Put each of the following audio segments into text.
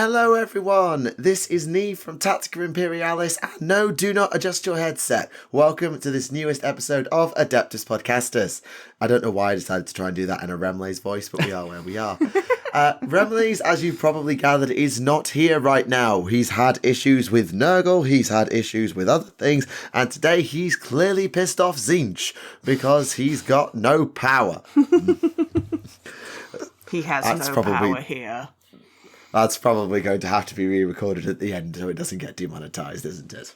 Hello everyone, this is Neve from Tactica Imperialis, and no, do not adjust your headset. Welcome to this newest episode of Adeptus Podcastus. I don't know why I decided to try and do that in a Remley's voice, but we are where we are. Remley's, as you've probably gathered, is not here right now. He's had issues with Nurgle, he's had issues with other things, and today he's clearly pissed off Tzeentch because he's got no power. He has power here. That's probably going to have to be re-recorded at the end so it doesn't get demonetized, isn't it?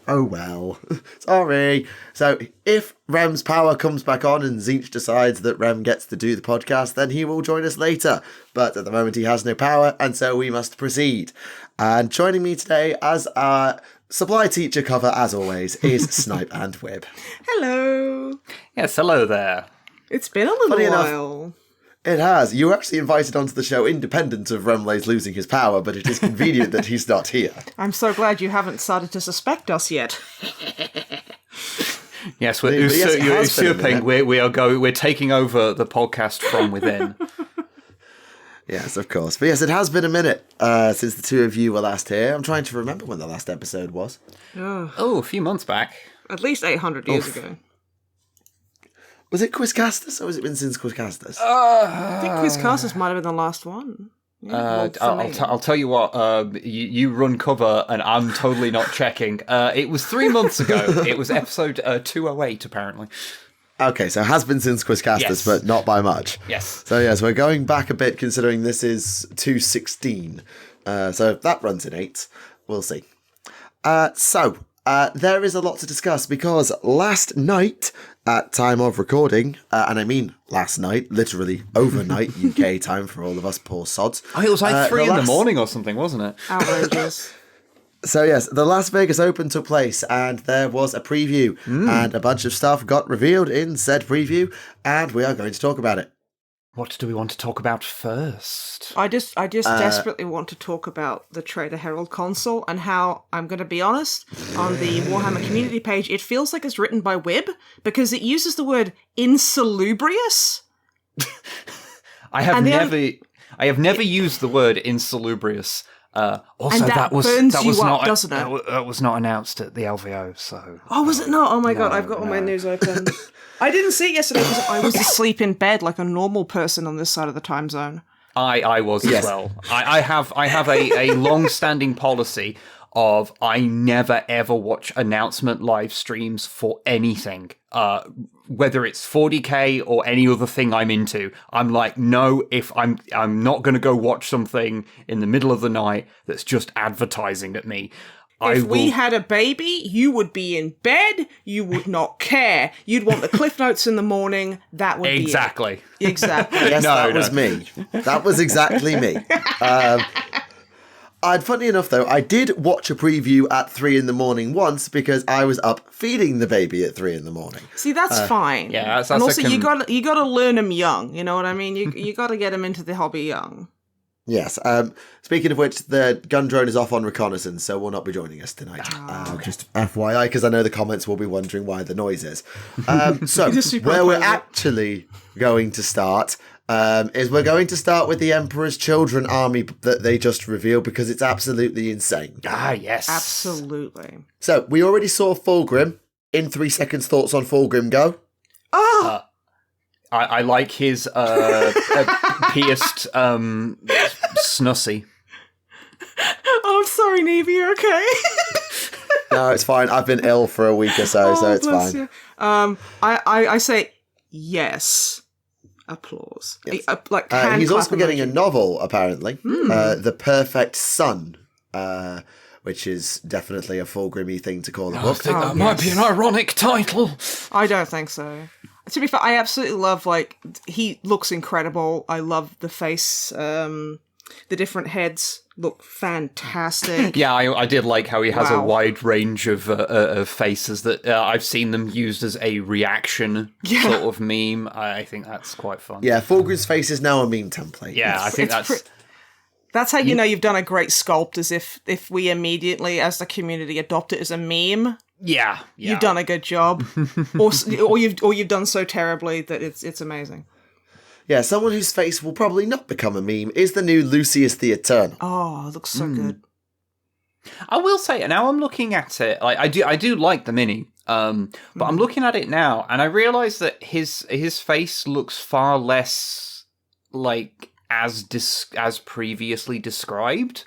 Oh well. Sorry. So, if Rem's power comes back on and Tzeentch decides that Rem gets to do the podcast, then he will join us later. But at the moment he has no power, and so we must proceed. And joining me today as our supply teacher cover, as always, is Snipe and Wib. Hello. Yes, hello there. It's been a little while. It has. You were actually invited onto the show independent of Remley's losing his power, but it is convenient that he's not here. I'm so glad you haven't started to suspect us yet. Yes, we're usurping. We're taking over the podcast from within. Yes, of course. But yes, it has been a minute since the two of you were last here. I'm trying to remember when the last episode was. Oh, a few months back. At least 800 years ago. Was it Quizcastus, or has it been since Quizcastus? I think Quizcastus might have been the last one. Yeah, I'll tell you what, you run cover and I'm totally not checking. It was 3 months ago. It was episode 208, apparently. Okay, so it has been since Quizcastus, yes. But not by much. Yes. So yes, we're going back a bit considering this is 216. So if that runs in 8, we'll see. There is a lot to discuss because last night, at time of recording, and I mean last night, literally overnight UK time for all of us poor sods. Oh, it was like 3 in the morning or something, wasn't it? Outrageous. So yes, the Las Vegas Open took place and there was a preview and a bunch of stuff got revealed in said preview and we are going to talk about it. What do we want to talk about first? I just desperately want to talk about the Trader Herald Consul and how, I'm going to be honest, on the Warhammer community page, it feels like it's written by Wib because it uses the word insalubrious. I have never used the word insalubrious. Also, that was not announced at the LVO. So was it not? Oh my god, I've got all my news open. I didn't see it yesterday because I was asleep in bed like a normal person on this side of the time zone. I was as well. I have a long-standing policy of I never ever watch announcement live streams for anything. Whether it's 40k or any other thing I'm into, I'm like, no, if I'm not going to go watch something in the middle of the night that's just advertising at me. If we had a baby, you would be in bed, you would not care. You'd want the Cliff Notes in the morning, that would be Exactly. Exactly. Yes, that was me. That was exactly me. Funny enough, though, I did watch a preview at 3 in the morning once because I was up feeding the baby at 3 in the morning. See, that's fine. Yeah, that's and also you got to learn them young. You know what I mean? You got to get them into the hobby young. Yes. Speaking of which, the gun drone is off on reconnaissance, so will not be joining us tonight. Just FYI, because I know the comments will be wondering why the noise is. So where we're actually going to start is we're going to start with the Emperor's Children army that they just revealed because it's absolutely insane. Yes. Absolutely. So we already saw Fulgrim. In 3 seconds, thoughts on Fulgrim, go. I like his pierced snussy. Oh, I'm sorry, Neve, you're okay? No, it's fine. I've been ill for a week or so, so it's fine. You. I say yes. Applause. Yes. Hand he's also clap getting emoji. a novel, apparently. The Perfect Son, which is definitely a Fulgrim-y thing to call a book. I think that might be an ironic title. I don't think so. To be fair, I absolutely love, he looks incredible. I love the face. The different heads look fantastic. Yeah, I did like how he has a wide range of faces that I've seen them used as a reaction sort of meme. I think that's quite fun. Yeah, Fulgrim's face is now a meme template. Yeah, I think that's how you know you've done a great sculpt, is if we immediately, as the community, adopt it as a meme. Yeah. You've done a good job, or you've done so terribly that it's amazing. Yeah, someone whose face will probably not become a meme is the new Lucius the Eternal. Oh, it looks so good. I will say, now I'm looking at it, like, I do like the mini, but I'm looking at it now, and I realise that his face looks far less like as previously described.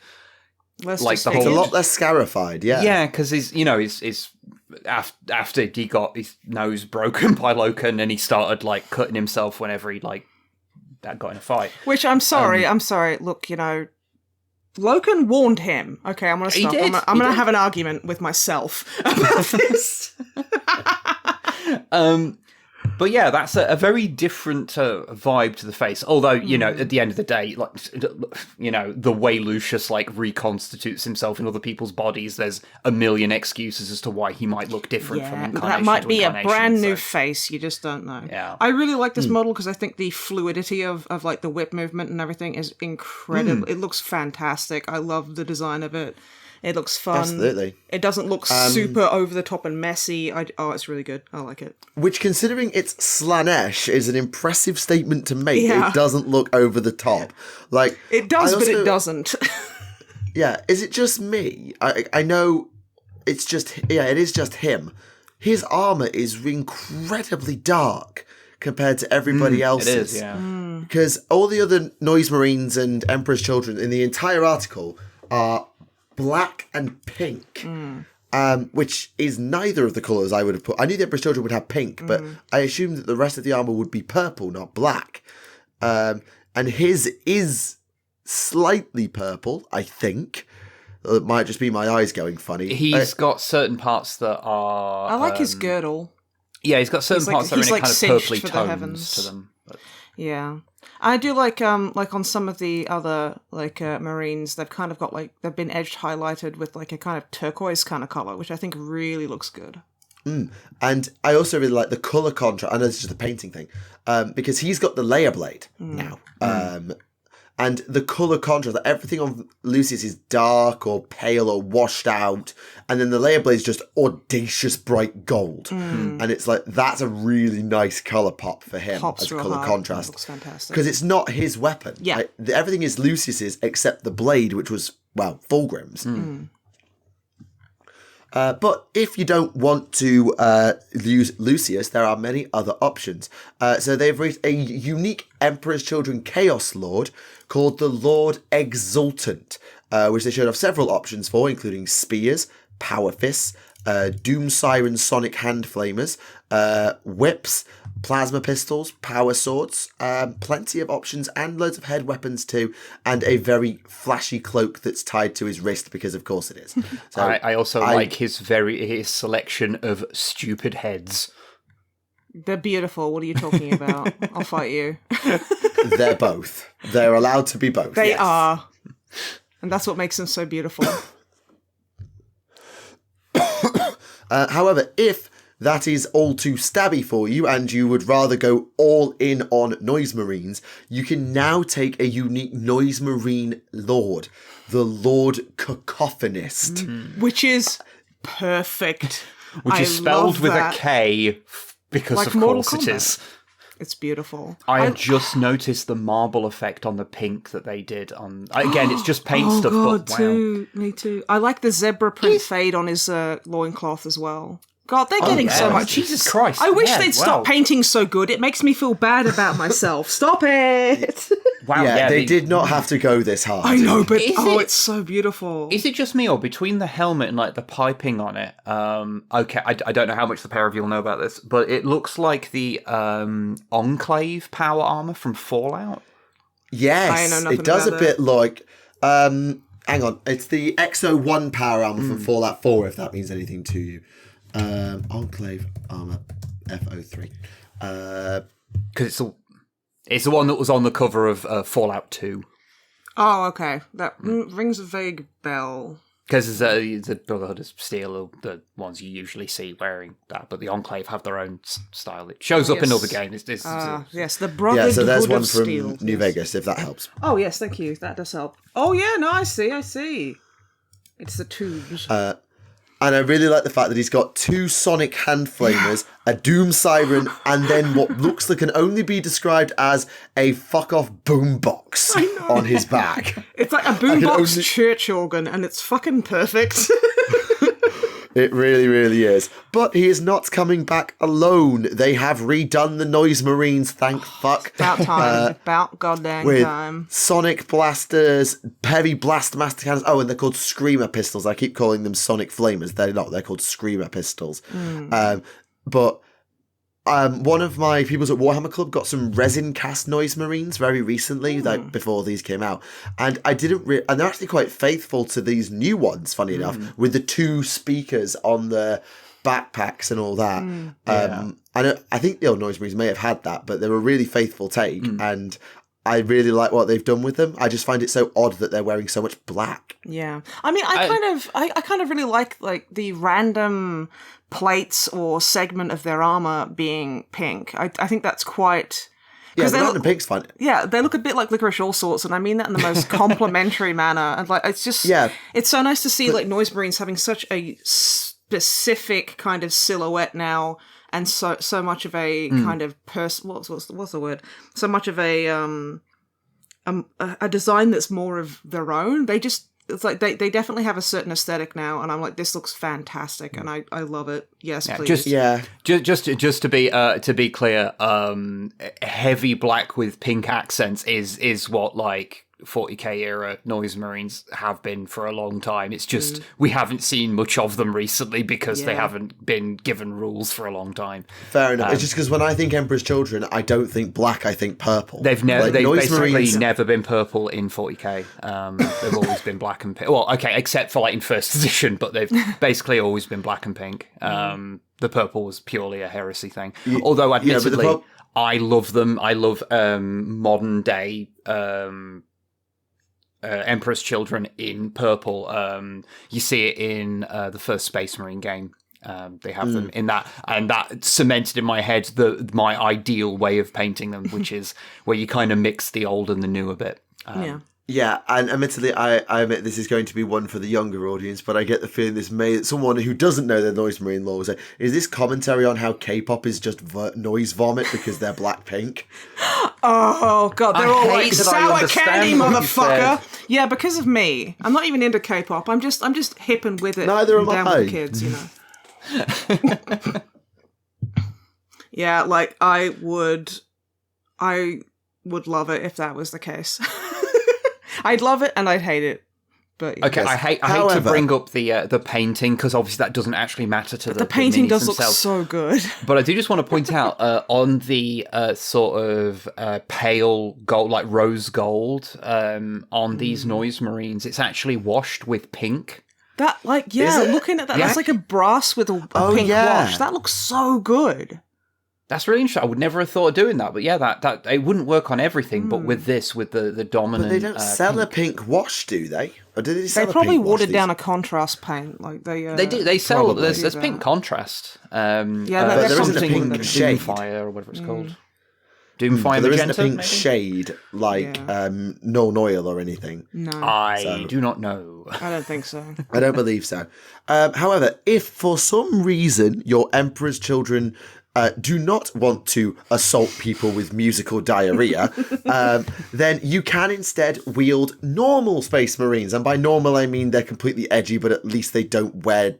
Less Like the It's a whole lot less scarified, yeah. Yeah, because his after he got his nose broken by Loken, and he started like cutting himself whenever he like that got in a fight. Which I'm sorry. Look, Loken warned him. Okay, I'm gonna stop. He did. I'm gonna have an argument with myself about this. But yeah, that's a very different vibe to the face. Although, at the end of the day, like, the way Lucius like reconstitutes himself in other people's bodies, there's a million excuses as to why he might look different from incarnation that might to be a incarnation, brand new so- face. You just don't know. Yeah. I really like this model because I think the fluidity of like the whip movement and everything is incredible. It looks fantastic. I love the design of it. It looks fun. Absolutely. It doesn't look super over the top and messy. It's really good. I like it. Which, considering it's Slanesh, is an impressive statement to make. Yeah. It doesn't look over the top. Like It does, I also- but it doesn't. Yeah, is it just me? I know it's just... Yeah, it is just him. His armour is incredibly dark compared to everybody else's. It is, yeah. Because all the other Noise Marines and Emperor's Children in the entire article are black and pink, which is neither of the colours I would have put. I knew the Emperor's Children would have pink, but I assumed that the rest of the armour would be purple, not black. And his is slightly purple, I think. It might just be my eyes going funny. He's got certain parts that are... I like his girdle. Yeah, he's got certain parts that are in a kind of cinched purpley for the tones heavens. to them. But... Yeah. I do like on some of the other Marines, they've kind of got they've been edged highlighted with like a kind of turquoise kind of colour, which I think really looks good. And I also really like the colour contrast. I know this is just a painting thing, because he's got the layer blade now. And the colour contrast, that everything on Lucius is dark or pale or washed out, and then the layer blade is just audacious bright gold. And it's like, that's a really nice colour pop for him as a colour contrast. Looks fantastic. Because it's not his weapon. Yeah. Like, everything is Lucius's except the blade, which was, Fulgrim's. But if you don't want to use Lucius, there are many other options. So they've released a unique Emperor's Children Chaos Lord called the Lord Exultant, which they showed off several options for, including spears, power fists, Doom Siren Sonic Hand Flamers, whips, plasma pistols, power swords, plenty of options and loads of head weapons too, and a very flashy cloak that's tied to his wrist because of course it is. So I also like his selection of stupid heads. They're beautiful. What are you talking about? I'll fight you. They're both. They're allowed to be both. They yes. are. And that's what makes them so beautiful. However, if that is all too stabby for you and you would rather go all in on Noise Marines, you can now take a unique Noise Marine Lord, the Lord Cacophonist. Which is perfect. Which is spelled with a K because Like of Mortal course it Kombat. is. It's beautiful. I have just noticed the marble effect on the pink that they did on... Again, it's just paint stuff, God, but wow. too. Me too. I like the zebra print fade on his loincloth as well. God, they're getting so yeah. much. Jesus Christ. I wish Yeah, they'd stop wow. painting so good. It makes me feel bad about myself. Stop it! Wow, Yeah, they did not have to go this hard. I know, but Is it- it's so beautiful. Is it just me, or between the helmet and like the piping on it? Okay, I don't know how much the pair of you will know about this, but it looks like the Enclave power armor from Fallout. Yes, I know nothing it does a about bit like... hang on, it's the Exo 1 power armor from Fallout 4, if that means anything to you. Enclave armor FO3. Because it's the one that was on the cover of Fallout 2. Oh, okay. That rings a vague bell. Because the Brotherhood of Steel are the ones you usually see wearing that, but the Enclave have their own style. It shows up in other games. Yes, the Brotherhood Yeah, so there's of one from Steel. New Yes. Vegas, if that helps. Oh, yes, thank you. That does help. Oh, yeah, no, I see. It's the tubes. And I really like the fact that he's got 2 sonic hand flamers, a doom siren, and then what looks like can only be described as a fuck-off boombox on his back. It's like a boombox church organ, and it's fucking perfect. It really, really is. But he is not coming back alone. They have redone the Noise Marines, thank fuck. About time. About goddamn with time. sonic blasters, heavy blast master cannons. Oh, and they're called screamer pistols. I keep calling them sonic flamers. They're not. They're called screamer pistols. But one of my peoples at Warhammer Club got some resin cast Noise Marines very recently, like before these came out, and I didn't. And they're actually quite faithful to these new ones. Funny enough, with the 2 speakers on the backpacks and all that. I think the old Noise Marines may have had that, but they were a really faithful take, and I really like what they've done with them. I just find it so odd that they're wearing so much black. Yeah, I mean, I kind of really like the random plates or segment of their armor being pink. I think that's quite. Yeah, the random pink's fun. Yeah, they look a bit like Licorice All Sorts, and I mean that in the most complimentary manner. And like, it's just, it's so nice to see like Noise Marines having such a specific kind of silhouette now, and so much of a kind of what's the word? So much of a design that's more of their own. It's like they definitely have a certain aesthetic now, and I'm like, this looks fantastic, and I love it. Yes, please. Just to be clear, heavy black with pink accents is what like 40k era Noise Marines have been for a long time. It's just we haven't seen much of them recently because they haven't been given rules for a long time. Fair enough. It's just because when I think Emperor's Children, I don't think black, I think purple. They've basically Marines... never been purple in 40k. They've always been black and pink. Well, okay, except for like in first edition, but they've basically always been black and pink. The purple was purely a heresy thing. Although admittedly, I love them. I love modern day Emperor's Children in purple. You see it in the first Space Marine game. They have them in that, and that cemented in my head my ideal way of painting them, which is where you kind of mix the old and the new a bit. Yeah, and admittedly, I admit this is going to be one for the younger audience, but I get the feeling someone who doesn't know the Noise Marine law will say, is this commentary on how K-pop is just noise vomit because they're Blackpink? Oh, God, they're all like, sour candy, motherfucker! Yeah, because of me. I'm not even into K-pop. I'm just hip and with it. Neither am down I. with the kids, you know. Yeah, like, I would love it if that was the case. I'd love it and I'd hate it. But okay, yes. I hate to bring up the painting because obviously that doesn't actually matter to the painting does themselves. Look so good. But I do just want to point out on the sort of pale gold, like rose gold, on these Noise Marines, it's actually washed with pink. That looking at that, that's like a brass with a pink wash. That looks so good. That's really interesting. I would never have thought of doing that, but yeah, that it wouldn't work on everything. But with this, with the dominant, but they don't sell a pink wash, do they? Or did they sell? They probably watered down a contrast paint, like they do. They sell. There's pink contrast. But there isn't a pink shade. Doomfire or whatever it's called. Doomfire there magenta. Isn't a pink shade like Norn Oil or anything. No, I do not know. I don't think so. I don't believe so. However, if for some reason your Emperor's Children do not want to assault people with musical diarrhea, then you can instead wield normal Space Marines. And by normal, I mean they're completely edgy, but at least they don't wear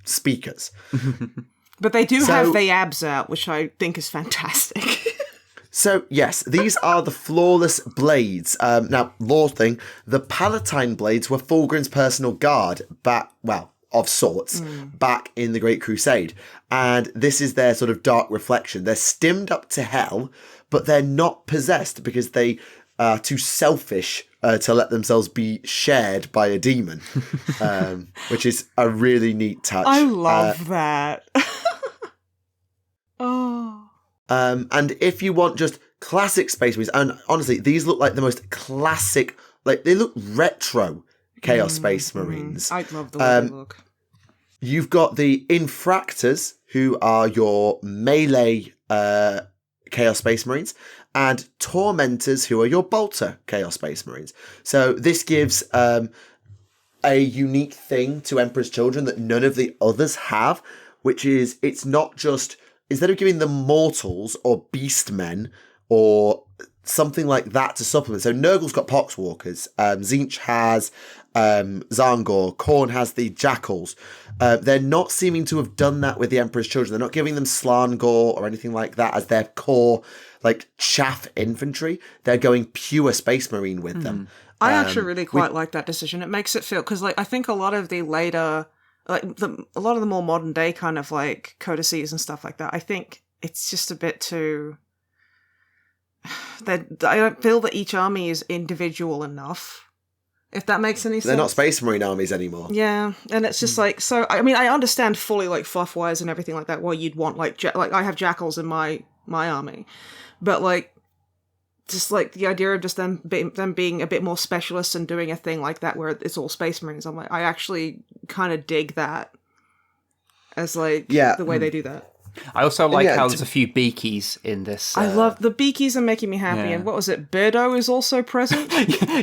speakers. But they do have the abs out, which I think is fantastic. So, yes, these are the flawless blades. Now, lore thing, the Palatine blades were Fulgrim's personal guard of sorts, back in the Great Crusade. And this is their sort of dark reflection. They're stimmed up to hell, but they're not possessed because they are too selfish to let themselves be shared by a demon, which is a really neat touch. I love that. Oh. And if you want just classic Space Marines, and honestly, these look like the most classic, like they look retro Chaos Space Marines. I love the way they look. You've got the Infractors, who are your melee Chaos Space Marines, and Tormentors, who are your Bolter Chaos Space Marines. So this gives a unique thing to Emperor's Children that none of the others have, which is it's not just, instead of giving them mortals or beastmen or something like that to supplement. So Nurgle's got Poxwalkers, Tzeentch has Zangor, Khorne has the Jackals. They're not seeming to have done that with the Emperor's Children. They're not giving them Slangor or anything like that as their core, like, chaff infantry. They're going pure Space Marine with them. I actually really quite like that decision. It makes it feel, because like I think a lot of the later, like a lot of the more modern day kind of like codices and stuff like that, I think it's just a bit too. I don't feel that each army is individual enough. If that makes any sense. They're not Space Marine armies anymore. Yeah, and it's just like, so I mean, I understand fully like fluff wise and everything like that. Why you'd want like I have Jackals in my army, but like. Just like the idea of just them being a bit more specialist and doing a thing like that where it's all Space Marines, I'm like, I actually kind of dig that as like the way they do that. I also like how there's a few beakies in this. I love the beakies are making me happy. And what was it? Birdo is also present.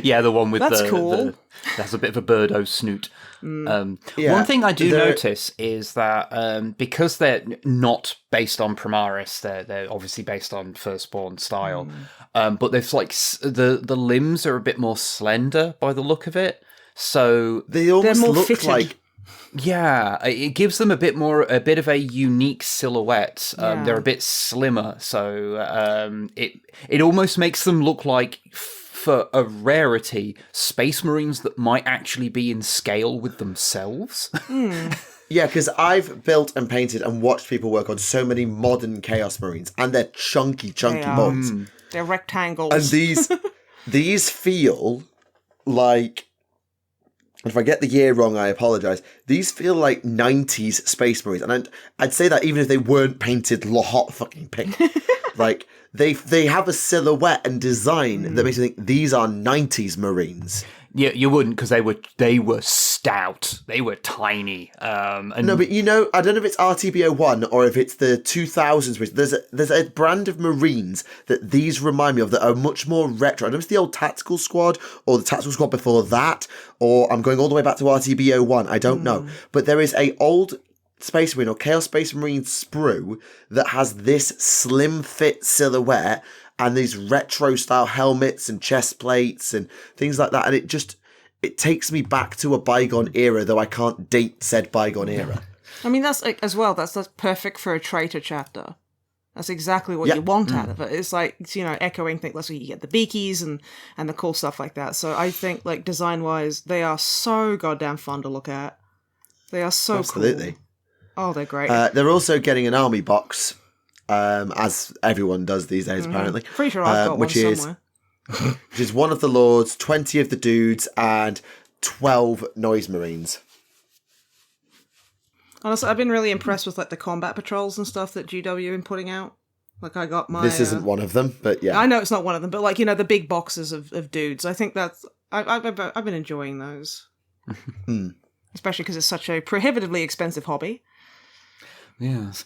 Yeah, the one with that's cool. That's a bit of a Birdo snoot. One thing I do notice is that because they're not based on Primaris, they're obviously based on Firstborn style. But there's like the limbs are a bit more slender by the look of it. So they almost more look fitted. like. Yeah, it gives them a bit of a unique silhouette. They're a bit slimmer, so it almost makes them look like, for a rarity, Space Marines that might actually be in scale with themselves. Yeah, because I've built and painted and watched people work on so many modern Chaos Marines, and they're chunky boys. They're rectangles. And these feel like. And if I get the year wrong, I apologise. These feel like 90s Space Marines. And I'd say that even if they weren't painted hot fucking pink. Like, they have a silhouette and design that makes you think these are 90s Marines. Yeah, you wouldn't, because they were stout. They were tiny. No, but I don't know if it's RTB01 or if it's the 2000s. There's a brand of Marines that these remind me of that are much more retro. I don't know if it's the old Tactical Squad or the Tactical Squad before that, or I'm going all the way back to RTB01. I don't know. But there is a old Space Marine or Chaos Space Marine sprue that has this slim fit silhouette and these retro style helmets and chest plates and things like that. And it takes me back to a bygone era, though I can't date said bygone era. I mean, that's as well, that's perfect for a traitor chapter. That's exactly what you want out of it. It's like, echoing things. That's where you get the beakies and the cool stuff like that. So I think, like, design-wise, they are so goddamn fun to look at. They are so Absolutely. Cool. Oh, they're great. They're also getting an army box. As everyone does these days, apparently. Pretty sure I've got one somewhere. Which is one of the Lords, 20 of the dudes, and 12 Noise Marines. Honestly, I've been really impressed with like the combat patrols and stuff that GW have been putting out. Like I got my... This isn't one of them, but yeah. I know it's not one of them, but like, the big boxes of dudes. I think that's... I've been enjoying those. Especially because it's such a prohibitively expensive hobby. Yes.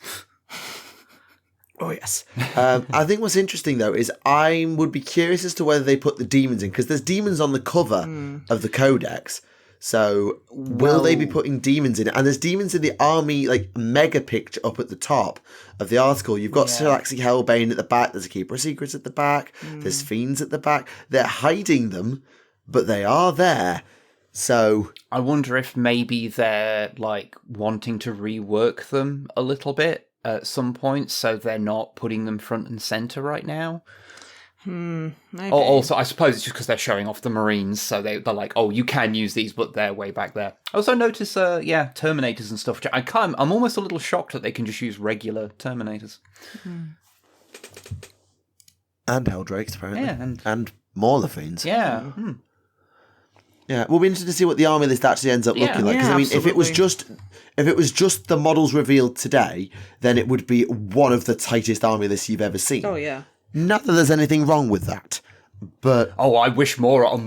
Oh, yes. I think what's interesting, though, is I would be curious as to whether they put the demons in, because there's demons on the cover of the Codex. So will they be putting demons in it? And there's demons in the army, like, mega picture up at the top of the article. You've got Sylaxi Hellbane at the back. There's a Keeper of Secrets at the back. There's Fiends at the back. They're hiding them, but they are there. So I wonder if maybe they're, like, wanting to rework them a little bit at some point, so they're not putting them front and center right now. Maybe. Also, I suppose it's just because they're showing off the Marines, so they're like, oh, you can use these, but they're way back there. I also notice, Terminators and stuff. I'm almost a little shocked that they can just use regular Terminators. And Helldrakes, apparently. Yeah, and Mauler Fiends. Yeah. Yeah, we'll be interested to see what the army list actually ends up looking like. Because I mean, if it was just the models revealed today, then it would be one of the tightest army lists you've ever seen. Oh yeah. Not that there's anything wrong with that, but I wish more.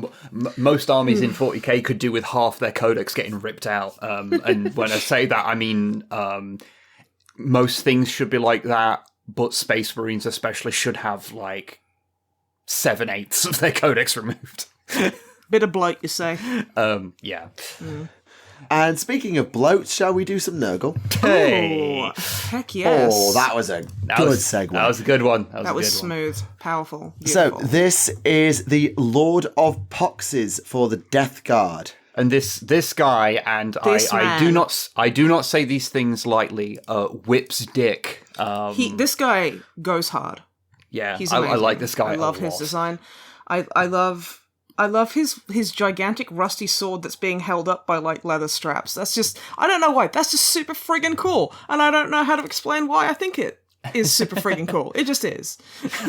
Most armies in 40k could do with half their codex getting ripped out. And when I say that, I mean most things should be like that, but Space Marines especially should have like 7/8 of their codex removed. Bit of bloat, you say? Yeah. And speaking of bloat, shall we do some Nurgle? Hey. Oh, heck yes. Oh, that was a good segue. That was a good one. That was smooth, powerful, So beautiful. this is the Lord of Poxes for the Death Guard. And this guy, and I do not say these things lightly. Whips dick. This guy goes hard. Yeah, He's I amazing. like this guy. I love his design. I love his gigantic rusty sword that's being held up by like leather straps. That's just, I don't know why. That's just super friggin' cool, and I don't know how to explain why I think it is super friggin' cool. It just is.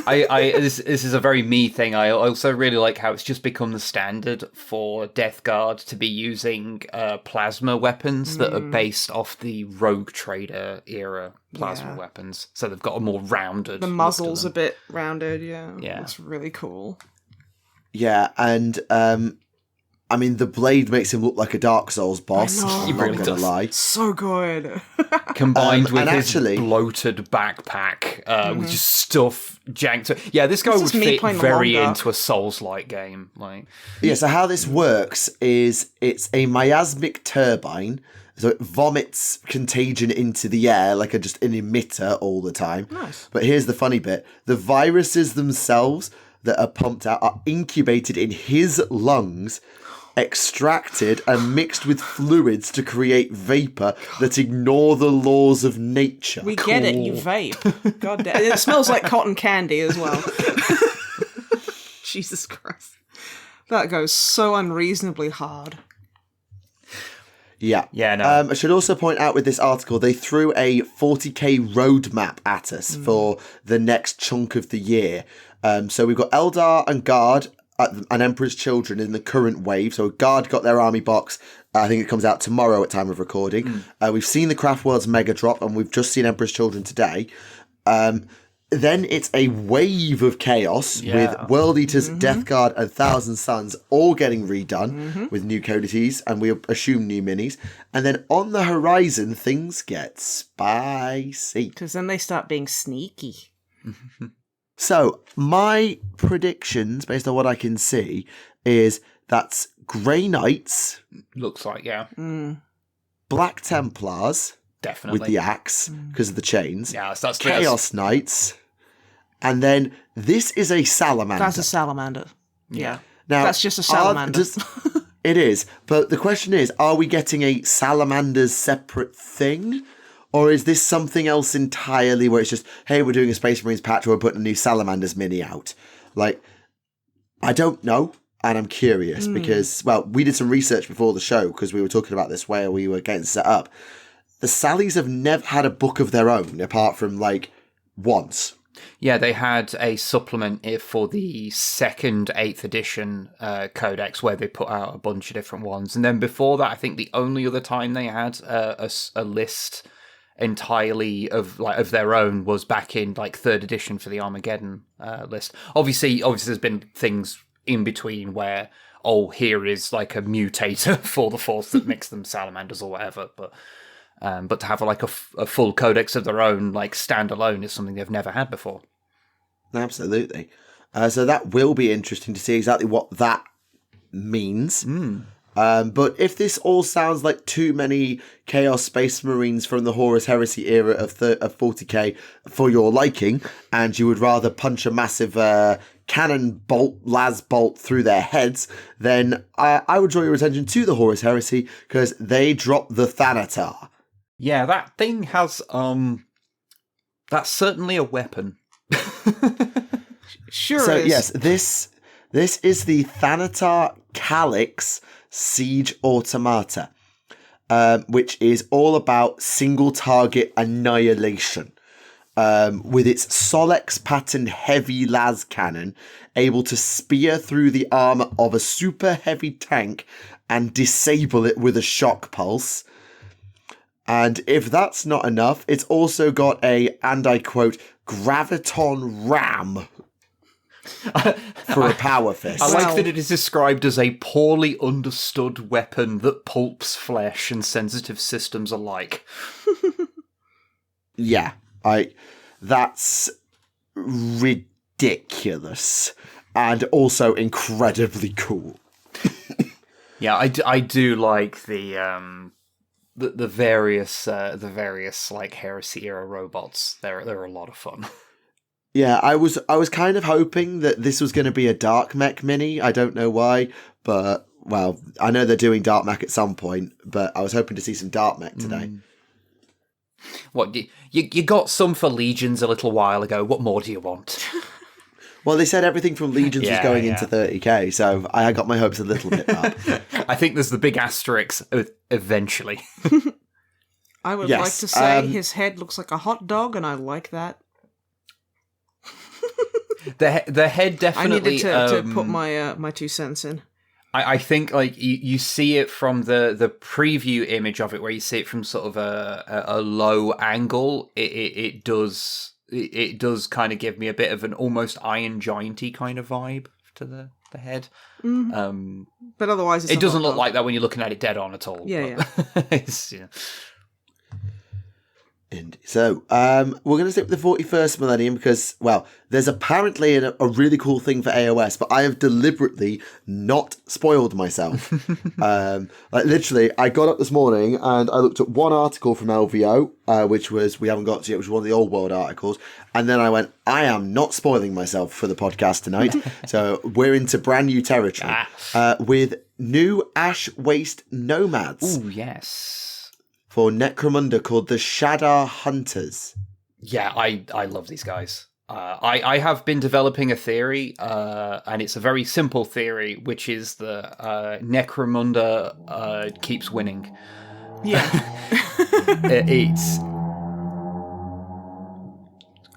This is a very me thing. I also really like how it's just become the standard for Death Guard to be using plasma weapons that are based off the Rogue Trader era plasma weapons. So they've got a more rounded. The muzzle's a bit rounded. Yeah, Yeah. It's really cool. Yeah, and I mean, the blade makes him look like a Dark Souls boss. I know. I'm He not really gonna does. lie. So good. Combined with and his actually- bloated backpack, with just stuff janked. Yeah, this guy This would is me fit playing the very long dark. into a Souls-like game. Like, Yeah, so how this works is it's a miasmic turbine, so it vomits contagion into the air like just an emitter all the time. Nice. But here's the funny bit. The viruses themselves that are pumped out are incubated in his lungs, extracted and mixed with fluids to create vapor that ignore the laws of nature. We get it, you vape. God damn. It smells like cotton candy as well. Jesus Christ. That goes so unreasonably hard. Yeah. Yeah, no. I should also point out with this article, they threw a 40k roadmap at us for the next chunk of the year. So we've got Eldar and Guard and Emperor's Children in the current wave. So Guard got their army box. I think it comes out tomorrow at time of recording. We've seen the Craft Worlds Mega Drop, and we've just seen Emperor's Children today. Then it's a wave of chaos with World Eaters, Death Guard, and Thousand Suns all getting redone with new codices, and we assume new minis. And then on the horizon, things get spicy. Because then they start being sneaky. So my predictions, based on what I can see, is that's Grey Knights, Looks like, yeah. Black Templars Definitely. with the axe because of the chains, Yeah, that's Chaos Knights, and then this is a salamander. That's a salamander. Yeah. Now, That's just a salamander. It is, but the question is, are we getting a salamander's separate thing? Or is this something else entirely where it's just, hey, we're doing a Space Marines patch or we're putting a new Salamanders mini out? Like, I don't know, and I'm curious because, well, we did some research before the show because we were talking about this where we were getting set up. The Sallies have never had a book of their own apart from, like, once. Yeah, they had a supplement for the second 8th edition codex where they put out a bunch of different ones. And then before that, I think the only other time they had a list entirely of their own was back in like 3rd edition for the Armageddon list. Obviously there's been things in between where here is like a mutator for the Force that makes them salamanders or whatever, but to have like a full codex of their own, like standalone, is something they've never had before. Absolutely. So that will be interesting to see exactly what that means. But if this all sounds like too many Chaos Space Marines from the Horus Heresy era of 40k for your liking, and you would rather punch a massive cannon las bolt through their heads, then I would draw your attention to the Horus Heresy because they dropped the Thanatar. Yeah, that thing has that's certainly a weapon. Sure So is. yes, this is the Thanatar Calyx Siege Automata, which is all about single target annihilation. With its Solex pattern heavy las cannon, able to spear through the armor of a super heavy tank and disable it with a shock pulse. And if that's not enough, it's also got a, and I quote, graviton ram for a power fist. I like that it is described as a poorly understood weapon that pulps flesh and sensitive systems alike. Yeah, that's ridiculous and also incredibly cool. Yeah, I do like the various like Heresy era robots. They're a lot of fun. Yeah, I was kind of hoping that this was going to be a Dark Mech mini. I don't know why, but well, I know they're doing Dark Mech at some point, but I was hoping to see some Dark Mech today. What you got some for Legions a little while ago. What more do you want? Well, they said everything from Legions was going into 30k, so I got my hopes a little bit up. I think there's the big asterisk eventually. I would like to say his head looks like a hot dog, and I like that. The head definitely. I needed to put my 2 cents in. I think like you see it from the preview image of it, where you see it from sort of a low angle. It does kind of give me a bit of an almost Iron Giant-y kind of vibe to the head. But otherwise, it doesn't look like that when you're looking at it dead on at all. Yeah. And so, we're going to stick with the 41st millennium because, well, there's apparently a really cool thing for AOS, but I have deliberately not spoiled myself. Like literally, I got up this morning and I looked at one article from LVO, which we haven't got to yet, which was one of the old world articles. And then I went, I am not spoiling myself for the podcast tonight. So we're into brand new territory with new Ash Waste Nomads. Oh, yes. For Necromunda called the Shadar Hunters. Yeah, I love these guys. I have been developing a theory, and it's a very simple theory, which is that Necromunda keeps winning. Yeah. It's...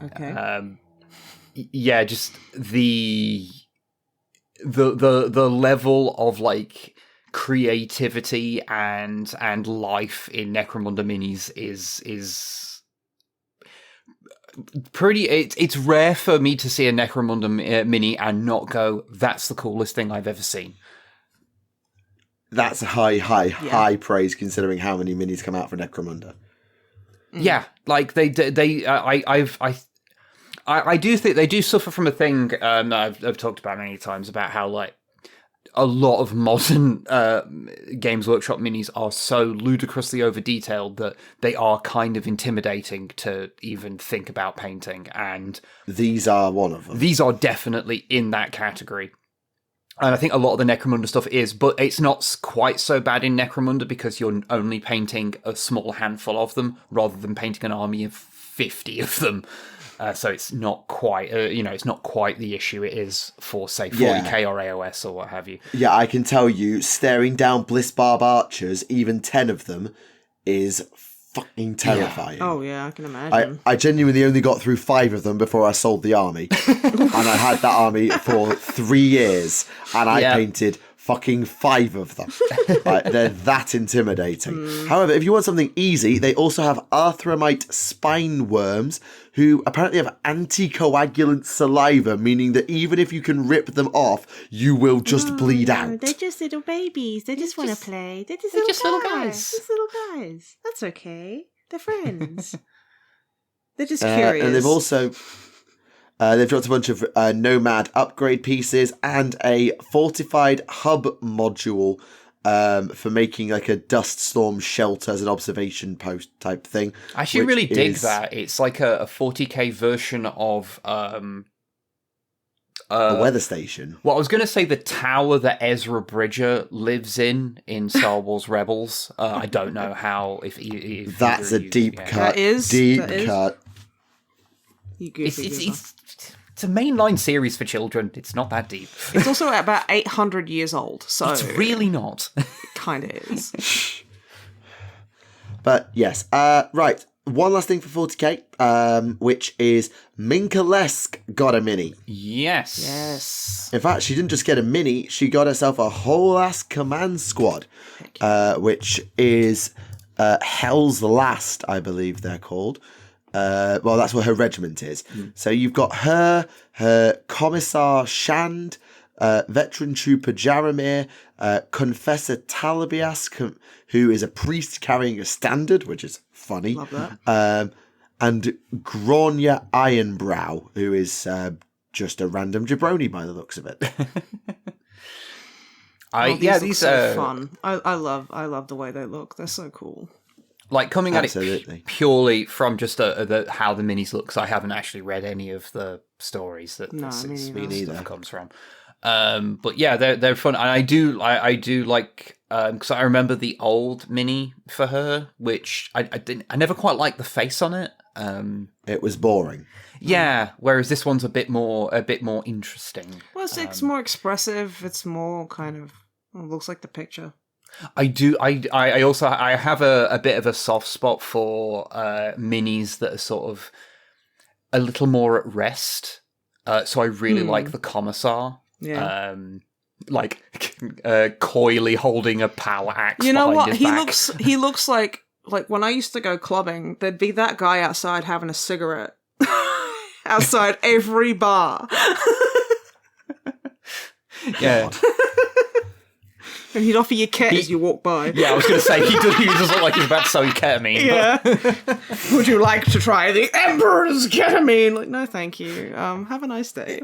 Okay. Yeah, just the level of, like, creativity and life in Necromunda minis is pretty. It's rare for me to see a Necromunda mini and not go, that's the coolest thing I've ever seen. That's high praise considering how many minis come out for Necromunda. Yeah, like I do think they do suffer from a thing that I've talked about many times about how, like, a lot of modern Games Workshop minis are so ludicrously over-detailed that they are kind of intimidating to even think about painting, and these are one of them. These are definitely in that category. And I think a lot of the Necromunda stuff is, but it's not quite so bad in Necromunda because you're only painting a small handful of them rather than painting an army of 50 of them. So it's not quite, it's not quite the issue it is for, say, 40k or AOS or what have you. Yeah, I can tell you, staring down Blissbarb archers, even 10 of them, is fucking terrifying. Yeah. Oh, yeah, I can imagine. I genuinely only got through 5 of them before I sold the army. And I had that army for 3 years, and I painted fucking 5 of them. Like, they're that intimidating. However, if you want something easy, they also have Arthramite spine worms, who apparently have anticoagulant saliva, meaning that even if you can rip them off, you will just bleed out. They're just little babies. They just want to play. They're just little guys. Just little guys. That's okay. They're friends. They're just curious. And they've also... they've dropped a bunch of Nomad upgrade pieces and a fortified hub module for making like a dust storm shelter as an observation post type thing. I actually really dig that. It's like a 40k version of... a weather station. Well, I was going to say the tower that Ezra Bridger lives in Star Wars Rebels. I don't know how... if that's a deep cut. That is. Deep cut. You goofy It's a mainline series for children. It's not that deep. It's also about 800 years old, so... It's really not. It kind of is. But yes, right. One last thing for 40k, which is Minkalesk got a mini. Yes. In fact, she didn't just get a mini, she got herself a whole-ass command squad, which is Hell's Last, I believe they're called. Well, that's what her regiment is. So you've got her Commissar Shand, veteran trooper Jaromir, Confessor Talabias, who is a priest carrying a standard, which is funny. Love that. And Gronya Ironbrow, who is just a random jabroni by the looks of it. These these look are so fun. I love the way they look. They're so cool. Like coming Absolutely. at it purely from just how the minis look. 'Cause I haven't actually read any of the stories that this stuff comes from. But yeah, they're fun, and I do like because I remember the old mini for her, which I never quite liked the face on it. It was boring. Yeah, whereas this one's a bit more interesting. Well, it's more expressive. It's more kind of looks like the picture. I also have a bit of a soft spot for minis that are sort of a little more at rest. So I really like the Commissar. Yeah. Coyly holding a power axe. You know what? His back. He looks like when I used to go clubbing, there'd be that guy outside having a cigarette outside every bar. Yeah. And he'd offer you ket as you walk by. Yeah, I was going to say, he does look like he's about to sell you ketamine. Yeah. Would you like to try the Emperor's ketamine? Like, no, thank you. Have a nice day.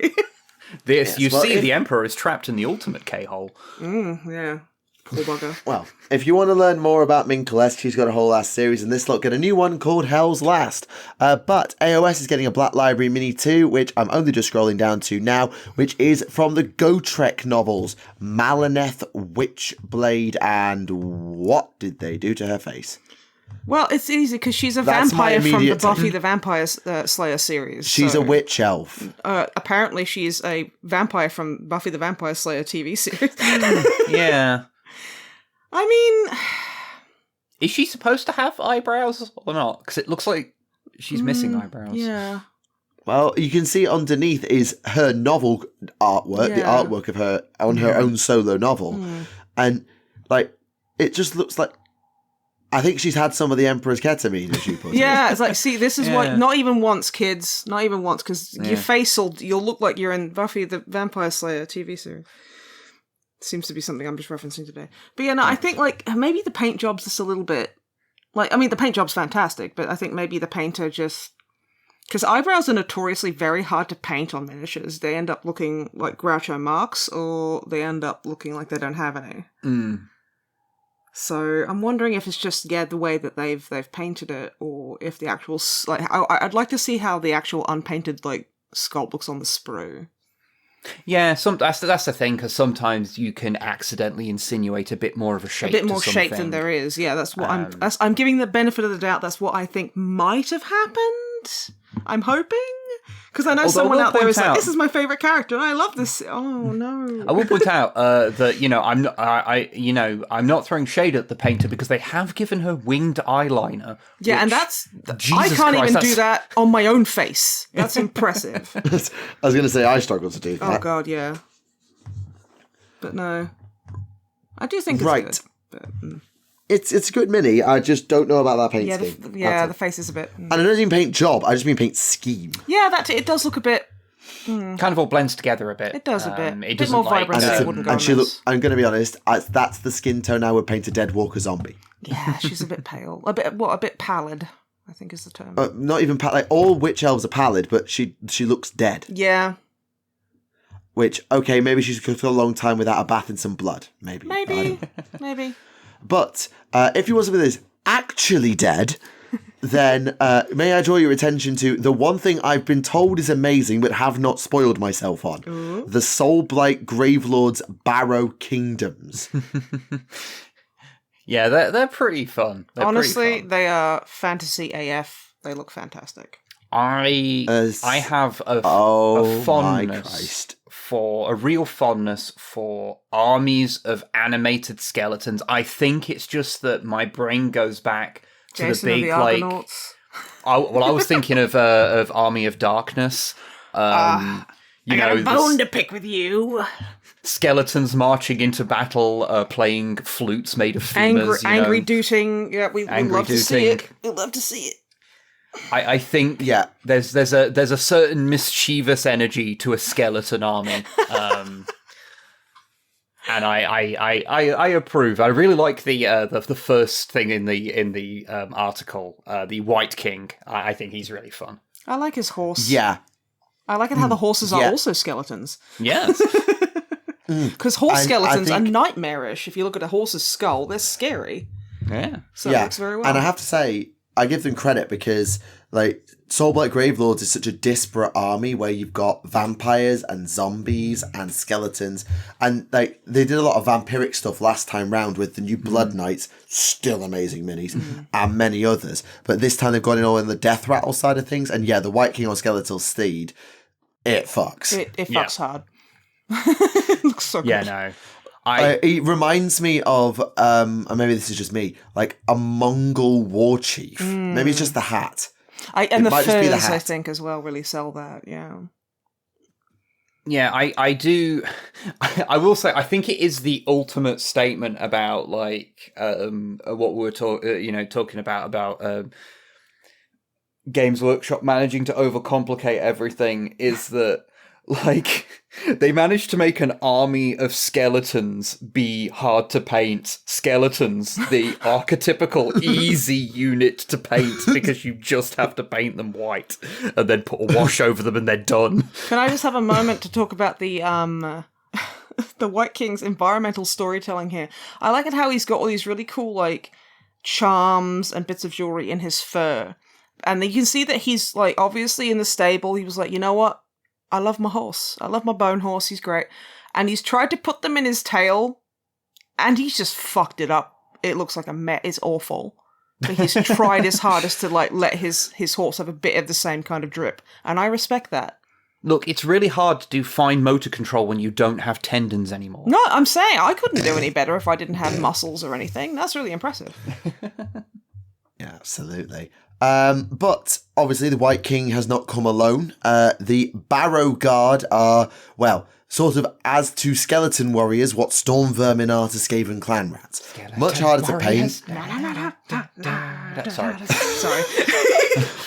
The Emperor is trapped in the ultimate K-hole. Yeah. Poor bugger. Well, if you want to learn more about Minkelest, she's got a whole ass series, and this lot got a new one called Hell's Last. But AOS is getting a Black Library Mini 2, which I'm only just scrolling down to now, which is from the Gotrek novels, Malineth, Witchblade, and what did they do to her face? Well, it's easy because she's a That's vampire my from the immediate- Buffy the Vampire Slayer series. She's a witch elf. Apparently, she's a vampire from Buffy the Vampire Slayer TV series. Yeah. I mean, Is she supposed to have eyebrows or not? Because it looks like she's missing eyebrows. yeah. Well, you can see underneath is her novel artwork, the artwork of her on her own solo novel. And, like, it just looks like... I think she's had some of the Emperor's ketamine, as you put it. Yeah, it's like, see, this is why, not even once, kids, not even once, because your face you'll look like you're in Buffy the Vampire Slayer TV series. Seems to be something I'm just referencing today. But yeah, no, I think, like, maybe the paint job's just a little bit, like, I mean, the paint job's fantastic, but I think maybe the painter just, because eyebrows are notoriously very hard to paint on miniatures. They end up looking like Groucho Marx, or they end up looking like they don't have any. So I'm wondering if it's just the way that they've painted it, or if the actual I'd like to see how the actual unpainted like sculpt looks on the sprue. Yeah, that's the thing, because sometimes you can accidentally insinuate a bit more of a shape. A bit more to shape something. than there is. Yeah, that's what I'm giving the benefit of the doubt. That's what I think might have happened. I'm hoping. Because I know someone out there is like, this is my favourite character, and I love this. Oh no! I will point out that I'm not throwing shade at the painter, because they have given her winged eyeliner. Yeah, and I can't even do that on my own face. That's impressive. I was going to say I struggle to do that. Oh god, yeah. But no, I do think it's good. But, It's a good mini. I just don't know about that paint scheme. The face is a bit. And I don't mean paint job. I just mean paint scheme. Yeah, it does look a bit. Kind of all blends together a bit. It does a bit. It bit more vibrant. Wouldn't go on this. I'm going to be honest. That's the skin tone I would paint a dead walker zombie. Yeah, she's a bit pale. A bit pallid, I think is the term. Not even pallid. Like, all witch elves are pallid, but she looks dead. Yeah. Which, okay, maybe she's cooked a long time without a bath in some blood. Maybe. Maybe. But if you want something that is actually dead, then may I draw your attention to the one thing I've been told is amazing but have not spoiled myself on. Ooh. The Soulblight Gravelords Barrow Kingdoms. Yeah, they're pretty fun. Honestly, they are fantasy AF. They look fantastic. I have a real fondness for armies of animated skeletons. I think it's just that my brain goes back to Jason the big Argonauts. I was thinking of Army of Darkness. I got a bone to pick with you. Skeletons marching into battle, playing flutes made of femurs. Angry dooting. Yeah, we love to see it. We love to see it. I think there's a certain mischievous energy to a skeleton army, and I approve. I really like the first thing in the article, the White King. I think he's really fun. I like his horse. Yeah, I like it how the horses are also skeletons. Yes. Because horse And skeletons I are think- nightmarish. If you look at a horse's skull, they're scary. Yeah. So it looks very well. And I have to say, I give them credit because, like, Soulblight Gravelords is such a disparate army where you've got vampires and zombies and skeletons. And, like, they did a lot of vampiric stuff last time round with the new Blood Knights, still amazing minis, and many others. But this time they've gone in all in the death rattle side of things. And yeah, the White King on Skeletal Steed, it fucks. It fucks hard. It looks so good. Yeah, no. It reminds me of, and maybe this is just me, like a Mongol war chief. Maybe it's just the hat. And the might just be the furs, I hat. think, as well, really sell that, yeah. Yeah, I do. I will say, I think it is the ultimate statement about like what we're talking about Games Workshop managing to overcomplicate everything. Is that like they managed to make an army of skeletons be hard to paint skeletons, the archetypical easy unit to paint because you just have to paint them white and then put a wash over them and they're done. Can I just have a moment to talk about the the White King's environmental storytelling here? I like it how he's got all these really cool like charms and bits of jewelry in his fur. And you can see that he's like obviously in the stable he was like, you know what? I love my horse. I love my bone horse. He's great. And he's tried to put them in his tail and he's just fucked it up. It looks like a mess. It's awful. But he's tried his hardest to like let his horse have a bit of the same kind of drip. And I respect that. Look, it's really hard to do fine motor control when you don't have tendons anymore. No, I'm saying I couldn't do any better if I didn't have muscles or anything. That's really impressive. Yeah, absolutely. But obviously the White King has not come alone. The Barrow Guard are, well, sort of as to skeleton warriors what storm vermin are to Skaven clan rats. Much harder to paint. Sorry.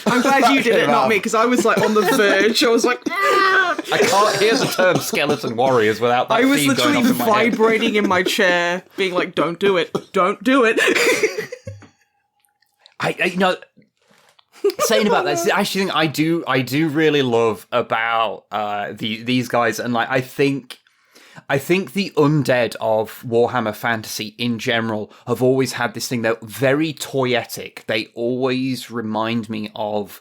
I'm glad you did it, not me, because I was like on the verge. I was like, I can't hear the term skeleton warriors without that I was theme going literally off in my head. vibrating in my chair, being like, don't do it. Don't do it. I you know, saying about that, I actually think I do really love about these guys, and like I think the undead of Warhammer Fantasy in general have always had this thing. They're very toyetic. They always remind me of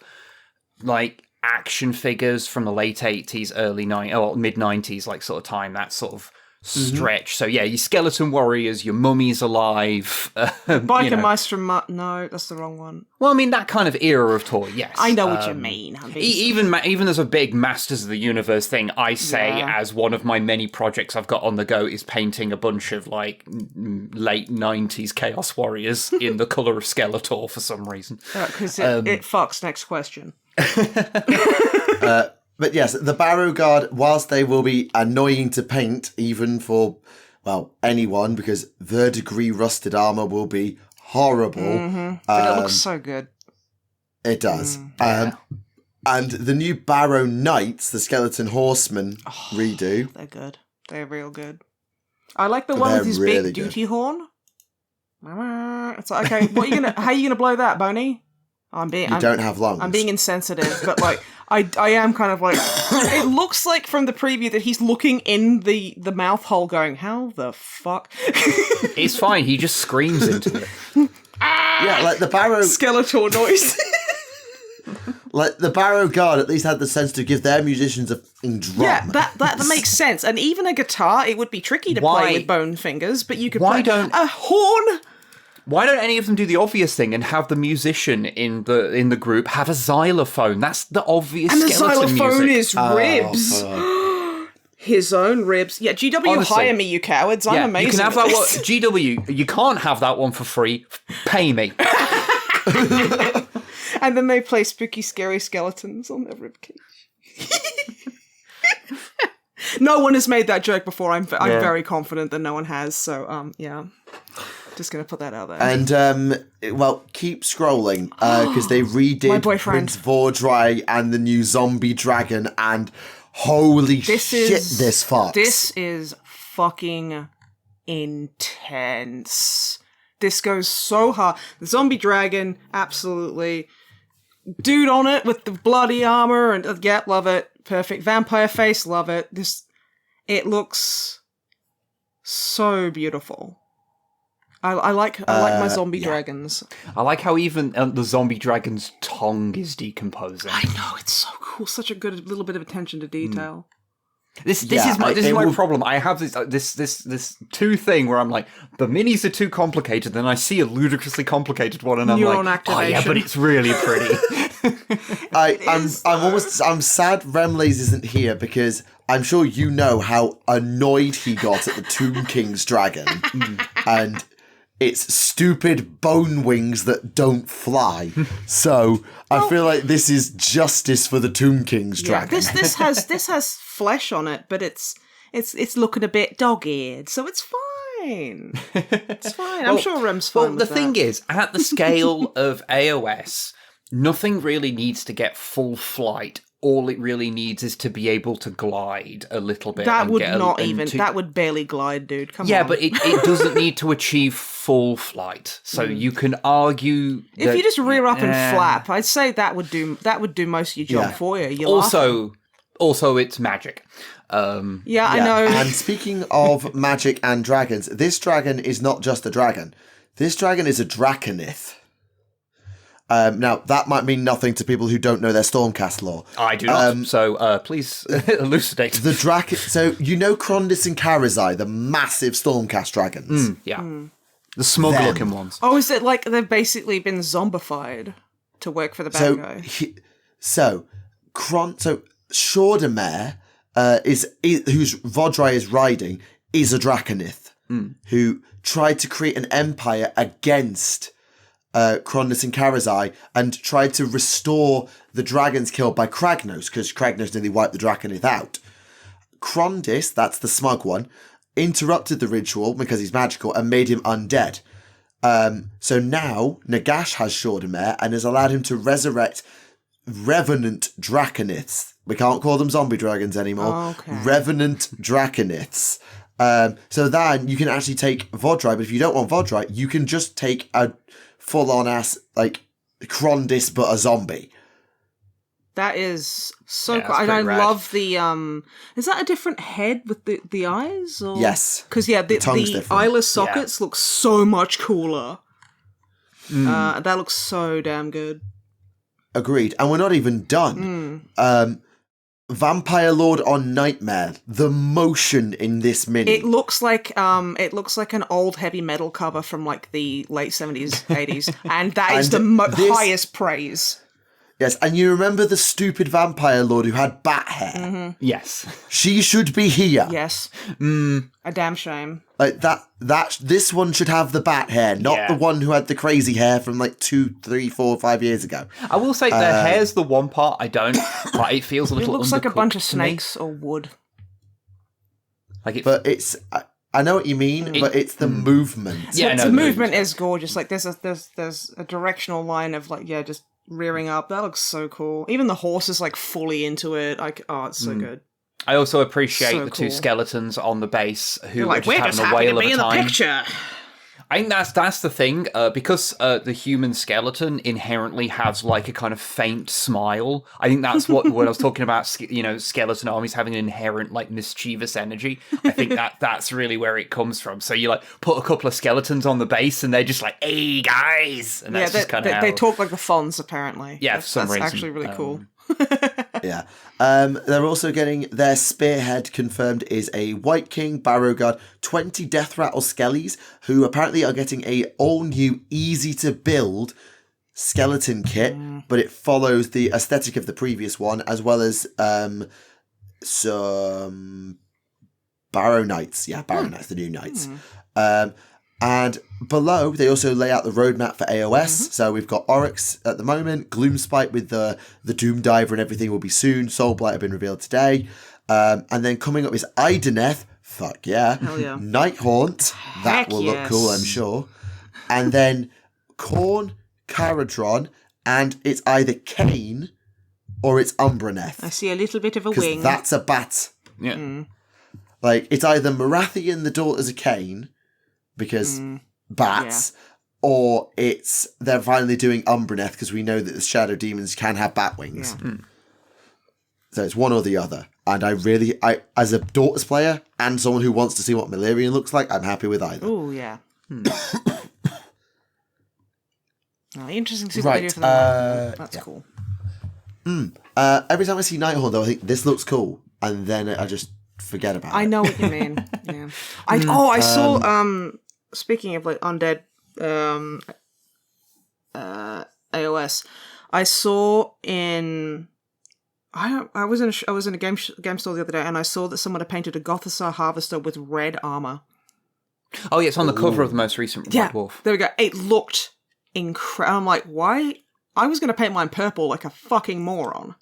like action figures from the late 80s, early mid 90s, like sort of time, that sort of stretch. So yeah, your skeleton warriors, your mummies alive. Biker Meister no, that's the wrong one. Well, I mean, that kind of era of toy, yes. I know what you mean. Even as a big Masters of the Universe thing, I say as one of my many projects I've got on the go is painting a bunch of like late 90s Chaos Warriors in the colour of Skeletor for some reason. Because it fucks. Next question. But yes, the Barrow Guard, whilst they will be annoying to paint, even for, well, anyone, because verdigris rusted armour will be horrible. But it looks so good. It does. And the new Barrow Knights, the Skeleton Horsemen redo. They're good. They're real good. I like the one with his really big duty horn. It's like, okay, how are you gonna blow that, Boney? You don't have lungs. I'm being insensitive, but like I am kind of like it looks like from the preview that he's looking in the mouth hole going, how the fuck? It's fine, he just screams into it. Yeah, like the Barrow Skeletor noise. Like the Barrow Guard at least had the sense to give their musicians a drum. Yeah, that makes sense. And even a guitar, it would be tricky to play with bone fingers, but you could play a horn. Why don't any of them do the obvious thing and have the musician in the group have a xylophone? That's the obvious skeleton music. And the xylophone is ribs. His own ribs. Yeah, GW, honestly, hire me, you cowards. I'm amazing. You can have that one. GW, you can't have that one for free. Pay me. And then they play spooky, scary skeletons on their ribcage. No one has made that joke before. I'm very confident that no one has. So, yeah. Just going to put that out there. And, well, keep scrolling, because they redid Prince Vordry and the new zombie dragon, and holy this fucks. This is fucking intense. This goes so hard. The zombie dragon, absolutely. Dude on it with the bloody armor, and love it. Perfect. Vampire face, love it. It looks So beautiful. I like my zombie dragons. I like how even the zombie dragon's tongue is decomposing. I know, it's so cool. Such a good little bit of attention to detail. This is my problem. I have this two thing where I'm like, the minis are too complicated, then I see a ludicrously complicated one, and I'm Neuron like, activation. oh yeah, but it's really pretty. I'm sad Remlaze isn't here because I'm sure you know how annoyed he got at the Tomb King's dragon and its stupid bone wings that don't fly. So I feel like this is justice for the Tomb King's dragon. This has flesh on it, but it's looking a bit dog-eared, so it's fine. It's fine. I'm sure Rem's fine. Well, the thing is, at the scale of AOS, nothing really needs to get full flight. All it really needs is to be able to glide a little bit. That would that would barely glide, dude. Come on. Yeah, but it doesn't need to achieve full flight. So you can argue if you just rear up and flap, I'd say that would do most of your job for you. Also, it's magic. I know. And speaking of magic and dragons, this dragon is not just a dragon. This dragon is a Draconith. Now, that might mean nothing to people who don't know their Stormcast lore. I do not, so please elucidate. So, you know Krondys and Karazai, the massive Stormcast dragons? The smug-looking ones. Oh, is it like they've basically been zombified to work for the bad guy? So Shordemare, whose Vodrai is riding, is a Draconith who tried to create an empire against Krondys and Karazai and tried to restore the dragons killed by Kragnos, because Kragnos nearly wiped the Draconith out. Krondys, that's the smug one, interrupted the ritual because he's magical and made him undead. So now Nagash has Shordemare and has allowed him to resurrect Revenant Draconiths. We can't call them zombie dragons anymore. Oh, okay. Revenant Draconiths. So then you can actually take Vodrai, but if you don't want Vodrai, you can just take a full-on ass, like, Krondys but a zombie. That is so cool. And I love the, is that a different head with the eyes? Or? Yes. Because, the eyeless sockets look so much cooler. That looks so damn good. Agreed. And we're not even done. Vampire Lord on Nightmare. The motion in this mini. It looks like an old heavy metal cover from like the late 70s, 80s. And that is the highest praise. Yes, and you remember the stupid Vampire Lord who had bat hair? Mm-hmm. Yes. She should be here. Yes. A damn shame. Like this one should have the bat hair, not the one who had the crazy hair from like 2, 3, 4, 5 years ago. I will say the hair's the one part I don't, but it feels a little It looks like a bunch of to snakes or wood. But it's... I know what you mean, but it's the movement. Yeah, the movement is gorgeous. Like there's a directional line of like just rearing up. That looks so cool. Even the horse is like fully into it. Like, it's so good. I also appreciate the two skeletons on the base who are just having a whale of a time. Picture. I think that's the thing, because the human skeleton inherently has like a kind of faint smile. I think that's what I was talking about, skeleton armies having an inherent like mischievous energy. I think that's really where it comes from. So you like put a couple of skeletons on the base and they're just like, hey guys! And that's just kind of they talk like the Fonz apparently. Yeah, for some reason. That's actually really cool. Yeah. They're also getting their spearhead confirmed is a White King, Barrow Guard, 20 Death Rattle Skellies, who apparently are getting a all-new, easy-to-build skeleton kit, but it follows the aesthetic of the previous one, as well as some Barrow Knights. Yeah, Barrow Knights, the new Knights. And below, they also lay out the roadmap for AOS. So we've got Oryx at the moment, Gloomspite with the Doom Diver and everything will be soon. Soulblight have been revealed today. And then coming up is Ideneth. Fuck yeah. Hell yeah. Nighthaunt. That will look cool, I'm sure. And then Khorne, Caradron, and it's either Kane or it's Umbraneth. I see a little bit of a wing. That's a bat. Yeah. Like, it's either Marathian, the Daughters of Cain, because bats, or they're finally doing Umbraneth because we know that the Shadow Demons can have bat wings. So it's one or the other. And I as a Daughters player and someone who wants to see what Malerian looks like, I'm happy with either. Oh, yeah. Interesting to see what they do for the That's cool. Every time I see Nighthorn, though, I think this looks cool. And then I just forget about it. I know what you mean. Yeah. I saw, speaking of like undead AOS, I saw in... I was in a game store the other day, and I saw that someone had painted a Gothizzar Harvester with red armor. Oh, yeah, it's on the cover of the most recent White Wolf. There we go. It looked incredible. I'm like, why? I was going to paint mine purple like a fucking moron.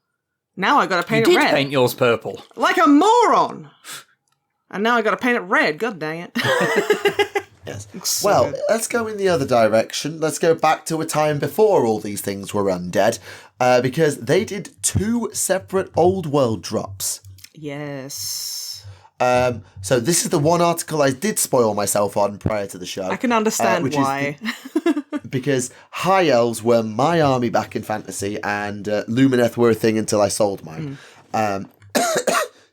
Now I got to paint it red. You did paint yours purple. Like a moron! And now I got to paint it red. God dang it. Yes. Well, let's go in the other direction. Let's go back to a time before all these things were undead, because they did 2 separate old world drops. Yes. So this is the one article I did spoil myself on prior to the show. I can understand why. Because High Elves were my army back in Fantasy, and Lumineth were a thing until I sold mine.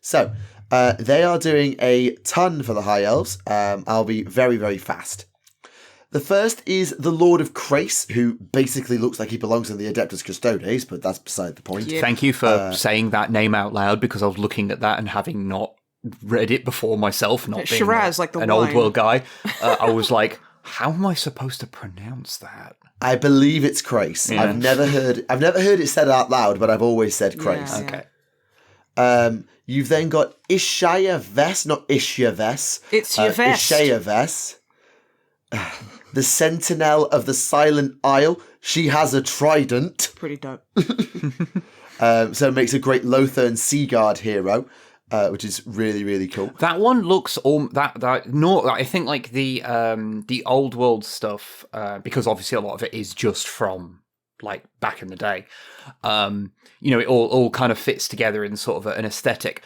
So... they are doing a ton for the High Elves. I'll be very, very fast. The first is the Lord of Crace, who basically looks like he belongs in the Adeptus Custodes, but that's beside the point. Yeah. Thank you for saying that name out loud, because I was looking at that and having not read it before myself, not being Shiraz, like an wine. old world guy. I was like, how am I supposed to pronounce that? I believe it's Crace. Yeah. I've never heard it said out loud, but I've always said Crace. Yeah, okay. You've then got Ishaya Ves, not Ishya Ves. It's your vest. Ishaya Ves. The Sentinel of the Silent Isle. She has a trident. Pretty dope. So it makes a great Lothern Sea Guard hero, which is really, really cool. That one looks I think like the old world stuff, because obviously a lot of it is just from like back in the day. It all kind of fits together in sort of an aesthetic.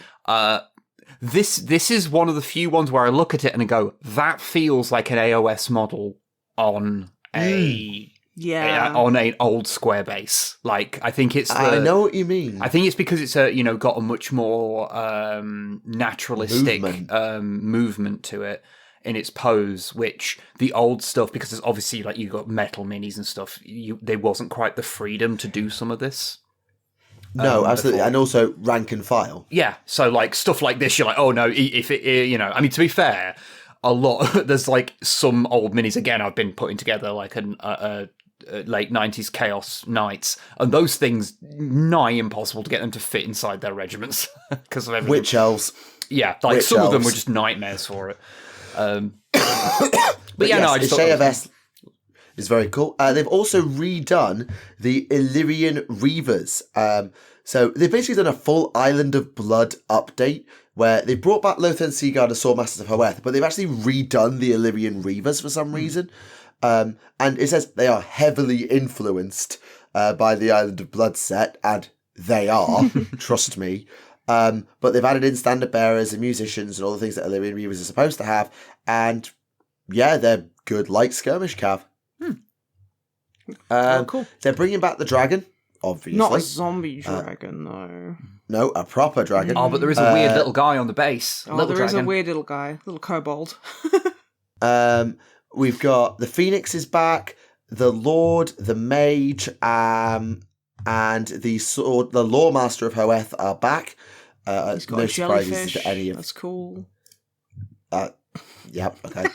This is one of the few ones where I look at it and I go, that feels like an AOS model on on an old square base. Like, I think it's I know what you mean. I think it's because it's got a much more naturalistic movement to it in its pose, which the old stuff, because there's obviously like you got metal minis and stuff, there wasn't quite the freedom to do some of this. No, absolutely, and also rank and file. Yeah, so like stuff like this, you're like, oh no, if it, I mean, to be fair, a lot there's like some old minis again I've been putting together, like a late 90s Chaos Knights, and those things nigh impossible to get them to fit inside their regiments because of everything. Witch elves. Yeah, like some of them were just nightmares for it. But yeah, yes, no, I just thought is very cool. They've also redone the Illyrian Reavers. So they've basically done a full Island of Blood update where they brought back Lothern Seaguard and Swordmasters of Hoeth, but they've actually redone the Illyrian Reavers for some reason. And it says they are heavily influenced by the Island of Blood set, and they are, trust me. But they've added in standard bearers and musicians and all the things that Illyrian Reavers are supposed to have, and yeah, they're good light skirmish cav. Cool. They're bringing back the dragon, obviously. Not a zombie dragon, though. No, a proper dragon. Oh, but there is a weird little guy on the base. There is a weird little guy, little kobold. We've got the Phoenix is back, the Lord, the Mage, and the Sword, the Lawmaster of Hoeth are back. He's got no a surprises jellyfish. to any of. That's cool. Yep. Okay.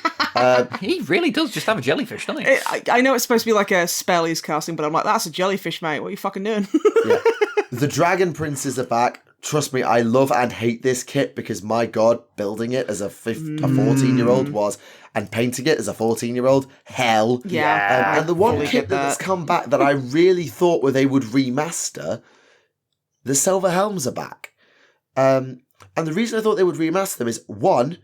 He really does just have a jellyfish, doesn't he? I know it's supposed to be like a spell he's casting, but I'm like, that's a jellyfish, mate. What are you fucking doing? Yeah. The Dragon Princes are back. Trust me, I love and hate this kit because, my God, building it as a 14-year-old was, and painting it as a 14-year-old, hell. Yeah. And the one kit that's come back that I really thought they would remaster, the Silver Helms are back. And the reason I thought they would remaster them is, one,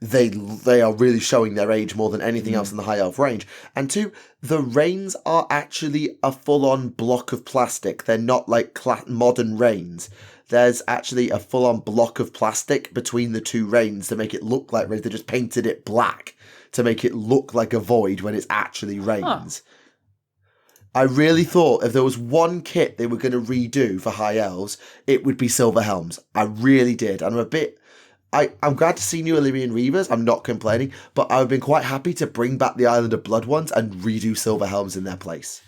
they are really showing their age more than anything else in the High Elf range. And two, the reins are actually a full-on block of plastic. They're not like modern reins. There's actually a full-on block of plastic between the two reins to make it look like reins. They just painted it black to make it look like a void when it's actually reins. I really thought if there was one kit they were going to redo for High Elves, it would be Silver Helms. I really did. And I'm glad to see new Illyrian Reavers. I'm not complaining, but I've been quite happy to bring back the Island of Blood ones and redo Silver Helms in their place.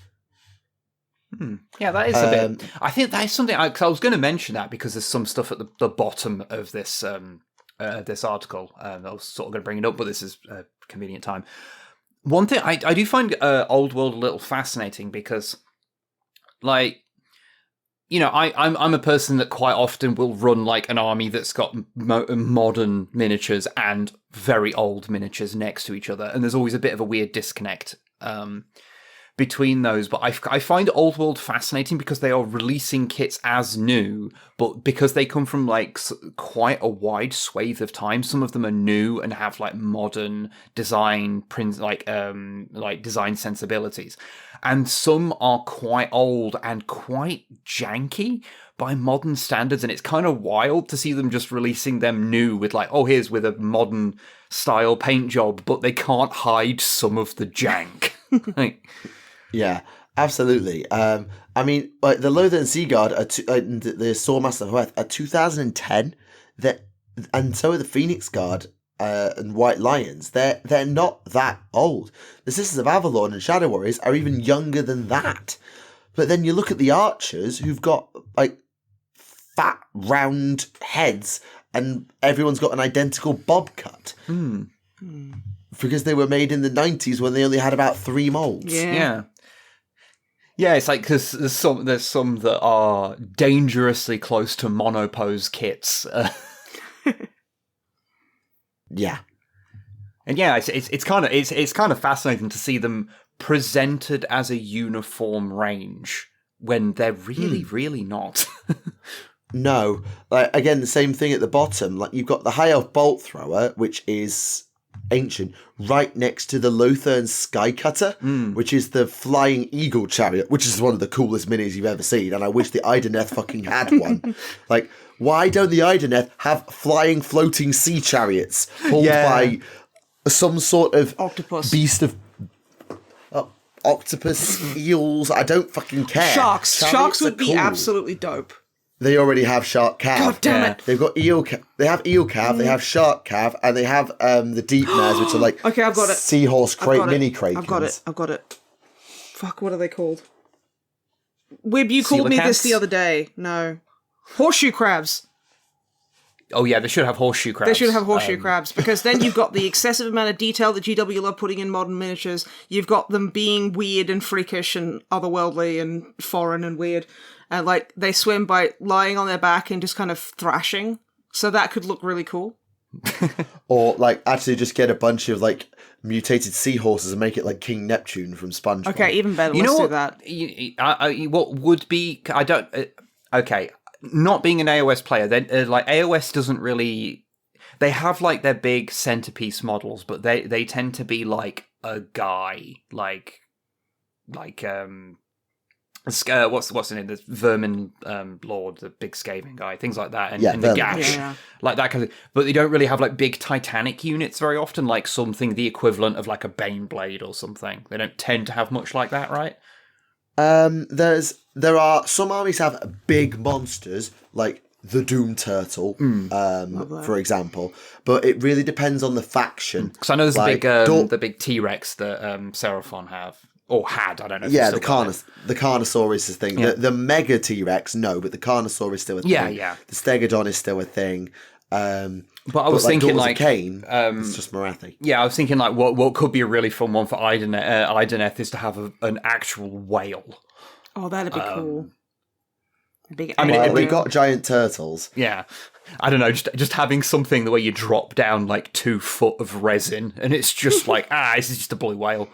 Yeah, that is a bit. I think that is something. Cause I was going to mention that because there's some stuff at the bottom of this this article. I was sort of going to bring it up, but this is a convenient time. One thing I do find Old World a little fascinating because, like, you know, I'm a person that quite often will run like an army that's got modern miniatures and very old miniatures next to each other, and there's always a bit of a weird disconnect between those. But I find Old World fascinating because they are releasing kits as new, but because they come from like quite a wide swathe of time. Some of them are new and have like modern design like design sensibilities. And some are quite old and quite janky by modern standards. And it's kind of wild to see them just releasing them new with like, oh, here's with a modern style paint job, but they can't hide some of the jank. Like, yeah, absolutely. I mean, like the Lothar Sea Guard, the Swordmaster of Hoeth are 2010. And so are the Phoenix Guard and White Lions. They're not that old. The Sisters of Avalon and Shadow Warriors are even younger than that. But then you look at the Archers, who've got like fat, round heads, and everyone's got an identical bob cut. Because they were made in the 90s when they only had about 3 molds. Yeah, it's like because there's some that are dangerously close to monopose kits. Yeah, and yeah, it's kind of fascinating to see them presented as a uniform range when they're really not. No, like again, the same thing at the bottom. Like you've got the High Elf Bolt Thrower, which is ancient, right next to the Lothern Skycutter, which is the flying eagle chariot, which is one of the coolest minis you've ever seen, and I wish the Ideneth fucking had one. Like, why don't the Ideneth have flying, floating sea chariots pulled by some sort of octopus beast of octopus, eels? I don't fucking care. Sharks would be absolutely dope. They already have Shark Cav. God damn it! They've got Eel. They have Eel Cav. They have Shark Cav, and they have the Deep Mares, which are like okay, I've got it. Seahorse crate, mini crate. I've got it. Fuck, what are they called? Wib, you called me this the other day. No, horseshoe crabs. Oh yeah, they should have horseshoe crabs. They should have horseshoe crabs, because then you've got the excessive amount of detail that GW love putting in modern miniatures. You've got them being weird and freakish and otherworldly and foreign and weird. And, like, they swim by lying on their back and just kind of thrashing. So that could look really cool. Or, like, actually just get a bunch of, like, mutated seahorses and make it like King Neptune from SpongeBob. Okay, even better. Let's do that. What would be... I don't... okay, not being an AOS player, like, AOS doesn't really... They have, like, their big centerpiece models, but they tend to be, like, a guy. Like what's the name? The Vermin Lord, the big Skaven guy, things like that, and the Gash, like that kind of thing. But they don't really have like big Titanic units very often, like something the equivalent of like a Baneblade or something. They don't tend to have much like that, right? There are some armies have big monsters like the Doom Turtle, for example, but it really depends on the faction. Because I know there's the big T-Rex that Seraphon have. Or had, I don't know. Yeah, the Carnosaur is the thing. Yeah. The Mega T-Rex, no, but the Carnosaur is still a thing. Yeah. The Stegodon is still a thing. But I was thinking like Kane, it's just Marathi. Yeah, I was thinking like what could be a really fun one for Ideneth is to have an actual whale. Oh, that'd be cool. We've got giant turtles. Yeah. I don't know, just having something the way you drop down like 2 foot of resin and it's just like, this is just a blue whale.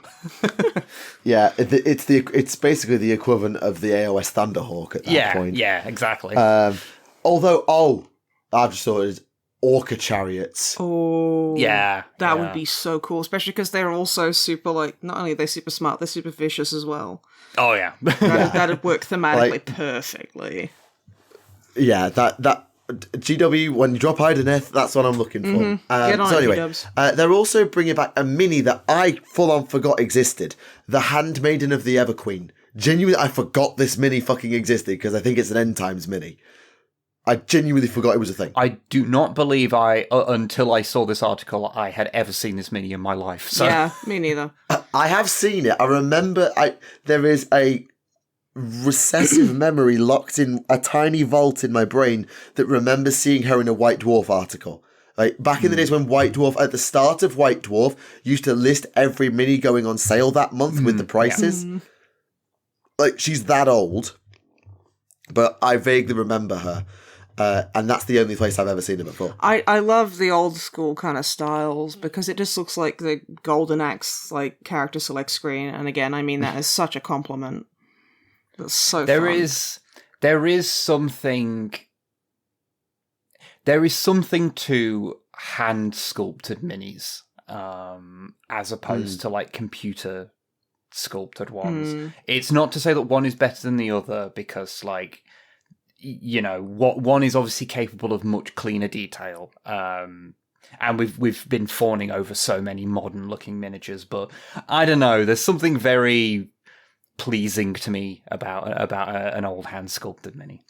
Yeah, it's basically the equivalent of the AOS Thunderhawk at that point. Yeah, exactly. Although, I've just thought it Orca chariots. Oh, yeah. That would be so cool, especially because they're also super, like, not only are they super smart, they're super vicious as well. Oh, yeah. That'd work thematically perfectly. Yeah, that GW, when you drop Ideneth, that's what I'm looking for. Get on, so anyway, they're also bringing back a mini that I full-on forgot existed. The Handmaiden of the Everqueen. Genuinely, I forgot this mini fucking existed because I think it's an End Times mini. I genuinely forgot it was a thing. I do not believe until I saw this article, I had ever seen this mini in my life. So. Yeah, me neither. I have seen it. I remember there is a recessive memory locked in a tiny vault in my brain that remembers seeing her in a White Dwarf article. Like, back in the days when White Dwarf, at the start of White Dwarf, used to list every mini going on sale that month with the prices. Yeah. Like, she's that old. But I vaguely remember her. And that's the only place I've ever seen her before. I love the old school kind of styles because it just looks like the Golden Axe like character select screen. And again, I mean that as such a compliment. That's so fun. There is something to hand sculpted minis as opposed to like computer sculpted ones. It's not to say that one is better than the other because like, you know, what one is obviously capable of much cleaner detail. And we've been fawning over so many modern looking miniatures, but I don't know, there's something very pleasing to me about an old hand sculpted mini.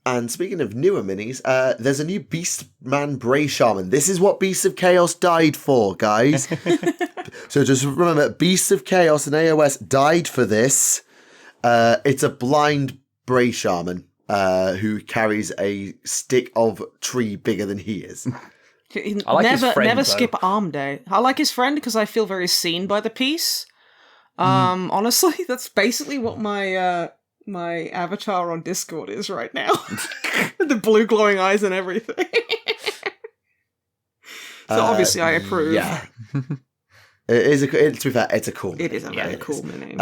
And speaking of newer minis, there's a new Beastman Bray Shaman. This is what Beasts of Chaos died for, guys. So just remember, Beasts of Chaos and AOS died for this. It's a blind Bray Shaman who carries a stick of tree bigger than he is. I like his friend, never though. Skip arm day. I like his friend because I feel very seen by the piece. Honestly, that's basically what my my avatar on Discord is right now. The blue glowing eyes and everything. So obviously I approve. Yeah. To be fair, it's a cool mini. It is a very cool mini.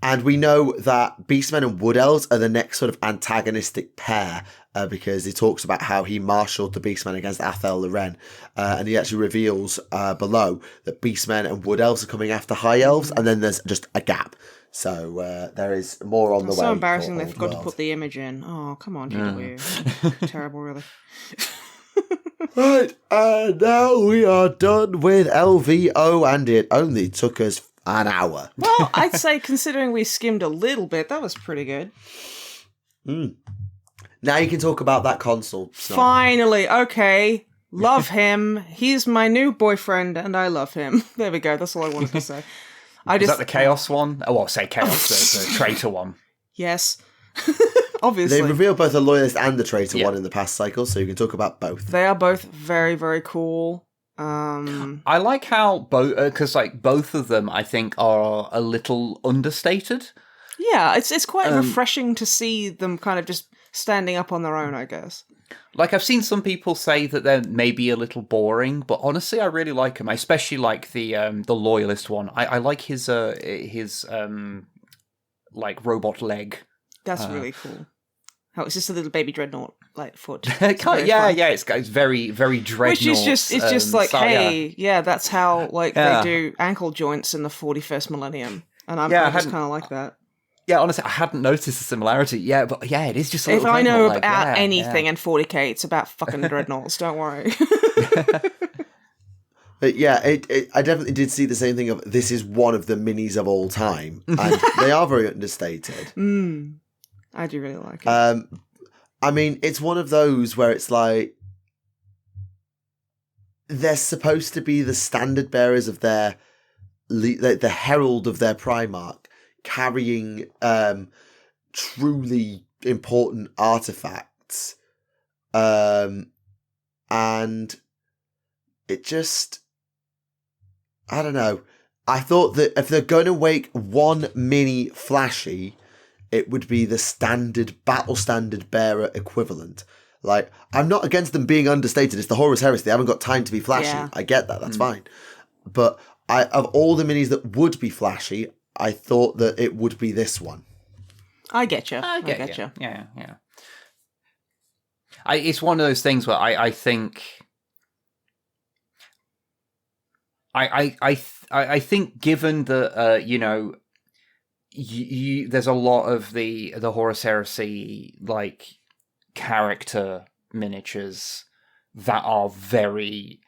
And we know that Beastmen and Wood Elves are the next sort of antagonistic pair because he talks about how he marshalled the Beastmen against Athel Loren. And he actually reveals below that Beastmen and Wood Elves are coming after High Elves, and then there's just a gap. So there is more on the way. It's so embarrassing they forgot to put the image in. Oh, come on, GW. Terrible, really. Right, and now we are done with LVO, and it only took us an hour. Well, I'd say considering we skimmed a little bit, that was pretty good. Now you can talk about that console. Finally, okay. Love him. He's my new boyfriend, and I love him. There we go. That's all I wanted to say. Is that the Chaos one? Oh, well, say Chaos, the traitor one. Yes. Obviously. They revealed both the Loyalist and the Traitor one in the past cycle, so you can talk about both. They are both very, very cool. I like how because like both of them, I think, are a little understated. Yeah, it's quite refreshing to see them kind of just standing up on their own, I guess. Like, I've seen some people say that they're maybe a little boring, but honestly, I really like them. I especially like the Loyalist one. I like his like robot leg. That's really cool. Oh, it's just a little baby dreadnought like foot. It's very, very dreadnought. Which is just like, hey, that's how like they do ankle joints in the 41st millennium, and I just kind of like that. Yeah, honestly, I hadn't noticed the similarity. Yeah, but yeah, it is just a if little I know leg. about anything in 40k, it's about fucking dreadnoughts. Don't worry. But yeah, I definitely did see the same thing of this is one of the minis of all time, and they are very understated. I do really like it. I mean, it's one of those where it's like they're supposed to be the standard bearers of the herald of their Primarch, carrying truly important artifacts, and it just, I don't know. I thought that if they're going to make one mini flashy, it would be the standard battle standard bearer equivalent. Like, I'm not against them being understated. It's the Horus Heresy. They haven't got time to be flashy. Yeah. I get that. That's fine. But of all the minis that would be flashy, I thought that it would be this one. I get you. I get you. Yeah. It's one of those things where I think... I think given the there's a lot of the Horus Heresy like character miniatures that are very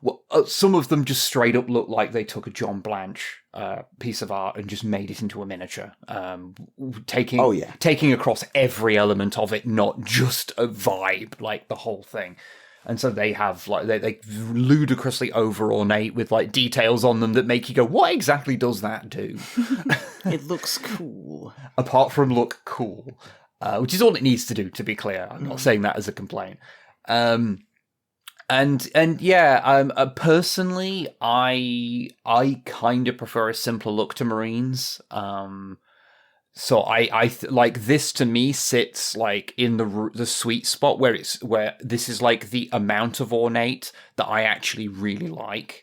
Well, some of them just straight up look like they took a John Blanche piece of art and just made it into a miniature, taking across every element of it, not just a vibe, like the whole thing. And so they have like they ludicrously over ornate with like details on them that make you go, what exactly does that do? It looks cool. Apart from look cool, which is all it needs to do. To be clear, I'm not saying that as a complaint. Personally, I kind of prefer a simpler look to Marines. So I like this to me sits like in the sweet spot where this is like the amount of ornate that I actually really like,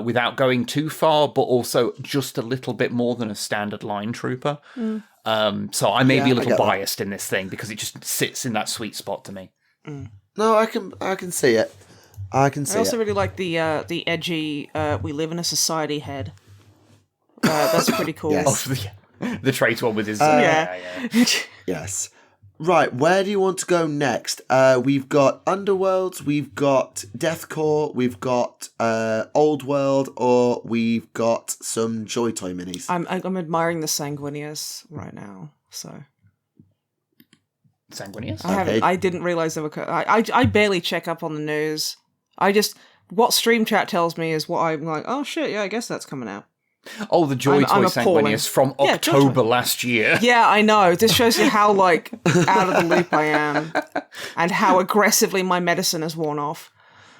without going too far, but also just a little bit more than a standard line trooper. So I may be a little biased in this thing because it just sits in that sweet spot to me. No, I can see it. I also really like the edgy "we live in a society" head. That's pretty cool. Yes. The trait one with his... Yes. Right, where do you want to go next? We've got Underworlds, we've got Deathcore, we've got Old World, or we've got some Joy Toy minis. I'm admiring the Sanguinius right now, so... Sanguinius? I didn't realise they were... I barely check up on the news. What Stream Chat tells me is what I'm like, oh shit, yeah, I guess that's coming out. Oh, the Joy Toy Sanguinius from October last year. Yeah, I know. This shows you how, like, out of the loop I am and how aggressively my medicine has worn off.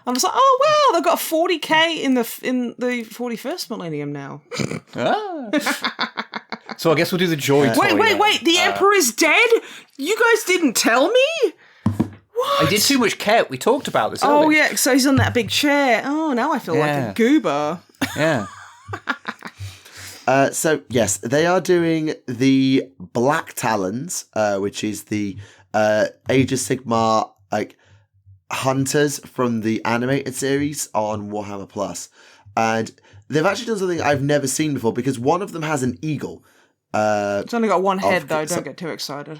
I'm just like, oh, wow, they've got 40k in the 41st millennium now. So I guess we'll do the Joy Toy. Wait, the Emperor is dead? You guys didn't tell me? What? I did too much Ket. We talked about this earlier. Oh, yeah, so he's on that big chair. Oh, now I feel like a goober. Yeah. So, yes, they are doing the Black Talons, which is the Age of Sigmar like hunters from the animated series on Warhammer Plus. And they've actually done something I've never seen before, because one of them has an eagle. It's only got one head, though. Don't get too excited.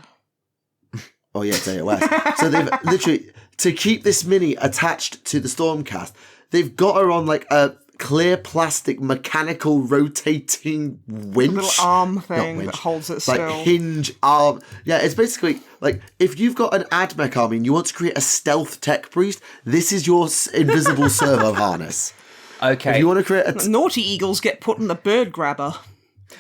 Oh, yeah, say it West. So they've literally, to keep this mini attached to the Stormcast, they've got her on like a clear plastic mechanical rotating winch. A little arm thing that holds it still. Like hinge arm. Yeah, it's basically like if you've got an AdMech army and you want to create a stealth tech priest, this is your invisible servo harness. Okay. If you want to create naughty eagles get put in the bird grabber.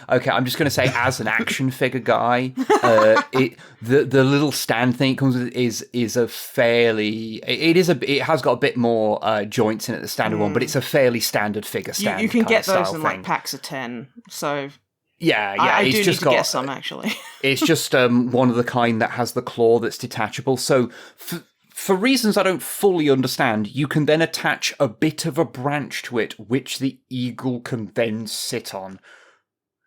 Okay, I'm just going to say, as an action figure guy, the little stand thing it comes with is a fairly. It has got a bit more joints in it, the standard one, but it's a fairly standard figure stand. You can get those in like packs of 10. So yeah, I it's do just need to get some actually. It's just one of the kind that has the claw that's detachable. So for reasons I don't fully understand, you can then attach a bit of a branch to it, which the eagle can then sit on.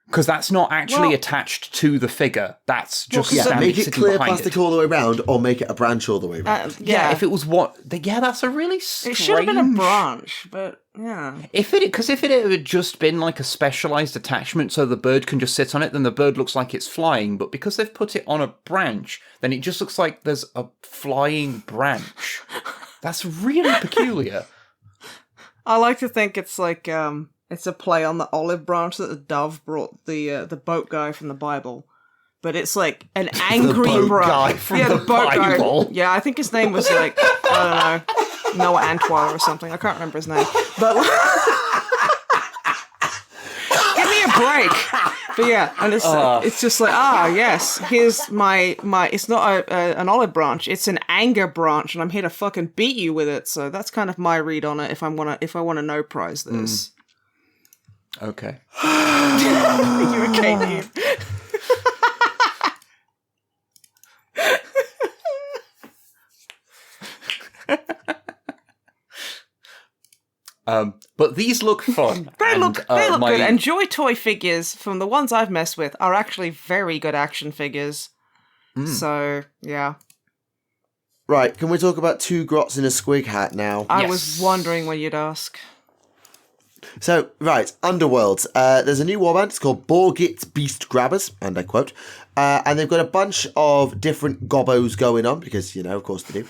Because that's not actually attached to the figure. That's just standing make it sitting clear behind plastic all the way around, or make it a branch all the way around. If it was that's a really strange... It should have been a branch, but yeah. If it had just been like a specialised attachment so the bird can just sit on it, then the bird looks like it's flying. But because they've put it on a branch, then it just looks like there's a flying branch. That's really peculiar. I like to think it's like... It's a play on the olive branch that the dove brought the boat guy from the Bible. But it's like an angry branch. The boat Bible. Guy. Yeah, I think his name was like, I don't know, Noah Antoine or something. I can't remember his name. But give me a break. But yeah, and it's just like, yes, here's my it's not an olive branch, it's an anger branch, and I'm here to fucking beat you with it. So that's kind of my read on it if I want to no prize this. Okay. You okay, Neve? But these look fun. They look good. And Joy Toy figures, from the ones I've messed with, are actually very good action figures. So, yeah. Right, can we talk about 2 grots in a squig hat now? I was wondering when you'd ask. So, right, Underworlds. There's a new warband. It's called Borgit Beast Grabbers, and I quote. And they've got a bunch of different gobbos going on, because, of course they do.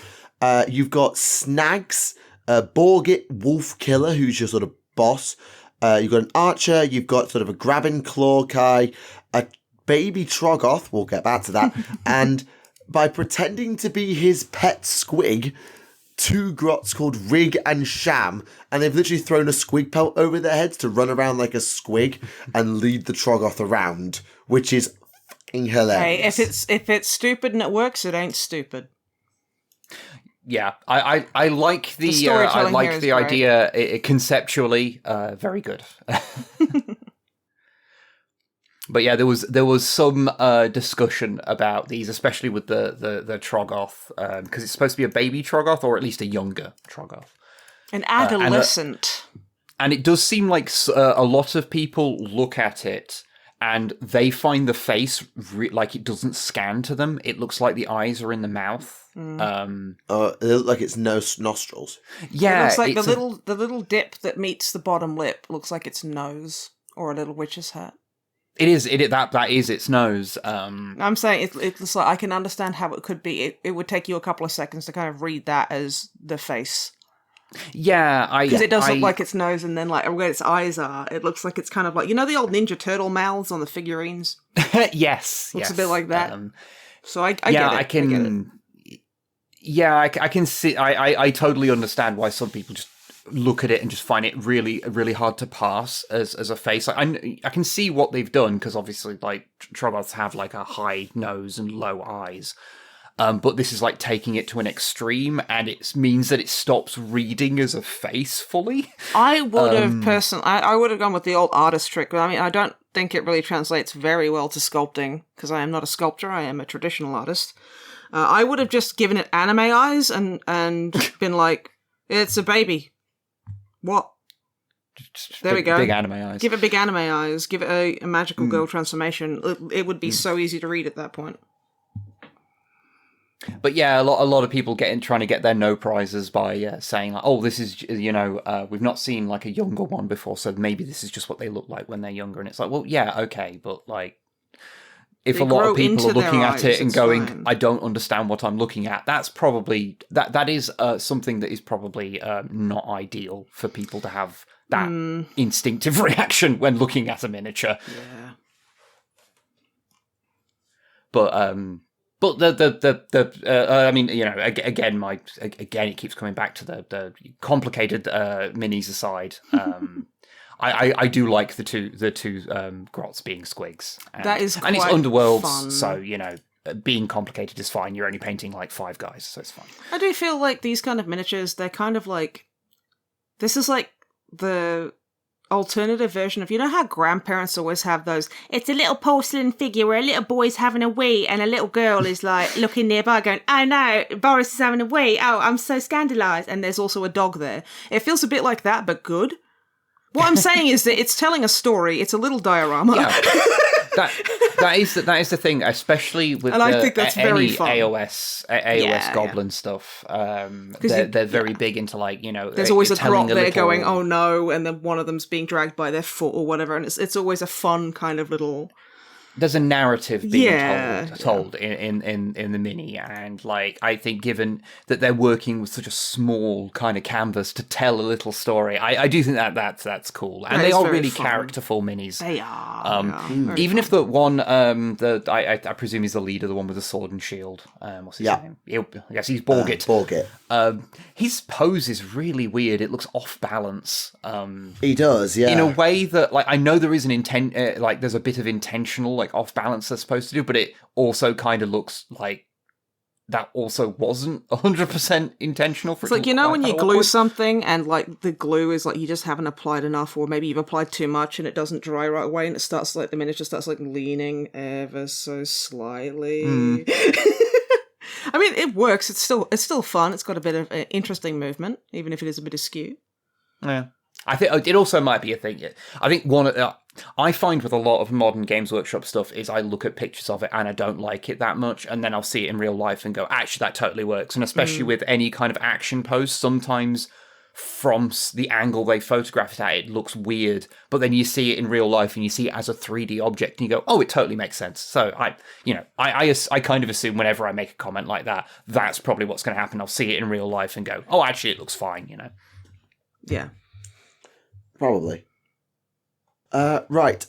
You've got snags, a Borgit Wolf Killer, who's your sort of boss. You've got an Archer, you've got sort of a Grabbing Claw Kai, a baby Troggoth, we'll get back to that, and by pretending to be his pet squig, 2 grots called Rig and Sham, and they've literally thrown a squig pelt over their heads to run around like a squig and lead the Troggoth around, which is fucking hilarious. Hey, if it's stupid and it works, it ain't stupid. Yeah, I like the idea conceptually. Very good. But yeah, there was some discussion about these, especially with the Troggoth, because it's supposed to be a baby Troggoth, or at least a younger Troggoth. An adolescent. And it does seem like a lot of people look at it and they find the face like it doesn't scan to them. It looks like the eyes are in the mouth. It looks like it's nostrils. Yeah, it looks like the little dip that meets the bottom lip looks like its nose or a little witch's hat. It is. That is its nose. I'm saying it's like I can understand how it could be. It would take you a couple of seconds to kind of read that as the face. Yeah, because it does look like its nose, and then like where its eyes are, it looks like it's kind of like the old Ninja Turtle mouths on the figurines. Yes, looks a bit like that. So I get it. I can. Yeah, I can see. I totally understand why some people just look at it and just find it really, really hard to pass as a face. I can see what they've done, because obviously, like, Troggoths have like a high nose and low eyes. But this is like taking it to an extreme, and it means that it stops reading as a face fully. I would have personally, I would have gone with the old artist trick. I mean, I don't think it really translates very well to sculpting, because I am not a sculptor. I am a traditional artist. I would have just given it anime eyes and been like, it's a baby. What? There we go. Big anime eyes. Give it big anime eyes. Give it a magical girl transformation. It would be so easy to read at that point. But yeah, a lot of people trying to get their no prizes by saying like, oh, this is we've not seen like a younger one before, so maybe this is just what they look like when they're younger. And it's like, well, yeah, okay, but like, if a lot of people are looking at it and going, fine. I don't understand what I'm looking at, that's probably that is something that is probably not ideal for people to have that instinctive reaction when looking at a miniature. Yeah. But I mean, again, it keeps coming back to the complicated minis aside. I do like the two grots being squigs. That is quite and it's Underworlds, fun. So being complicated is fine. You're only painting like 5 guys, so it's fine. I do feel like these kind of miniatures, they're kind of like, this is like the alternative version of, how grandparents always have those, it's a little porcelain figure where a little boy's having a wee and a little girl is like looking nearby going, oh no, Boris is having a wee, oh, I'm so scandalised, and there's also a dog there. It feels a bit like that, but good. What I'm saying is that it's telling a story. It's a little diorama. Yeah. that is the thing, especially with and I think that's very fun. AOS Goblin stuff. They're very big into like, there's always a grot there going, oh no, and then one of them's being dragged by their foot or whatever, and it's always a fun kind of little. There's a narrative being told in the mini, and like I think given that they're working with such a small kind of canvas to tell a little story, I do think that's cool, and they are really fun. Characterful minis. They are. Even if the one I presume he's the leader, the one with the sword and shield. What's his name? I guess he's Borgit. Borgit. His pose is really weird. It looks off balance. He does, yeah. In a way that like I know there is an intent, like there's a bit of intentional. Like off balance they're supposed to do, but it also kind of looks like that also wasn't 100% intentional. It's like, when you glue something and like the glue is like you just haven't applied enough, or maybe you've applied too much and it doesn't dry right away, and it starts like the miniature starts like leaning ever so slightly. I mean, it works. It's still fun. It's got a bit of interesting movement, even if it is a bit askew. Yeah. I think it also might be a thing. I think I find with a lot of modern Games Workshop stuff is I look at pictures of it and I don't like it that much, and then I'll see it in real life and go, actually, that totally works. And especially with any kind of action pose, sometimes from the angle they photograph it at, it looks weird. But then you see it in real life and you see it as a 3D object and you go, oh, it totally makes sense. So I kind of assume whenever I make a comment like that, that's probably what's going to happen. I'll see it in real life and go, oh, actually, it looks fine, Yeah. Probably. Right.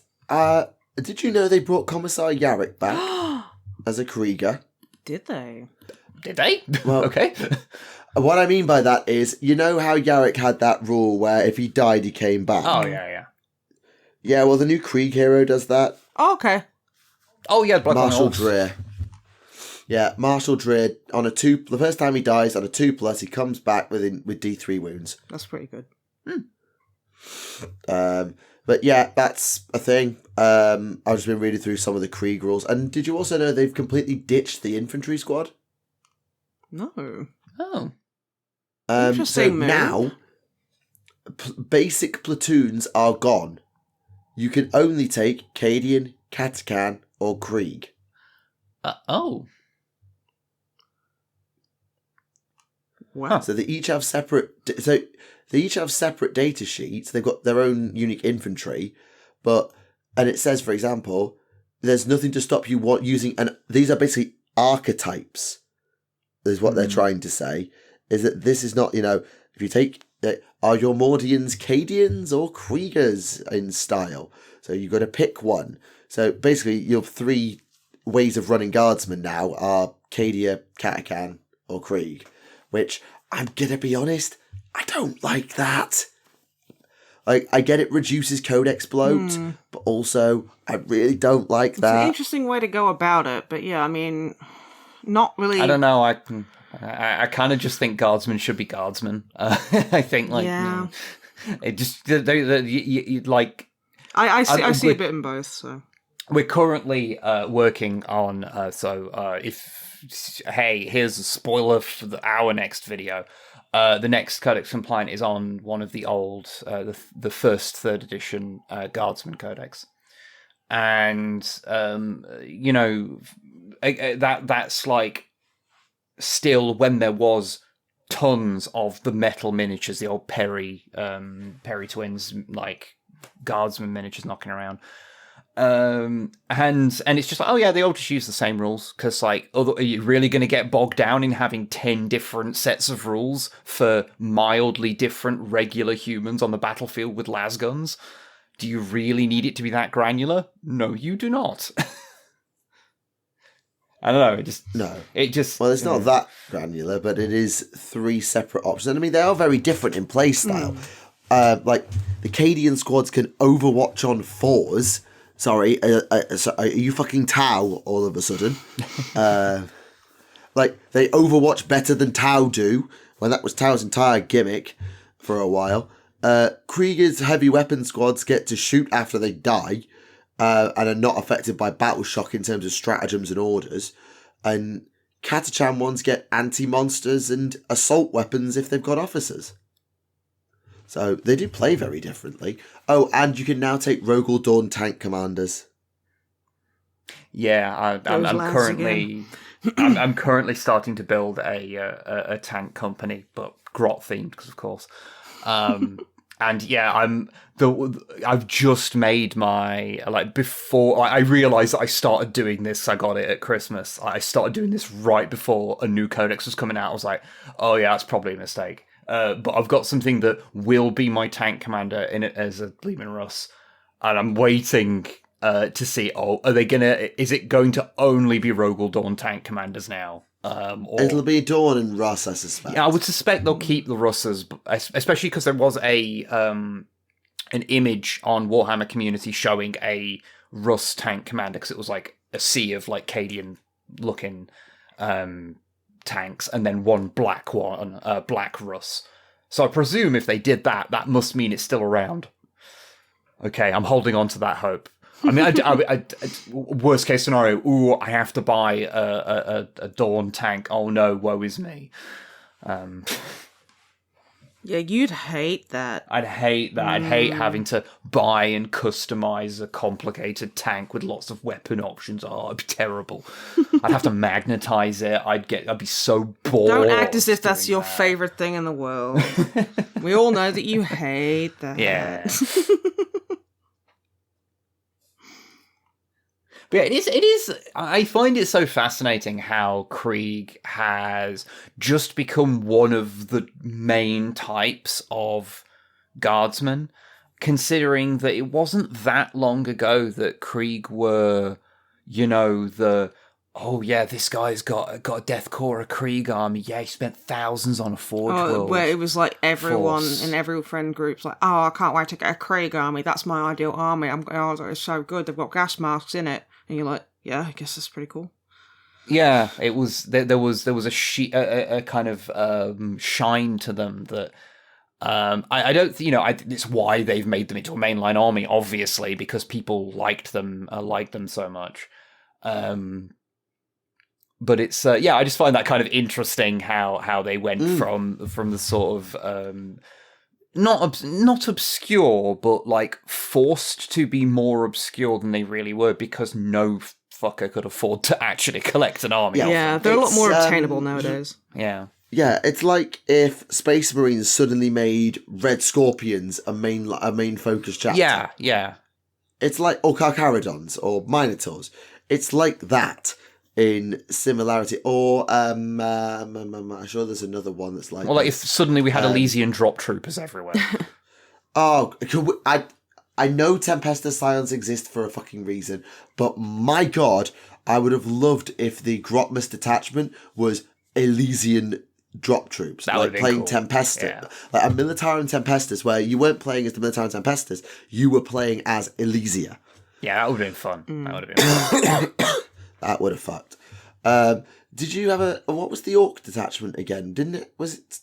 Did you know they brought Commissar Yarrick back as a Krieger? Did they? Did they? Well, okay. What I mean by that is, you know how Yarrick had that rule where if he died, he came back? Oh, yeah. Yeah, well, the new Krieg hero does that. Oh, okay. Oh, yeah, Blood Marshal Orcs. Dreer. Yeah, Marshal Dreer, on a 2, the first time he dies, on a 2+, he comes back with D3 wounds. That's pretty good. But yeah, that's a thing. I've just been reading through some of the Krieg rules. And did you also know they've completely ditched the infantry squad? No. Oh. Interesting So move. now, basic platoons are gone. You can only take Cadian, Katakan, or Krieg. Oh. Wow. So they each have separate. They each have separate data sheets. They've got their own unique infantry, and it says, for example, there's nothing to stop you using. And these are basically archetypes. Is what they're trying to say. Is that this is not, if you take, are your Mordians Cadians or Kriegers in style? So you've got to pick one. So basically, your 3 ways of running guardsmen now are Cadia, Katakan, or Krieg, which I'm gonna be honest, I don't like that. Like, I get it reduces codex bloat, but also I really don't like It's that. an interesting way to go about it, but yeah, I mean, not really. I don't know. I kind of just think guardsmen should be guardsmen. I think Yeah. it just you like. I see a bit in both. So we're currently working on. Here's a spoiler for our next video. The next Codex Compliant is on one of the old, the first 3rd edition Guardsman Codex. And, that's like still when there was tons of the metal miniatures, the old Perry twins, like Guardsman miniatures knocking around. And it's just like, oh yeah, they all just use the same rules because, like, are you really going to get bogged down in having 10 different sets of rules for mildly different regular humans on the battlefield with las guns? Do you really need it to be that granular? No, you do not. I don't know. Well, it's not that granular, but it is 3 separate options. And I mean, they are very different in play style. Like the Cadian squads can Overwatch on 4s. Sorry, are you fucking Tau all of a sudden? Like, they Overwatch better than Tau do, when that was Tau's entire gimmick for a while. Krieger's heavy weapon squads get to shoot after they die, and are not affected by battle shock in terms of stratagems and orders. And Katachan ones get anti-monsters and assault weapons if they've got officers. So they do play very differently. Oh, and you can now take Rogel Dawn tank commanders. Yeah, I'm currently I'm currently starting to build a tank company, but Grot themed, because of course. And yeah, I've just made my, before I realized that I started doing this. I got it at Christmas. I started doing this right before a new codex was coming out. I was like, oh yeah, that's probably a mistake. But I've got something that will be my tank commander in it as a Leman Russ, and I'm waiting to see. Oh, is it going to only be Rogel Dawn tank commanders now? It'll be Dawn and Russ, I suspect. Yeah, I would suspect they'll keep the Russes, especially because there was an image on Warhammer Community showing a Russ tank commander, because it was like a sea of like Cadian looking tanks, and then one black Russ. So I presume if they did that, that must mean it's still around. Okay, I'm holding on to that hope. I mean, I worst case scenario, I have to buy a Dawn tank. Oh no, woe is me. Yeah, you'd hate that. I'd hate that. I'd hate having to buy and customize a complicated tank with lots of weapon options. Oh, it'd be terrible. I'd have to magnetize it. I'd be so bored. Don't act as if that's your favorite thing in the world. We all know that you hate that. Yeah. But yeah, it is. I find it so fascinating how Krieg has just become one of the main types of guardsmen, considering that it wasn't that long ago that Krieg were, this guy's got a Deathcore, a Krieg army. Yeah, he spent thousands on a Forge World. Where it was like everyone in every friend group's like, oh, I can't wait to get a Krieg army. That's my ideal army. It's so good. They've got gas masks in it. And you're like, yeah, I guess that's pretty cool. Yeah, it was. There was a kind of shine to them that I don't. It's why they've made them into a mainline army, obviously, because people liked them so much. But it's I just find that kind of interesting how they went from the sort of not obscure, but like forced to be more obscure than they really were because no fucker could afford to actually collect an army. Yeah, they're a lot more obtainable nowadays. Yeah. Yeah, it's like if Space Marines suddenly made Red Scorpions a main focus chapter. Yeah. It's like, or Carcharodons, or Minotaurs. It's like that in similarity. Or, I'm sure there's another one that's like... Well, like if suddenly we had Elysian drop troopers everywhere. I know Tempestus Scions exist for a fucking reason, but my god, I would have loved if the Grotmus detachment was Elysian drop troops, that like playing cool. Tempestus, like a Militarum Tempestus, where you weren't playing as the Militarum Tempestus, you were playing as Elysia. Yeah, that would have been fun. That would have been fun. That would have fucked. Did you have what was the Orc detachment again? Didn't it? Was it?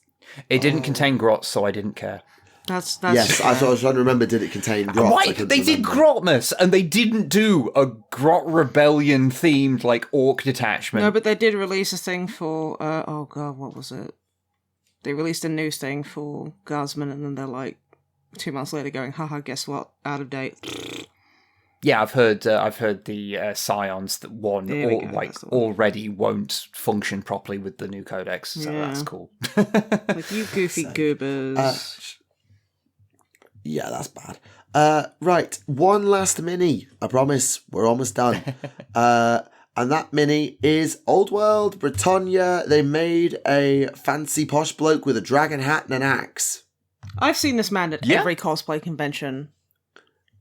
It didn't contain Grots, so I didn't care. That's yes, I was trying to remember. Did it contain Grots? Why? They did Grotmas, and they didn't do a Grot Rebellion themed like Orc detachment. No, but they did release a thing for. What was it? They released a news thing for Guardsmen, and then they're like 2 months later going, haha, guess what? Out of date. Yeah, I've heard the Scions that already won't function properly with the new codex, so that's cool. Like, you goofy goobers. Yeah, that's bad. Right, one last mini. I promise, we're almost done. And that mini is Old World, Britannia. They made a fancy posh bloke with a dragon hat and an axe. I've seen this man at every cosplay convention.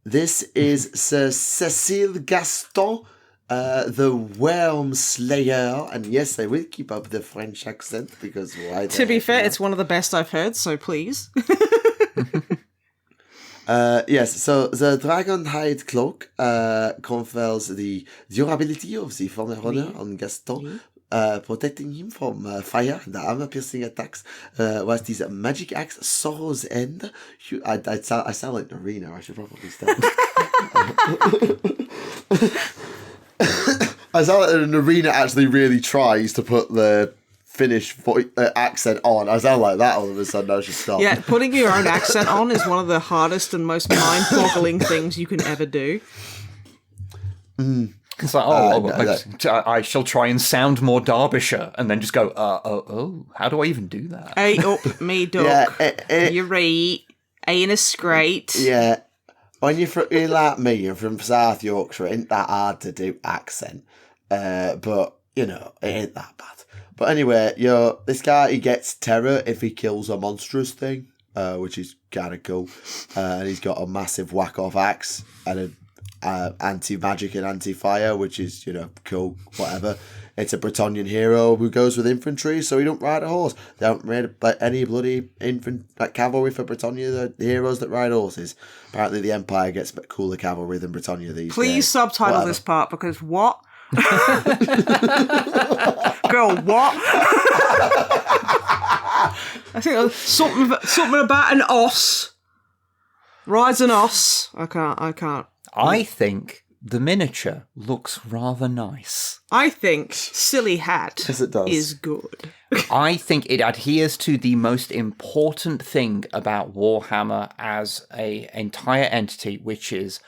This is Sir Cecile Gaston, the Worm Slayer. And yes, I will keep up the French accent because why? To be fair, it's one of the best I've heard, so please. Yes, so the dragon hide cloak confers the durability of the former runner on Gaston, protecting him from fire and armor-piercing attacks, whilst his magic axe Sorrow's End. I sound like Narina, I should probably stop. I sound like Narina actually really tries to put the Finnish accent on. I sound like that all of a sudden. I should stop. Yeah, putting your own accent on is one of the hardest and most mind-boggling things you can ever do. It's like, I shall try and sound more Derbyshire, and then just go, how do I even do that? Hey up, me duck. You're right. Ain't a scrate. Yeah. When you're like me, you're from South Yorkshire, it ain't that hard to do accent. But, it ain't that bad. But anyway, this guy, he gets terror if he kills a monstrous thing, which is kind of cool. And he's got a massive whack-off axe and an anti-magic and anti-fire, which is, cool, whatever. It's a Bretonnian hero who goes with infantry, so he don't ride a horse. They don't ride any bloody cavalry for Britannia, the heroes that ride horses. Apparently the Empire gets cooler cavalry than Britannia these days. Please subtitle this part, because what? Girl, what? I think something about an os. Rides an os. I can't. I think the miniature looks rather nice. I think Silly Hat yes, it does. is good. I think it adheres to the most important thing about Warhammer as a entire entity, which is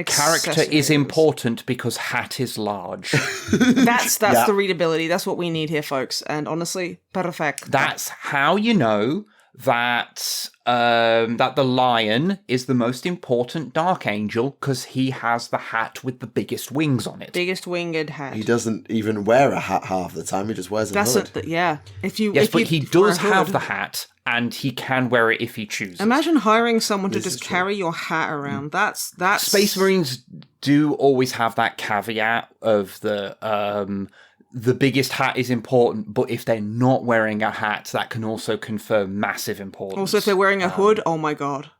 character is important because hat is large. That's the readability. That's what we need here, folks. And honestly, perfect. That's how you know that that the lion is the most important Dark Angel because he has the hat with the biggest wings on it. Biggest winged hat. He doesn't even wear a hat half the time. He just wears a hood. But he does have the hat, and he can wear it if he chooses. Imagine hiring someone to just carry your hat around. That's Space Marines do always have that caveat of the biggest hat is important, but if they're not wearing a hat, that can also confer massive importance. Also, if they're wearing a hood, oh my god.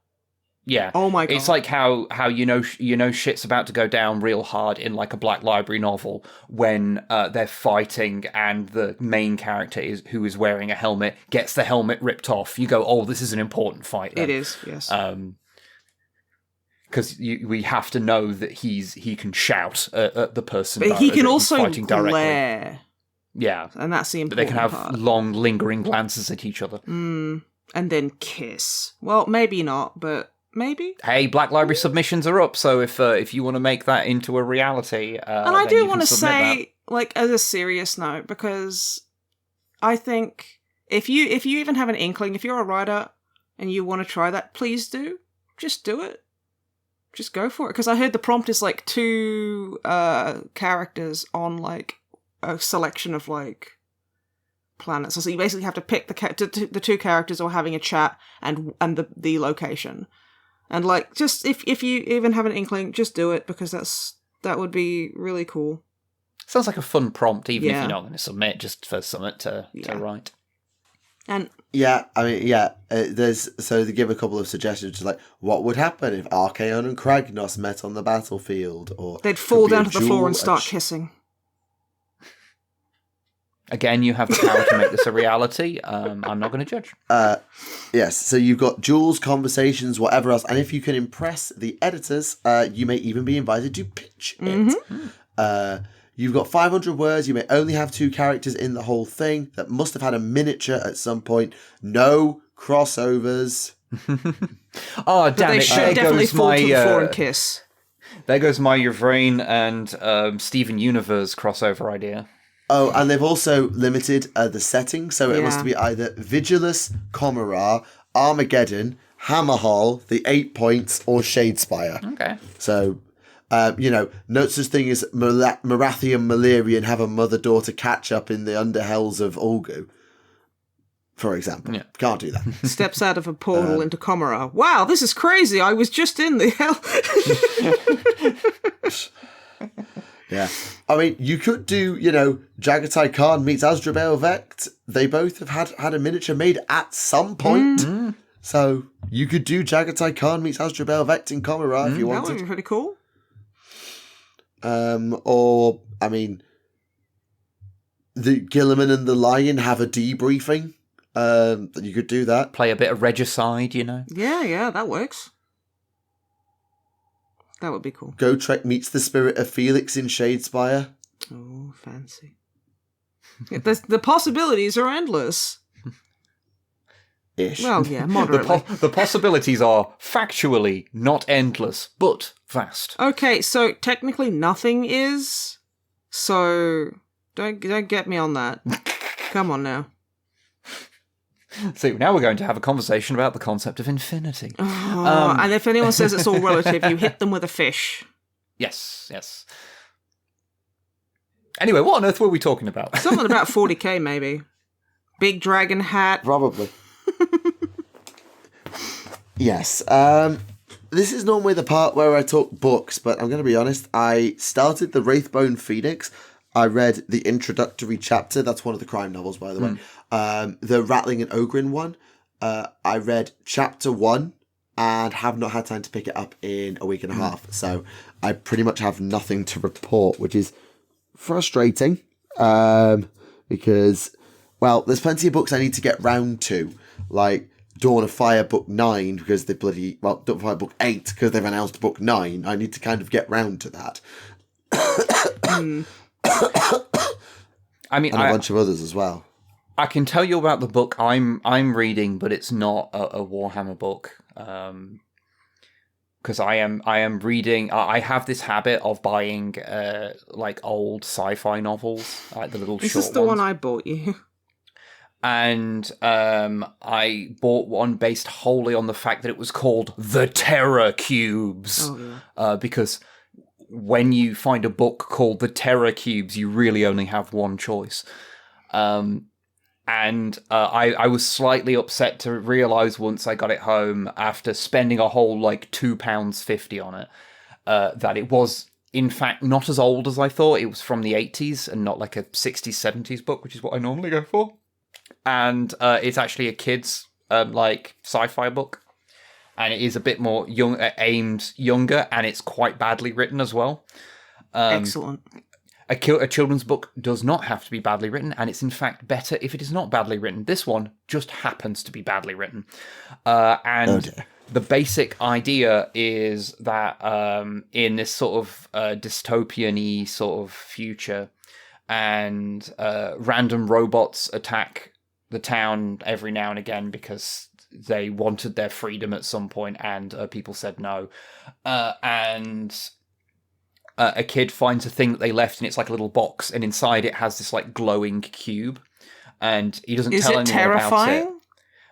Yeah. Oh my god. It's like how you know shit's about to go down real hard in like a Black Library novel when they're fighting and the main character who is wearing a helmet gets the helmet ripped off. You go, oh, this is an important fight. Then. It is, yes. Because we have to know that he can shout at the person, but he can also fighting directly. glare. Yeah, and that's the important But they can have part. long, lingering glances at each other. And then kiss. Well, maybe not, but maybe. Hey, Black Library submissions are up, so if you want to make that into a reality, and I do want to say, like, as a serious note, because I think if you even have an inkling, if you're a writer and you want to try that, please do. Just do it. Just go for it. Because I heard the prompt is like 2 characters on like a selection of like planets. So you basically have to pick the 2 characters or having a chat and the location. And like, just if you even have an inkling, just do it, because that would be really cool. Sounds like a fun prompt, even if you're not going to submit, just for Summit to write. And there's so they give a couple of suggestions, like what would happen if Archaon and Kragnos met on the battlefield, or they'd fall down to the floor and start kissing. Again, you have the power to make this a reality. I'm not going to judge. Yes, so you've got duels, conversations, whatever else, and if you can impress the editors, you may even be invited to pitch it. You've got 500 words. You may only have 2 characters in the whole thing that must have had a miniature at some point. No crossovers. Oh, damn they it. should definitely fall to the floor and kiss. There goes my Yvrain and Steven Universe crossover idea. Oh, and they've also limited the setting, so it must be either Vigilus, Comorrah, Armageddon, Hammerhall, the 8 Points, or Shadespire. Okay. So... no such thing as Marathian Malerian have a mother-daughter catch-up in the underhells of Ulgu, for example. Yeah. Can't do that. Steps out of a portal into Comorrah. Wow, this is crazy. I was just in the hell. Yeah. I mean, you could do, Jagatai Khan meets Asdrabale Vect. They both have had a miniature made at some point. So you could do Jagatai Khan meets Asdrabale Vect in Comorrah if you wanted. That would be pretty cool. Or, I mean, the Gilliman and the Lion have a debriefing. You could do that. Play a bit of Regicide, Yeah, that works. That would be cool. Gotrek meets the spirit of Felix in Shadespire. Oh, fancy. The possibilities are endless. Ish. Well, yeah, moderately. The possibilities are factually not endless, but vast. Okay, so technically nothing is. So don't get me on that. Come on now. So now we're going to have a conversation about the concept of infinity. And if anyone says it's all relative, you hit them with a fish. Yes. Anyway, what on earth were we talking about? Something about 40k, maybe. Big dragon hat. Probably. Yes. This is normally the part where I talk books, but I'm going to be honest. I started the Wraithbone Phoenix. I read the introductory chapter. That's one of the crime novels, by the way. The Rattling and Ogrin one. I read chapter 1 and have not had time to pick it up in a week and a half. So I pretty much have nothing to report, which is frustrating. Because, well, there's plenty of books I need to get round to. Like Dawn of Fire book 9, because they Dawn of Fire book 8, because they've announced book 9. I need to kind of get round to that. I mean, and a bunch of others as well. I can tell you about the book I'm reading, but it's not a Warhammer book. Because I am reading. I have this habit of buying like old sci-fi novels, like the little short ones. This is the one I bought you. And I bought one based wholly on the fact that it was called The Terror Cubes. Oh, yeah. Because when you find a book called The Terror Cubes, you really only have one choice. And I was slightly upset to realise once I got it home, after spending a whole, like, £2.50 on it, that it was, in fact, not as old as I thought. It was from the 80s and not like a 60s, 70s book, which is what I normally go for. And it's actually a kid's, like, sci-fi book. And it is a bit more aimed younger, and it's quite badly written as well. Excellent. A children's book does not have to be badly written, and it's in fact better if it is not badly written. This one just happens to be badly written. The basic idea is that in this sort of dystopian-y sort of future, and random robots attack the town every now and again because they wanted their freedom at some point, and people said no. A kid finds a thing that they left, and it's like a little box, and inside it has this like glowing cube, and he doesn't tell anyone terrifying? about it.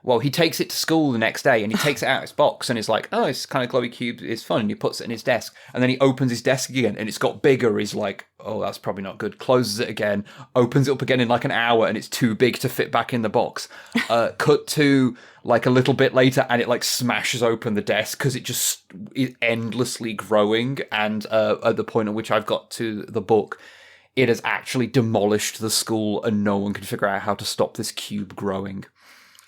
Well, he takes it to school the next day, and he takes it out of his box, and he's like, "Oh, it's kind of glowy cube. It's fun." And he puts it in his desk, and then he opens his desk again, and it's got bigger. He's like, "Oh, that's probably not good." Closes it again, opens it up again in like an hour, and it's too big to fit back in the box. Cut to like a little bit later, and it like smashes open the desk because it just is endlessly growing. And at the point at which I've got to the book, it has actually demolished the school, and no one can figure out how to stop this cube growing.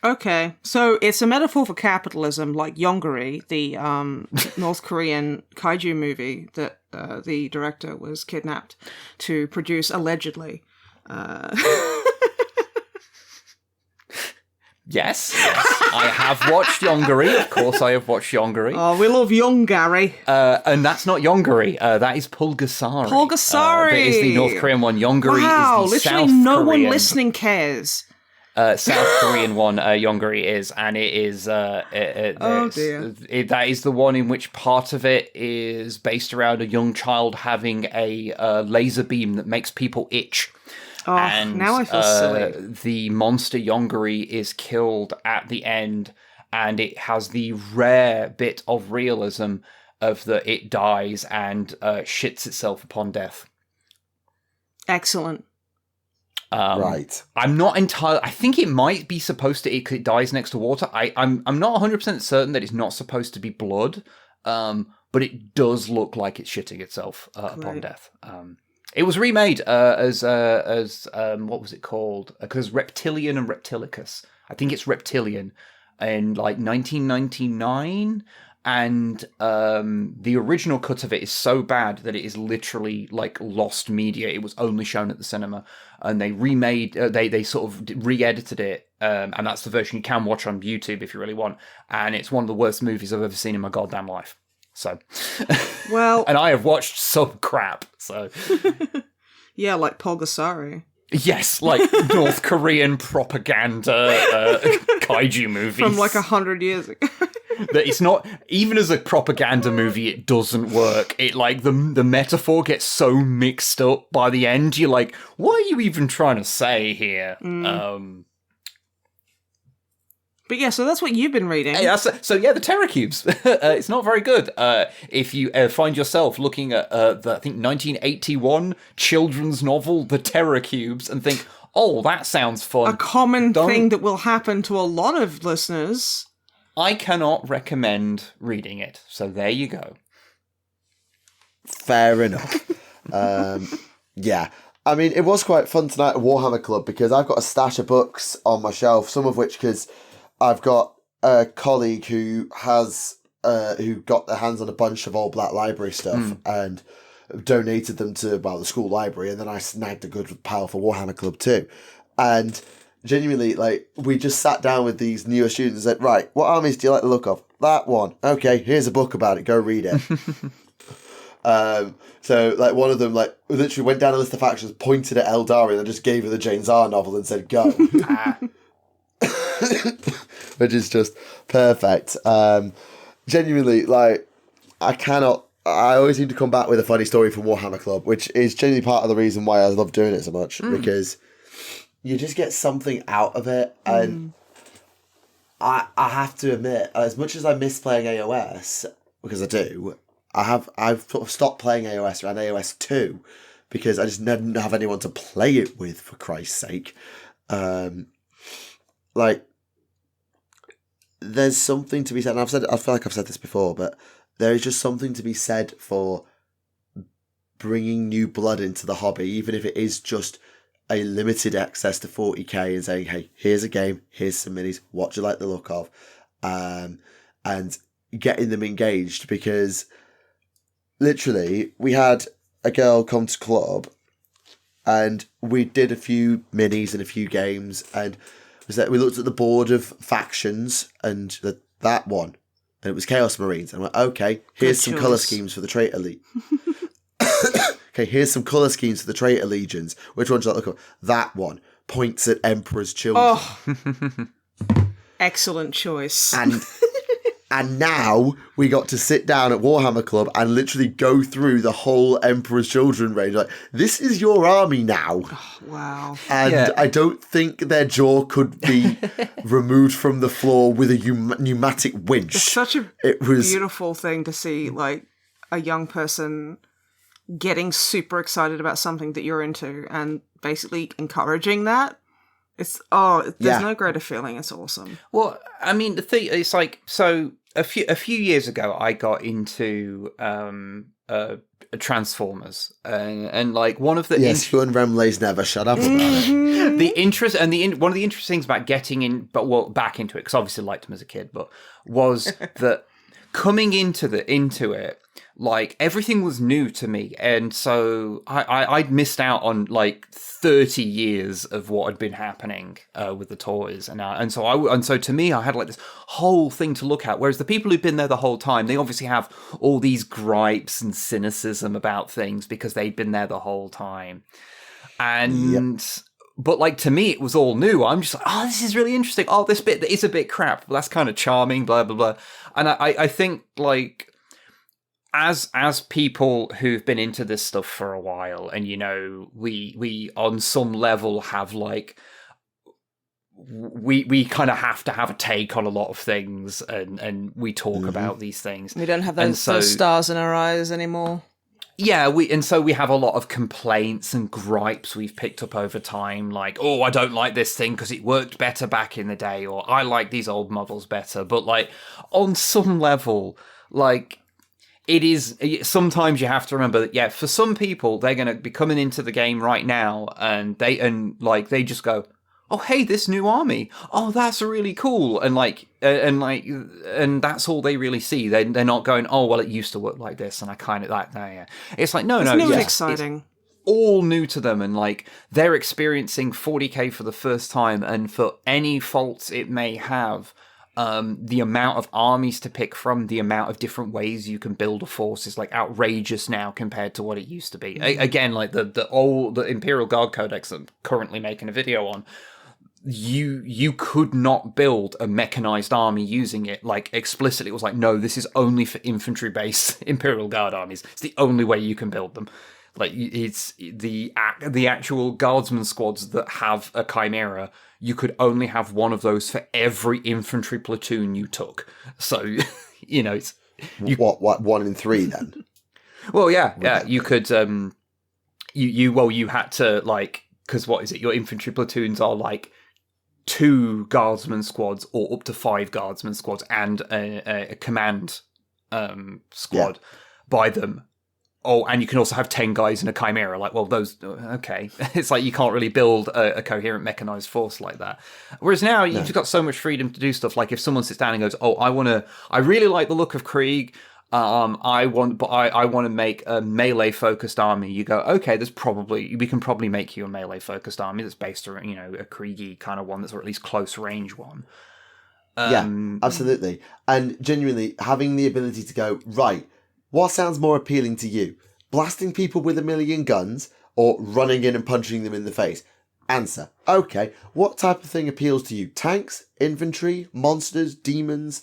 Okay, so it's a metaphor for capitalism, like Yongari, the North Korean kaiju movie that the director was kidnapped to produce, allegedly. Yes, I have watched Yongari. Of course, I have watched Yongari. Oh, we love Yongari. And that's not Yongari. That is Pulgasari. Pulgasari! That is the North Korean one. Yongari is the literally South no Korean. one listening cares. South Korean one, Yongari is, and it is. Oh dear! That is the one in which part of it is based around a young child having a laser beam that makes people itch. Oh, and now I feel silly. The monster Yongari is killed at the end, and it has the rare bit of realism of that it dies and shits itself upon death. Excellent. Right. I'm not entirely. I think it might be supposed to. It dies next to water. I'm not 100% certain that it's not supposed to be blood. But it does look like it's shitting itself upon death. It was remade as what was it called? Because Reptilian and Reptilicus. I think it's Reptilian in like 1999. And the original cut of it is so bad that it is literally like lost media. It was only shown at the cinema, and they remade. They sort of re-edited it, and that's the version you can watch on YouTube if you really want. And it's one of the worst movies I've ever seen in my goddamn life. So, well, and I have watched some crap. So, yeah, like Pulgasari. Yes, like North Korean propaganda kaiju movies from like 100 years ago. That it's not, even as a propaganda movie, it doesn't work. It like the metaphor gets so mixed up by the end. You're like, what are you even trying to say here? But yeah, so that's what you've been reading. So yeah, the Terror Cubes. It's not very good. If you find yourself looking at the, I think, 1981 children's novel, The Terror Cubes, and think, oh, that sounds fun. A common thing that will happen to a lot of listeners. I cannot recommend reading it. So there you go. Fair enough. Yeah. I mean, it was quite fun tonight at Warhammer Club because I've got a stash of books on my shelf, some of which because I've got a colleague who has who got their hands on a bunch of old Black Library stuff and donated them to the school library, and then I snagged a good powerful Warhammer Club too. And genuinely, like, we just sat down with these newer students and said, right, what armies do you like the look of? That one. Okay, here's a book about it. Go read it. So like one of them like literally went down a list of factions, pointed at Eldari, and just gave her the Jane Czar novel and said, "Go." Which is just perfect. Genuinely, like I always need to come back with a funny story from Warhammer Club, which is genuinely part of the reason why I love doing it so much, because you just get something out of it. And I have to admit, as much as I miss playing AOS, because I do, I've sort of stopped playing AOS around AOS 2 because I just didn't have anyone to play it with, for Christ's sake. Like, there's something to be said, and I feel like I've said this before, but there is just something to be said for bringing new blood into the hobby, even if it is just a limited access to 40k, and saying, hey, here's a game, here's some minis, what do you like the look of? And getting them engaged, because literally we had a girl come to club and we did a few minis and a few games, and we looked at the board of factions and that one, and it was Chaos Marines. And I went, okay, here's some colour schemes for the Traitor Elite. Okay, here's some colour schemes for the Traitor Legions. Which one do you like? Look at that one. Points at Emperor's Children. Oh, excellent choice. And now we got to sit down at Warhammer Club and literally go through the whole Emperor's Children range. Like, this is your army now. Oh, wow. And I don't think their jaw could be removed from the floor with a pneumatic winch. It's such a beautiful thing to see, like, a young person getting super excited about something that you're into and basically encouraging that. There's no greater feeling. It's awesome. Well, I mean, the thing is, like, so a few years ago, I got into Transformers, and like one of the you and Remley's never shut up about it. The interest and one of the interesting things about getting in, back into it, because obviously I liked them as a kid, but was that coming into it. Like, everything was new to me, and so I'd missed out on, like, 30 years of what had been happening with the toys, and so to me, I had, like, this whole thing to look at, whereas the people who've been there the whole time, they obviously have all these gripes and cynicism about things because they'd been there the whole time. And... Yep. But, like, to me, it was all new. I'm just like, oh, this is really interesting. Oh, this bit is a bit crap, but that's kind of charming, blah, blah, blah. And I think, like... As people who've been into this stuff for a while, and, you know, we on some level have, like, we kind of have to have a take on a lot of things, and we talk about these things. We don't have those stars in our eyes anymore. Yeah, we have a lot of complaints and gripes we've picked up over time, like, oh, I don't like this thing because it worked better back in the day, or I like these old models better. But, like, on some level, like... It is, sometimes you have to remember that, for some people, they're going to be coming into the game right now, and they just go, oh, hey, this new army, oh, that's really cool, and that's all they really see. They're not going, oh, well, it used to work like this, and I kind of like that. Yeah. It's like, no, it's exciting. It's all new to them, and, like, they're experiencing 40k for the first time, and for any faults it may have, the amount of armies to pick from, the amount of different ways you can build a force is, like, outrageous now compared to what it used to be. Again, like the Imperial Guard Codex that I'm currently making a video on, you could not build a mechanized army using it. Like, explicitly, it was like, no, this is only for infantry-based Imperial Guard armies. It's the only way you can build them. Like, it's the actual guardsman squads that have a chimera. You could only have one of those for every infantry platoon you took. So, you know, it's... What, 1 in 3 then? Well, yeah, you could... you had to, like... Because what is it? Your infantry platoons are, like, 2 guardsman squads or up to 5 guardsman squads and a command squad by them. Oh, and you can also have 10 guys in a chimera. Like, well, those, okay. It's like you can't really build a coherent mechanized force like that. Whereas now you've got so much freedom to do stuff. Like, if someone sits down and goes, oh, I really like the look of Krieg. I want to make a melee focused army. You go, okay, we can probably make you a melee focused army that's based around, you know, a Krieg kind of one that's, or at least close range one. Yeah, absolutely. And genuinely having the ability to go, right, What sounds more appealing to you? Blasting people with 1,000,000 guns or running in and punching them in the face? Answer. Okay, what type of thing appeals to you? Tanks, infantry, monsters, demons,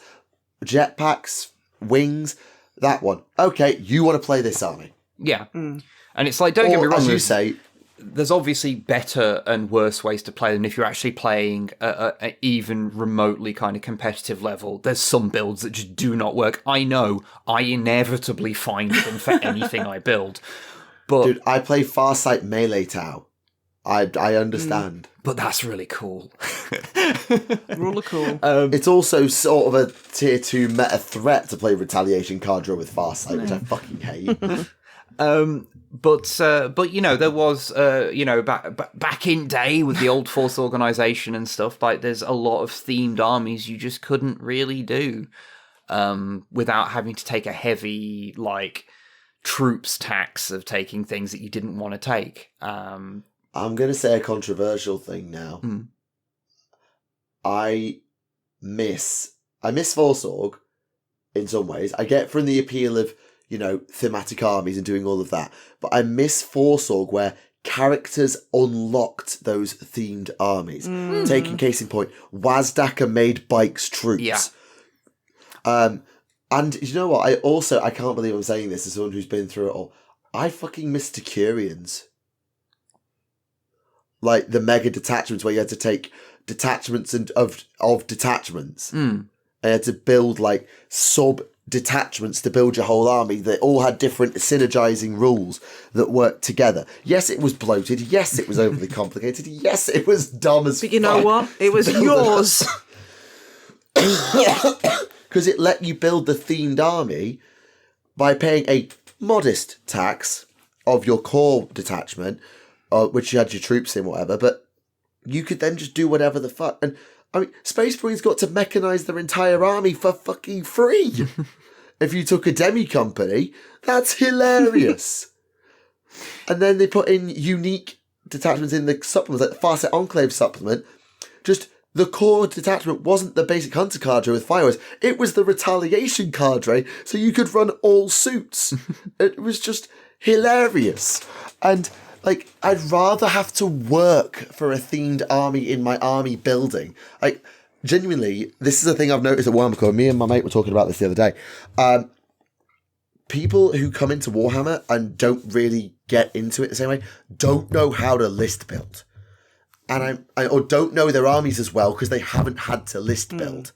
jetpacks, wings? That one. Okay, you want to play this army. Yeah. And it's like, don't get me wrong, as you say, there's obviously better and worse ways to play them. If you're actually playing a even remotely kind of competitive level, there's some builds that just do not work. I know. I inevitably find them for anything I build. But dude, I play Farsight Melee Tau. I understand. But that's really cool. Really cool. It's also sort of a tier 2 meta threat to play Retaliation card draw with Farsight, which I fucking hate. But you know, there was back in day with the old Force organization and stuff, like there's a lot of themed armies you just couldn't really do without having to take a heavy like troops tax of taking things that you didn't want to take. I'm going to say a controversial thing now. I miss Force Org in some ways. I get from the appeal of, you know, thematic armies and doing all of that. But I miss Force Org where characters unlocked those themed armies. Taking case in point, Wazdaka made Bikes troops. Yeah. And you know what? I can't believe I'm saying this as someone who's been through it all. I fucking miss Decurions. Like the mega detachments where you had to take detachments of detachments. And you had to build like sub-detachments to build your whole army that all had different synergizing rules that worked together. Yes, it was bloated. Yes, it was overly complicated. Yes, it was dumb as fuck. But you know what? It was yours. Because it let you build the themed army by paying a modest tax of your core detachment, which you had your troops in, whatever, but you could then just do whatever the fuck. And I mean, Space Marines got to mechanize their entire army for fucking free. If you took a demi company, that's hilarious. And then they put in unique detachments in the supplements, like the Farsight Enclave supplement. Just the core detachment wasn't the basic hunter cadre with fireworks. It was the retaliation cadre, so you could run all suits. It was just hilarious. And like, I'd rather have to work for a themed army in my army building. Like, genuinely, this is a thing I've noticed at Warhammer. Me and my mate were talking about this the other day. People who come into Warhammer and don't really get into it the same way don't know how to list build. Or don't know their armies as well because they haven't had to list build.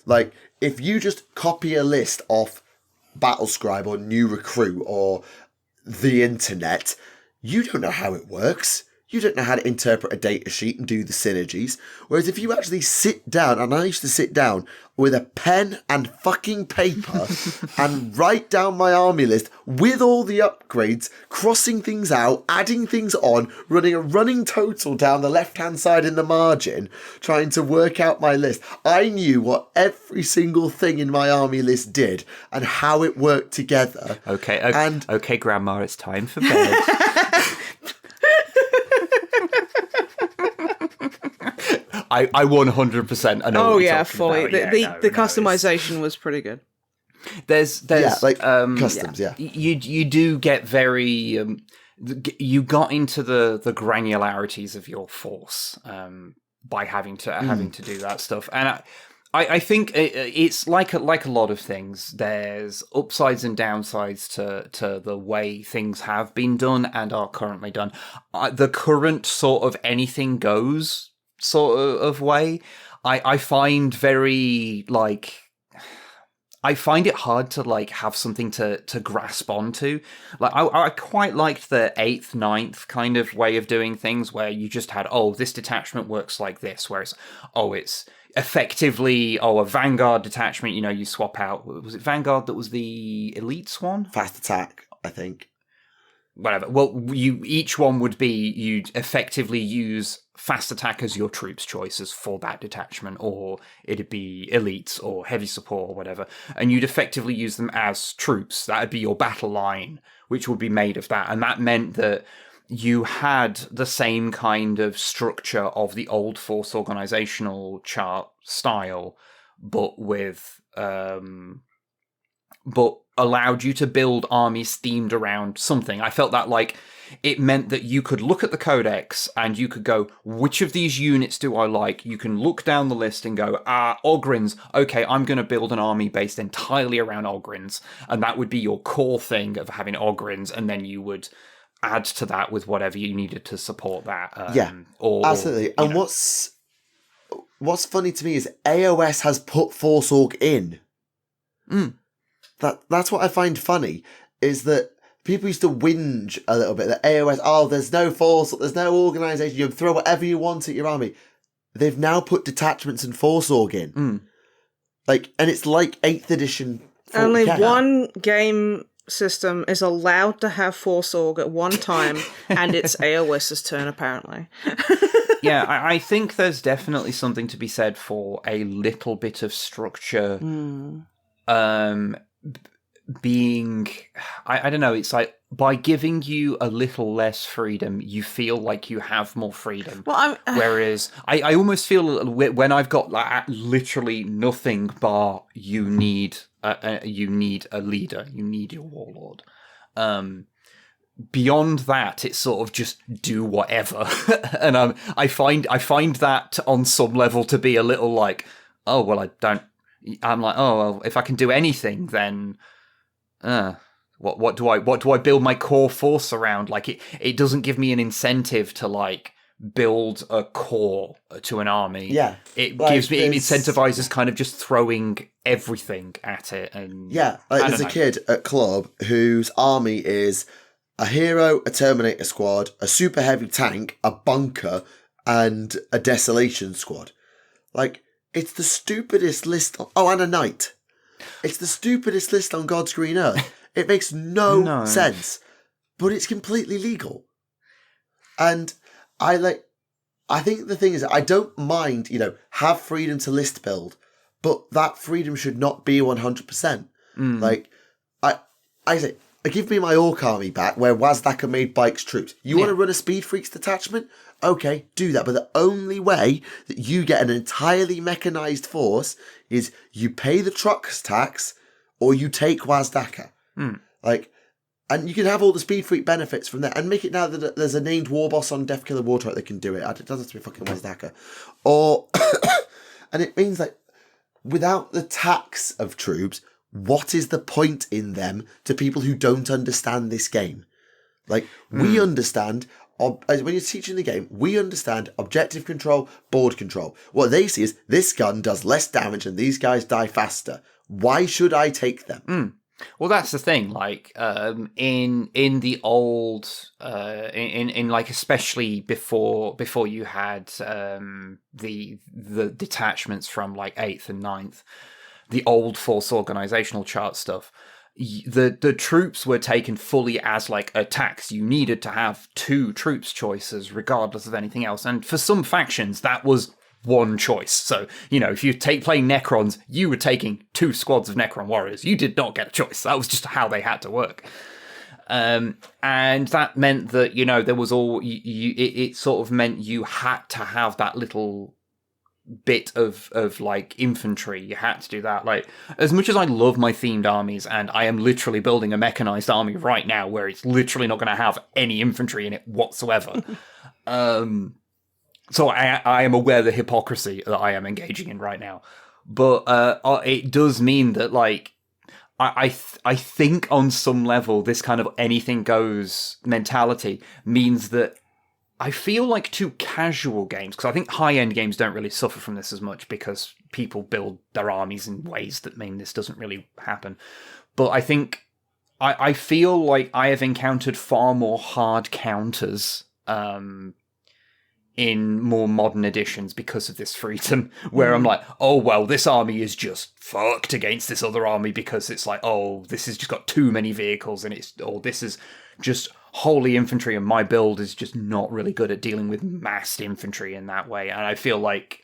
Like, if you just copy a list off Battlescribe or New Recruit or the internet, you don't know how it works. You don't know how to interpret a data sheet and do the synergies. Whereas if you actually sit down, and I used to sit down with a pen and fucking paper and write down my army list with all the upgrades, crossing things out, adding things on, running a running total down the left-hand side in the margin, trying to work out my list. I knew what every single thing in my army list did and how it worked together. Okay, Grandma, it's time for bed. I 100% I know. Oh what you're yeah, talking fully. about. The customization was pretty good. There's customs. Yeah, you do get very you got into the granularities of your force by having to do that stuff, and I think it's like a lot of things. There's upsides and downsides to the way things have been done and are currently done. The current sort of anything goes sort of way, I find very like. I find it hard to like have something to grasp onto. Like I quite liked the 8th, 9th kind of way of doing things where you just had, this detachment works like this, whereas it's effectively a Vanguard detachment, you swap out, was it Vanguard that was the elites one? Fast attack, I think. Whatever. Well, each one would be, you'd effectively use fast attack as your troops choices for that detachment, or it'd be elites or heavy support or whatever, and you'd effectively use them as troops. That'd be your battle line, which would be made of that, and that meant that you had the same kind of structure of the old force organizational chart style, but with but allowed you to build armies themed around something. I felt that like it meant that you could look at the codex and you could go, which of these units do I like? You can look down the list and go, Ogrins. Okay, I'm going to build an army based entirely around Ogrins. And that would be your core thing of having Ogrins. And then you would add to that with whatever you needed to support that. Absolutely. And what's funny to me is AOS has put Force Org in. That's what I find funny, is that people used to whinge a little bit that AOS, there's no force, there's no organisation, you can throw whatever you want at your army. They've now put detachments and Force Org in. And it's like 8th edition. Only one game system is allowed to have Force Org at one time, and it's AOS's turn, apparently. Yeah, I think there's definitely something to be said for a little bit of structure being, I don't know, it's like by giving you a little less freedom, you feel like you have more freedom. Whereas I almost feel when I've got like literally nothing bar you need a leader, you need your warlord. Beyond that, it's sort of just do whatever, and I find that on some level to be a little like, oh well, I'm like, oh well, if I can do anything, then what do I build my core force around? Like it doesn't give me an incentive to like build a core to an army. Yeah, it incentivizes kind of just throwing everything at it. And there's a kid at club whose army is a hero, a Terminator squad, a super heavy tank, a bunker, and a desolation squad. Like, it's the stupidest list. And a knight. It's the stupidest list on God's green earth. It makes no sense, but it's completely legal. And I think the thing is, I don't mind, have freedom to list build, but that freedom should not be 100%. Like, I say, give me my Orc army back where Wazdaka made Bike's troops. You want to run a Speed Freaks detachment? Okay, do that. But the only way that you get an entirely mechanized force is you pay the trucks tax or you take Wazdaka. And you can have all the Speed Freak benefits from that and make it now that there's a named war boss on Deathkiller Wartrike that can do it. It doesn't have to be fucking Wazdaka. And it means like without the tax of troops, what is the point in them to people who don't understand this game? Like, we understand, when you're teaching the game, we understand objective control, board control. What they see is, this gun does less damage and these guys die faster. Why should I take them? Well, that's the thing. Like, in the old, in like especially before you had the detachments from like 8th and 9th, the old Force organizational chart stuff, the troops were taken fully as like a tax. You needed to have 2 troops choices regardless of anything else. And for some factions, that was one choice. So, if you playing Necrons, you were taking 2 squads of Necron warriors. You did not get a choice. That was just how they had to work. And that meant that, there was it sort of meant you had to have that little bit of like infantry. You had to do that. Like, as much as I love my themed armies, and I am literally building a mechanized army right now where it's literally not going to have any infantry in it whatsoever. So I am aware of the hypocrisy that I am engaging in right now. But it does mean that, like, I think on some level this kind of anything goes mentality means that I feel like to casual games, because I think high-end games don't really suffer from this as much because people build their armies in ways that mean this doesn't really happen. But I think I feel like I have encountered far more hard counters in more modern editions because of this freedom, where I'm like, oh, well, this army is just fucked against this other army because it's like, oh, this has just got too many vehicles and this is just wholly infantry and my build is just not really good at dealing with massed infantry in that way. And I feel like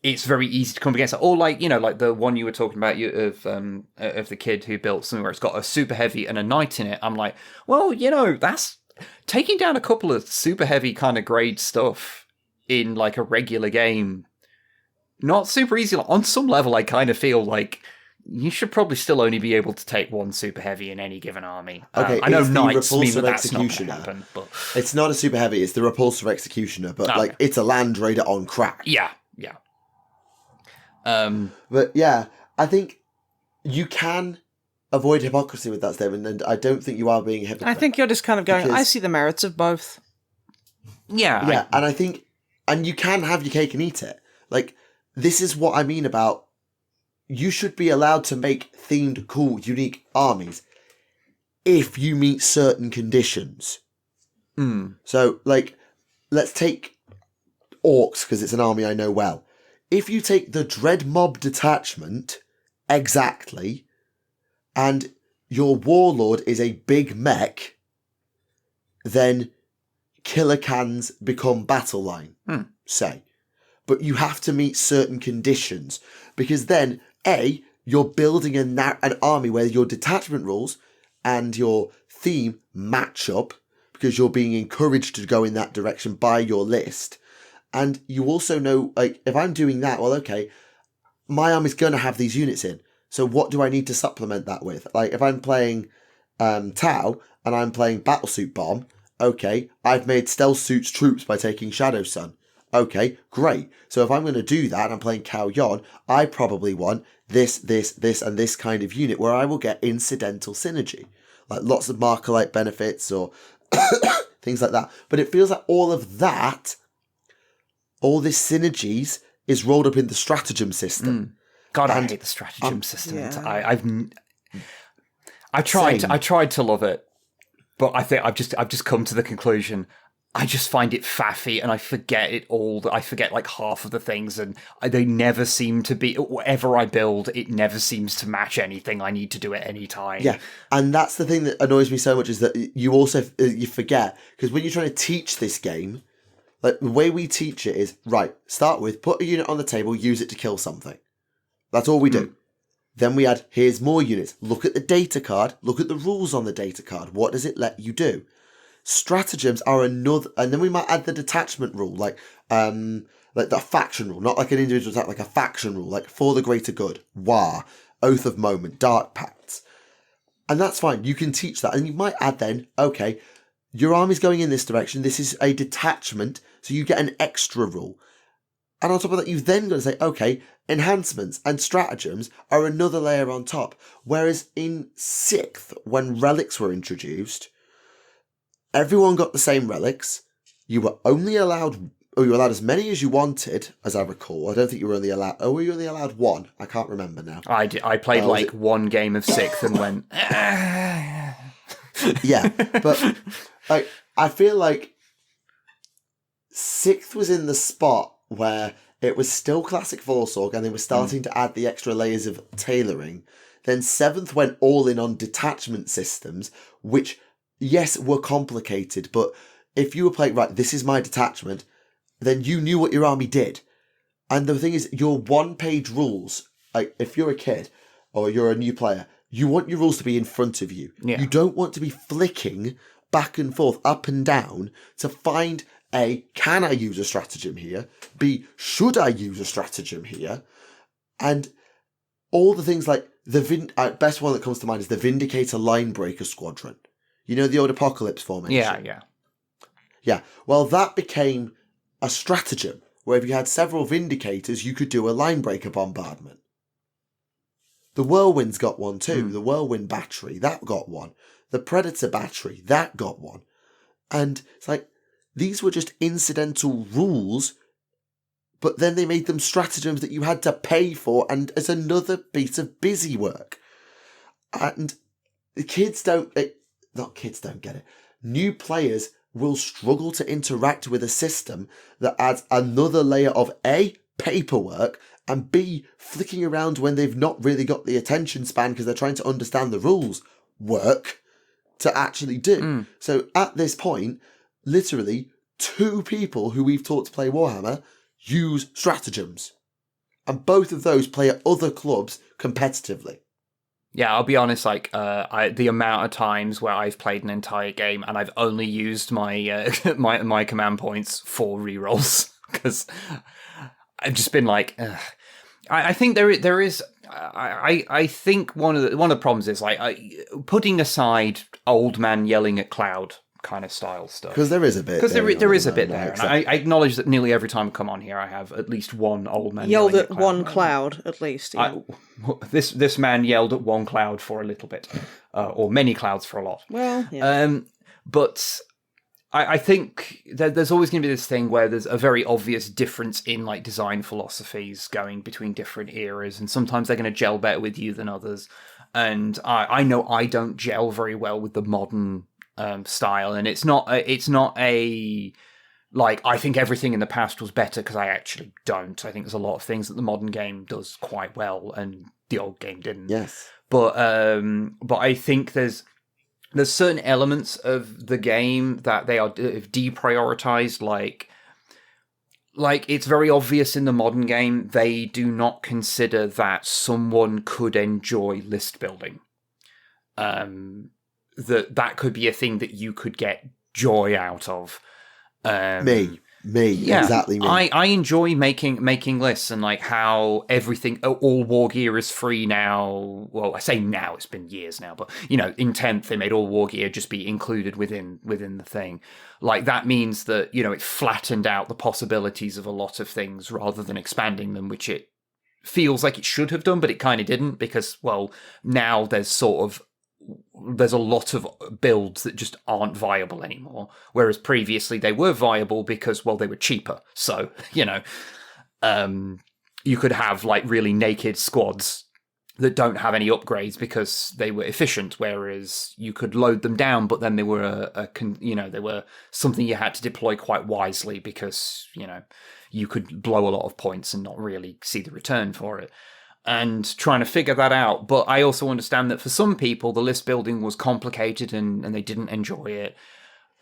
it's very easy to come against it. Or like, like the one you were talking about of the kid who built something where it's got a super heavy and a knight in it. I'm like, well, that's taking down a couple of super heavy kind of grade stuff in like a regular game. Not super easy. On some level, I kind of feel like you should probably still only be able to take one super heavy in any given army. Okay, I know it's the knights mean repulsive that's not going to executioner. happen, but It's not a super heavy, it's the repulsive executioner, but Okay. like it's a land raider on crack. yeah. But yeah, I think you can avoid hypocrisy with that statement, and I don't think you are being a hypocrite. I think you're just kind of going, Because- I see the merits of both. Yeah. And I think, and you can have your cake and eat it. Like, this is what I mean about you should be allowed to make themed, cool, unique armies if you meet certain conditions. So, like, let's take orcs, because it's an army I know well. If you take the Dread Mob detachment exactly, and your warlord is a big mech, then killer cans become battle line, say. But you have to meet certain conditions, because then, A, you're building an army where your detachment rules and your theme match up, because you're being encouraged to go in that direction by your list. And you also know, like, if I'm doing that, well, okay, my army's going to have these units in. So what do I need to supplement that with? Like, if I'm playing Tau and I'm playing Battlesuit Bomb, okay, I've made Stealth Suit's troops by taking Shadow Sun. Okay, great. So if I'm going to do that and I'm playing Cao Yon, I probably want this, and this kind of unit where I will get incidental synergy. Like lots of Marker-like benefits or things like that. But it feels like all of that, all this synergies is rolled up in the stratagem system. God, I And, hate the stratagem system. yeah. I tried. Same. I tried to love it, but I think I've just come to the conclusion. I just find it faffy, and I forget it all. I forget like half of the things, and they never seem to be. Whatever I build, it never seems to match anything I need to do at any time. Yeah, and that's the thing that annoys me so much is that you also you forget, because when you're trying to teach this game, like the way we teach it is right. Start with put a unit on the table, use it to kill something. That's all we do. Then we add here's more units. Look at the data card. Look at the rules on the data card. What does it let you do? Stratagems are another, and then we might add the detachment rule, like the faction rule, not like an individual attack, like a faction rule, like for the greater good, War, Oath of Moment, Dark Pacts. And that's fine, you can teach that. And you might add then, okay, your army's going in this direction, this is a detachment, so you get an extra rule. And on top of that, you've then got to say, okay, enhancements and stratagems are another layer on top. Whereas in 6th, when relics were introduced, everyone got the same relics. You were only allowed, or you were allowed as many as you wanted, as I recall. I don't think you were only allowed, were you only allowed one? I can't remember now. I played like one game of 6th and went, Yeah, but like I feel like 6th was in the spot where it was still classic Volsorg and they were starting to add the extra layers of tailoring. Then 7th went all in on detachment systems, which, yes, were complicated, but if you were playing, right, this is my detachment, then you knew what your army did. And the thing is, your one-page rules, like if you're a kid or you're a new player, you want your rules to be in front of you. Yeah. You don't want to be flicking back and forth, up and down, to find A, can I use a stratagem here? B, should I use a stratagem here? And all the things like the best one that comes to mind is the Vindicator Linebreaker Squadron. You know the old Apocalypse formation? yeah. Yeah. Well, that became a stratagem where if you had several Vindicators, you could do a Linebreaker bombardment. The Whirlwind's got one too. The Whirlwind Battery, that got one. The Predator Battery, that got one. And it's like, these were just incidental rules, but then they made them stratagems that you had to pay for, and as another piece of busy work. And the kids don't get it. New players will struggle to interact with a system that adds another layer of A, paperwork, and B, flicking around when they've not really got the attention span because they're trying to understand the rules, work to actually do. So at this point, literally 2 people who we've taught to play Warhammer use stratagems. And both of those play at other clubs competitively. Yeah, I'll be honest, like, the amount of times where I've played an entire game and I've only used my my command points for rerolls, because I've just been like, ugh. I think there is. I think one of the problems is like putting aside old man yelling at cloud kind of style stuff, because there is a bit. Because there is a bit there, and I acknowledge that nearly every time I come on here, I have at least one old man yelled at one cloud at least. Yeah. This man yelled at one cloud for a little bit, or many clouds for a lot. Well, yeah. But I think there's always going to be this thing where there's a very obvious difference in like design philosophies going between different eras, and sometimes they're going to gel better with you than others. And I know I don't gel very well with the modern style, and it's not a like I think everything in the past was better, because I actually don't. I think there's a lot of things that the modern game does quite well and the old game didn't. Yes, but I think there's certain elements of the game that they are deprioritized, like it's very obvious in the modern game they do not consider that someone could enjoy list building. That could be a thing that you could get joy out of. Me, yeah, exactly me. I enjoy making lists, and like how everything, all war gear is free now. Well, I say now, it's been years now, but in 10th they made all war gear just be included within the thing. Like that means that it flattened out the possibilities of a lot of things rather than expanding them, which it feels like it should have done, but it kind of didn't, because now there's a lot of builds that just aren't viable anymore, whereas previously they were viable because they were cheaper. So you could have like really naked squads that don't have any upgrades because they were efficient, whereas you could load them down, but then they were they were something you had to deploy quite wisely, because you could blow a lot of points and not really see the return for it. And trying to figure that out. But I also understand that for some people, the list building was complicated and they didn't enjoy it.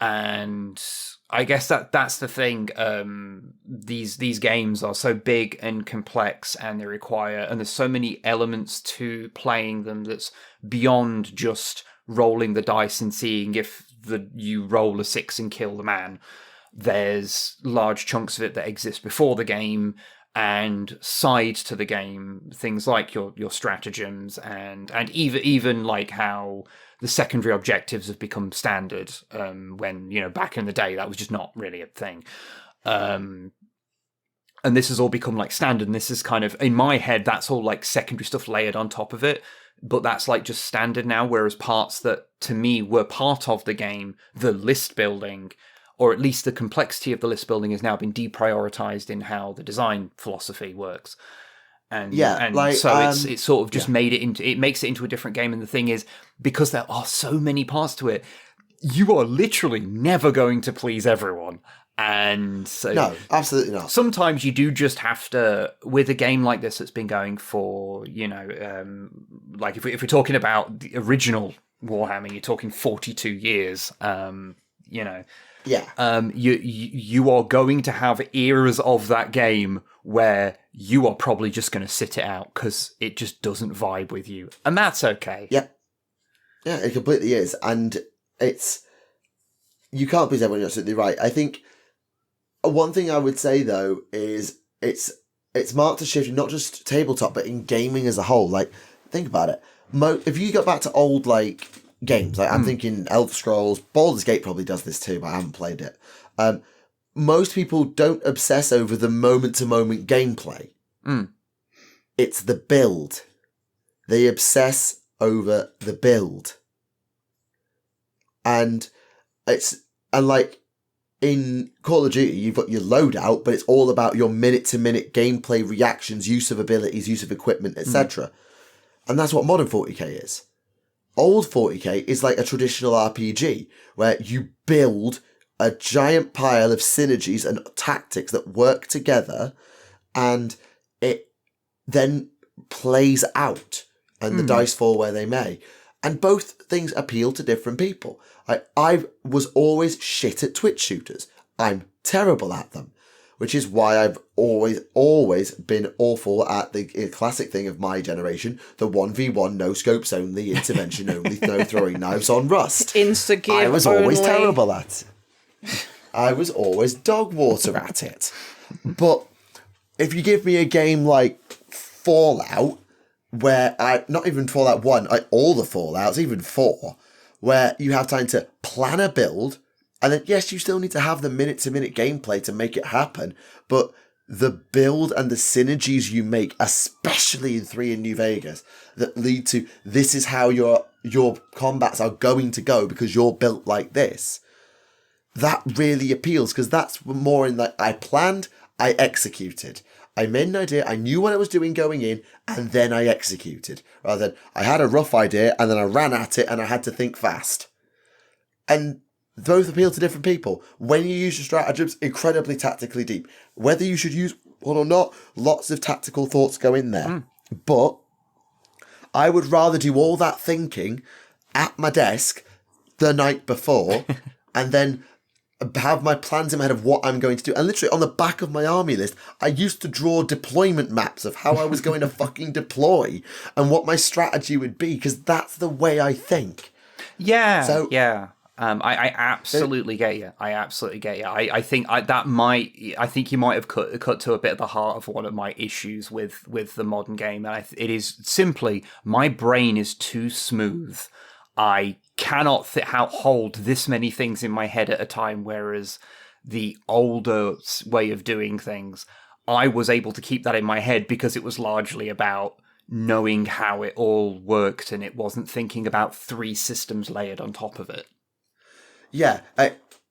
And I guess that's the thing. These games are so big and complex, and and there's so many elements to playing them that's beyond just rolling the dice and seeing if you roll a 6 and kill the man. There's large chunks of it that exist before the game, and side to the game, things like your stratagems and even like how the secondary objectives have become standard, when back in the day that was just not really a thing, and this has all become like standard, and this is kind of, in my head, that's all like secondary stuff layered on top of it, but that's like just standard now, whereas parts that to me were part of the game, the list building, or at least the complexity of the list building, has now been deprioritized in how the design philosophy works. And so it's sort of just makes it into a different game. And the thing is, because there are so many parts to it, you are literally never going to please everyone. And so no, absolutely not. Sometimes you do just have to, with a game like this that's been going for, like if we're talking about the original Warhammer, you're talking 42 years, Yeah. You are going to have eras of that game where you are probably just going to sit it out because it just doesn't vibe with you, and that's okay. Yeah, yeah, it completely is, and you can't please everyone. You're absolutely right. I think one thing I would say though is it's marked a shift in not just tabletop but in gaming as a whole. Like, think about it. If you go back to old games, like I'm thinking Elder Scrolls, Baldur's Gate probably does this too, but I haven't played it. Most people don't obsess over the moment-to-moment gameplay. It's the build. They obsess over the build. And like in Call of Duty, you've got your loadout, but it's all about your minute-to-minute gameplay reactions, use of abilities, use of equipment, etc. And that's what modern 40k is. Old 40k is like a traditional RPG where you build a giant pile of synergies and tactics that work together, and it then plays out, and the dice fall where they may. And both things appeal to different people. I was always shit at Twitch shooters. I'm terrible at them, which is why I've always been awful at the classic thing of my generation, the 1v1, no scopes only, intervention only, no throwing knives on Rust. Insta-give I was always only. terrible at it. I was always dog water at it. But if you give me a game like Fallout, where not even Fallout 1, all the Fallouts, even 4, where you have time to plan a build, and then, yes, you still need to have the minute-to-minute gameplay to make it happen, but the build and the synergies you make, especially in 3 in New Vegas, that lead to this is how your combats are going to go because you're built like this, that really appeals, because that's more in like, I planned, I executed. I made an idea, I knew what I was doing going in, and then I executed. Rather than, I had a rough idea, and then I ran at it, and I had to think fast. And both appeal to different people. When you use your stratagems, incredibly tactically deep. Whether you should use one or not, lots of tactical thoughts go in there. But I would rather do all that thinking at my desk the night before, and then have my plans in my head of what I'm going to do. And literally on the back of my army list, I used to draw deployment maps of how I was going to fucking deploy and what my strategy would be, because that's the way I think. Yeah. So, yeah. I absolutely get you. I think I think you might have cut to a bit of the heart of one of my issues with the modern game, and it is simply my brain is too smooth. I cannot hold this many things in my head at a time, whereas the older way of doing things, I was able to keep that in my head because it was largely about knowing how it all worked, and it wasn't thinking about 3 systems layered on top of it. Yeah,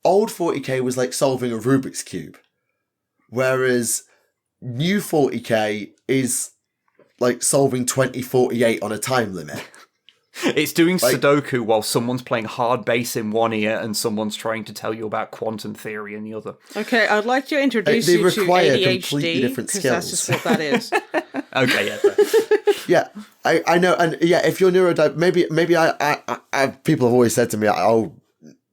old 40k was like solving a Rubik's Cube, whereas new 40k is like solving 2048 on a time limit. It's doing Sudoku while someone's playing hard bass in one ear and someone's trying to tell you about quantum theory in the other. Okay, I'd like to introduce you to ADHD, because that's just what that is. Okay, yeah. Yeah, I know, and yeah, if you're neurodivergent, maybe I people have always said to me, "Oh,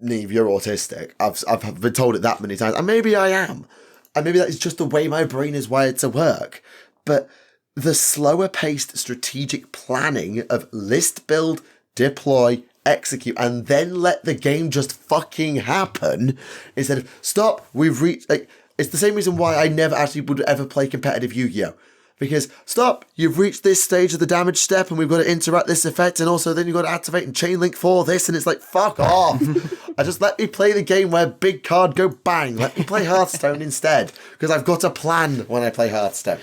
Neve, you're autistic." I've been told it that many times, and maybe I am, and maybe that is just the way my brain is wired to work. But the slower paced strategic planning of list build, deploy, execute, and then let the game just fucking happen instead of stop. We've reached it's the same reason why I never actually would ever play competitive Yu-Gi-Oh! Because, stop, you've reached this stage of the damage step and we've got to interact this effect, and also then you've got to activate and chain link for this, and it's like, fuck off. I just let me play the game where big card go bang. Let me play Hearthstone instead, because I've got a plan when I play Hearthstone.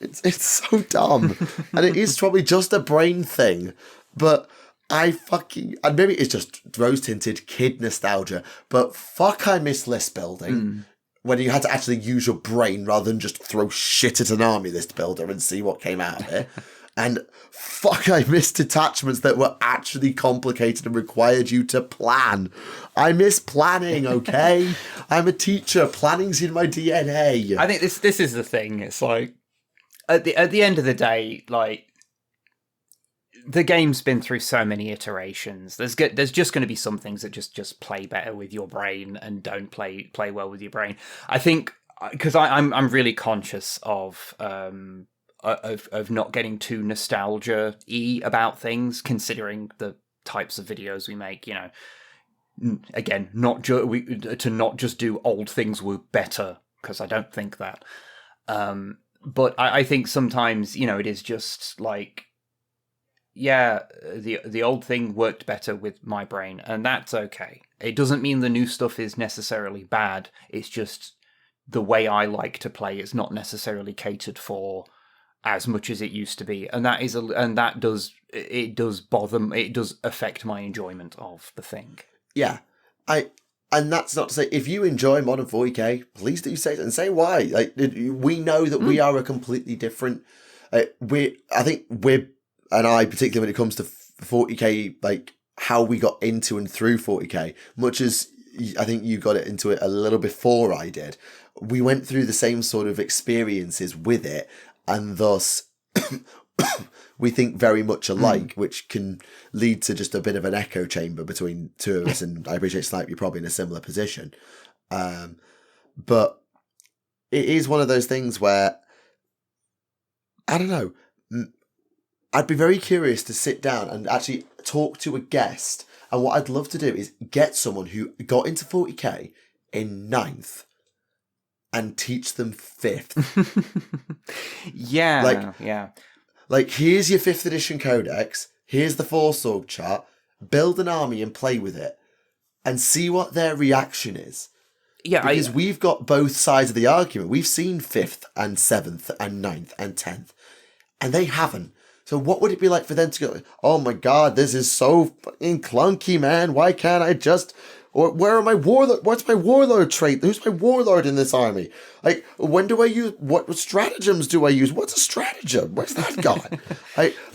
It's so dumb. And it is probably just a brain thing, but and maybe it's just rose-tinted kid nostalgia, but fuck, I miss list building. When you had to actually use your brain rather than just throw shit at an army list builder and see what came out of it. And fuck, I miss detachments that were actually complicated and required you to plan. I miss planning, okay? I'm a teacher. Planning's in my DNA. I think this is the thing. It's like, at the end of the day, like, the game's been through so many iterations. There's just going to be some things that just play better with your brain and don't play well with your brain. I think because I'm really conscious of not getting too nostalgia-y about things, considering the types of videos we make. You know, again, to not just do old things were better, because I don't think that. But I think sometimes, you know, it is just like, yeah, the old thing worked better with my brain, and that's okay. It doesn't mean the new stuff is necessarily bad. It's just the way I like to play is not necessarily catered for as much as it used to be, and that does bother me. It does affect my enjoyment of the thing. Yeah, and that's not to say, if you enjoy Modern 40k, please do say it and say why. Like, we know that we are a completely different. I think we're. And I, particularly when it comes to 40k, like how we got into and through 40k, much as I think you got into it a little before I did, we went through the same sort of experiences with it, and thus we think very much alike, which can lead to just a bit of an echo chamber between two of us. And I appreciate Snipe, you're probably in a similar position. But it is one of those things where, I don't know, I'd be very curious to sit down and actually talk to a guest. And what I'd love to do is get someone who got into 40k in 9th and teach them 5th. Yeah, like, yeah. Like, here's your 5th edition codex, here's the Forsorg chart, build an army and play with it, and see what their reaction is. Yeah, because we've got both sides of the argument. We've seen 5th and 7th and 9th and 10th, and they haven't. So what would it be like for them to go, oh my god, this is so fucking clunky, man. Why can't I just... Or where are my warlord? What's my warlord trait? Who's my warlord in this army? Like, when do I use... What stratagems do I use? What's a stratagem? Where's that gone?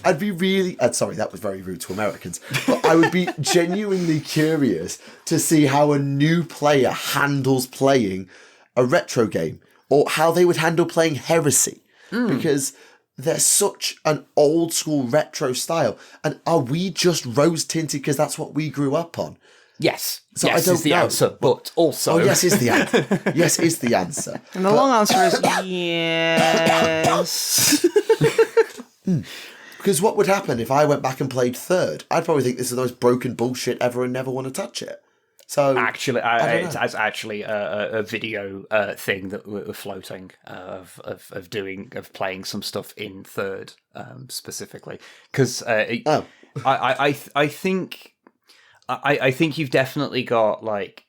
I'd be really... sorry, that was very rude to Americans. But I would be genuinely curious to see how a new player handles playing a retro game. Or how they would handle playing Heresy. Because... they're such an old school retro style. And are we just rose tinted because that's what we grew up on? Yes. So yes I don't is the know. answer, but also... Oh, yes is the answer. Yes is the answer. And the long answer is yes. Because what would happen if I went back and played 3rd? I'd probably think this is the most broken bullshit ever and never want to touch it. So actually, it's actually a video thing that we're floating of playing some stuff in 3rd specifically because I think you've definitely got like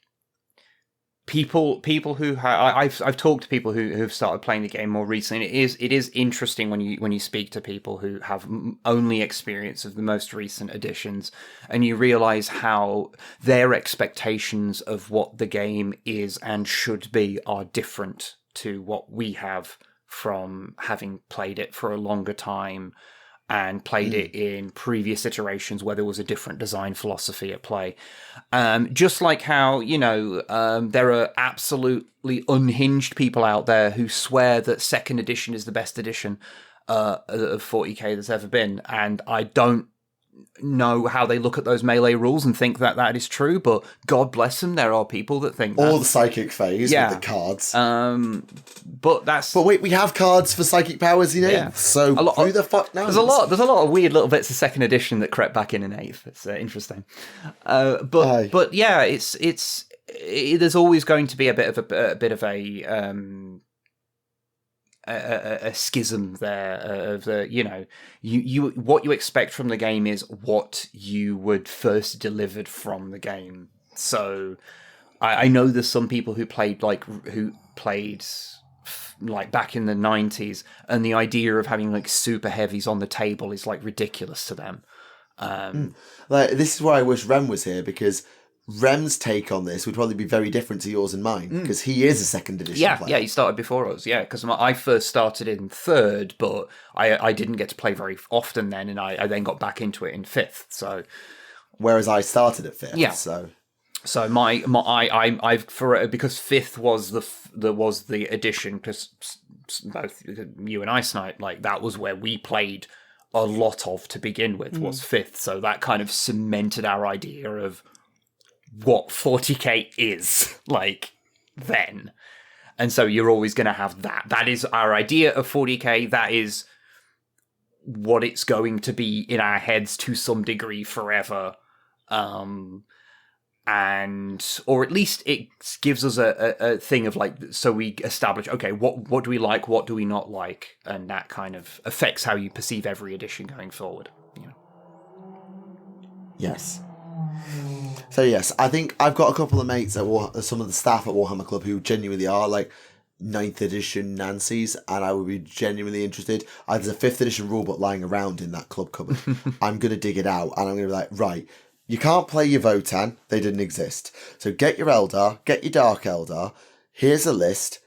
people who I've talked to people who've started playing the game more recently. It is interesting when you speak to people who have only experience of the most recent editions, and you realize how their expectations of what the game is and should be are different to what we have from having played it for a longer time and played it in previous iterations where there was a different design philosophy at play. Just like how, there are absolutely unhinged people out there who swear that 2nd edition is the best edition of 40k that's ever been. And I don't know how they look at those melee rules and think that is true, but God bless them, there are people that think that. Or the psychic phase with the cards. But wait, we have cards for psychic powers in 8th, so who the fuck knows? There's a lot of weird little bits of 2nd edition that crept back in 8th. It's interesting. But yeah, there's always going to be a bit of a schism there of the you what you expect from the game is what you would first delivered from the game. So I know there's some people who played back in the 90s, and the idea of having like super heavies on the table is like ridiculous to them. Like, this is why I wish Rem was here, because Rem's take on this would probably be very different to yours and mine, because he is a 2nd edition player. Yeah, he started before us, because I first started in 3rd, but I didn't get to play very often then, and I then got back into it in 5th, so... Whereas I started at 5th, so... So because 5th was the edition, because both you and I, Snipe, like, that was where we played a lot of to begin with, was 5th, so that kind of cemented our idea of what 40k is like then. And so you're always going to have that is our idea of 40k. That is what it's going to be in our heads to some degree forever. And or at least it gives us a thing of like, so we establish, okay, what do we like, what do we not like, and that kind of affects how you perceive every edition going forward. Yes. So yes, I think I've got a couple of mates at some of the staff at Warhammer Club who genuinely are like 9th edition Nancy's, and I would be genuinely interested. There's a 5th edition rulebook lying around in that club cupboard. I'm going to dig it out, and I'm going to be like, right, you can't play your Votan, they didn't exist. So get your Eldar, get your Dark Eldar, here's a list,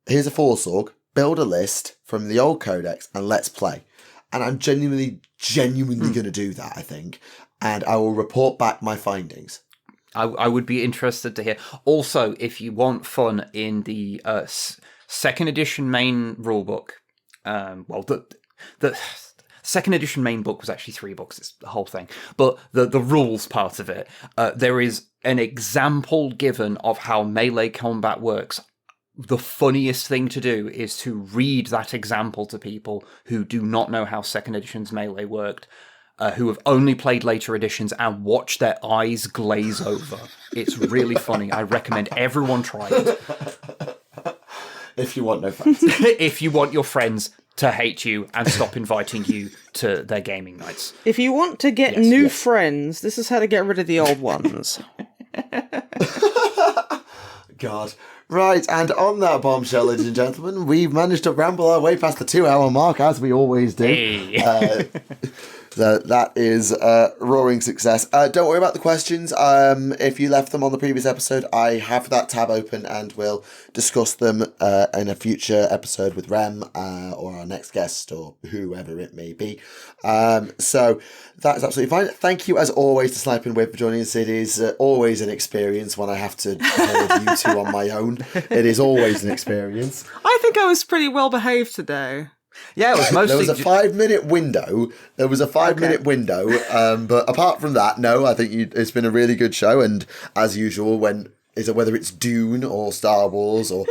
here's a Forsorg, build a list from the old codex, and let's play. And I'm genuinely going to do that, I think. And I will report back my findings. I would be interested to hear. Also, if you want fun in the 2nd edition main rulebook, the 2nd edition main book was actually 3 books, it's the whole thing. But the rules part of it, there is an example given of how melee combat works. The funniest thing to do is to read that example to people who do not know how 2nd edition's melee worked, who have only played later editions, and watch their eyes glaze over. It's really funny. I recommend everyone try it. If you want no friends. If you want your friends to hate you and stop inviting you to their gaming nights. If you want to get new friends, this is how to get rid of the old ones. God. Right, and on that bombshell, ladies and gentlemen, we've managed to ramble our way past the 2-hour mark, as we always do. Hey. So that is a roaring success. Don't worry about the questions. If you left them on the previous episode, I have that tab open and we'll discuss them in a future episode with Rem or our next guest or whoever it may be. So that is absolutely fine. Thank you, as always, to Snipe Wib for joining us. It is always an experience when I have to hold you two on my own. It is always an experience. I think I was pretty well behaved today. Yeah, it was mostly... There was a 5-minute window. But apart from that, no, I think it's been a really good show. And as usual, whether it's Dune or Star Wars or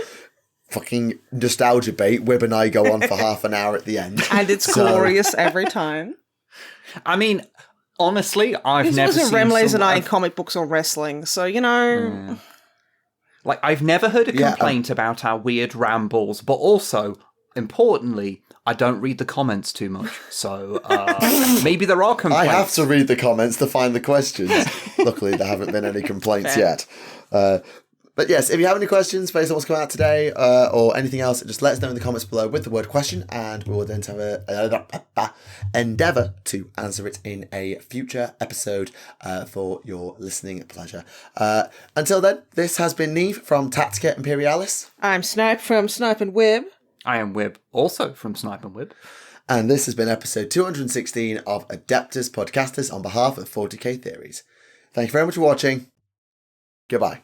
fucking nostalgia bait, Wib and I go on for half an hour at the end. And it's glorious every time. I mean, honestly, I've never seen... This wasn't Remlays and I comic books or wrestling, so, you know... Like, I've never heard a complaint about our weird rambles, but also, importantly... I don't read the comments too much, so maybe there are complaints. I have to read the comments to find the questions. Luckily, there haven't been any complaints yet. But yes, if you have any questions based on what's come out today or anything else, just let us know in the comments below with the word question, and we will then have a endeavour to answer it in a future episode for your listening pleasure. Until then, this has been Neve from Tactica Imperialis. I'm Snipe from Snipe and Wib. I am Wib, also from Snipe and Wib. And this has been episode 216 of Adeptus Podcastus on behalf of 40k Theories. Thank you very much for watching. Goodbye.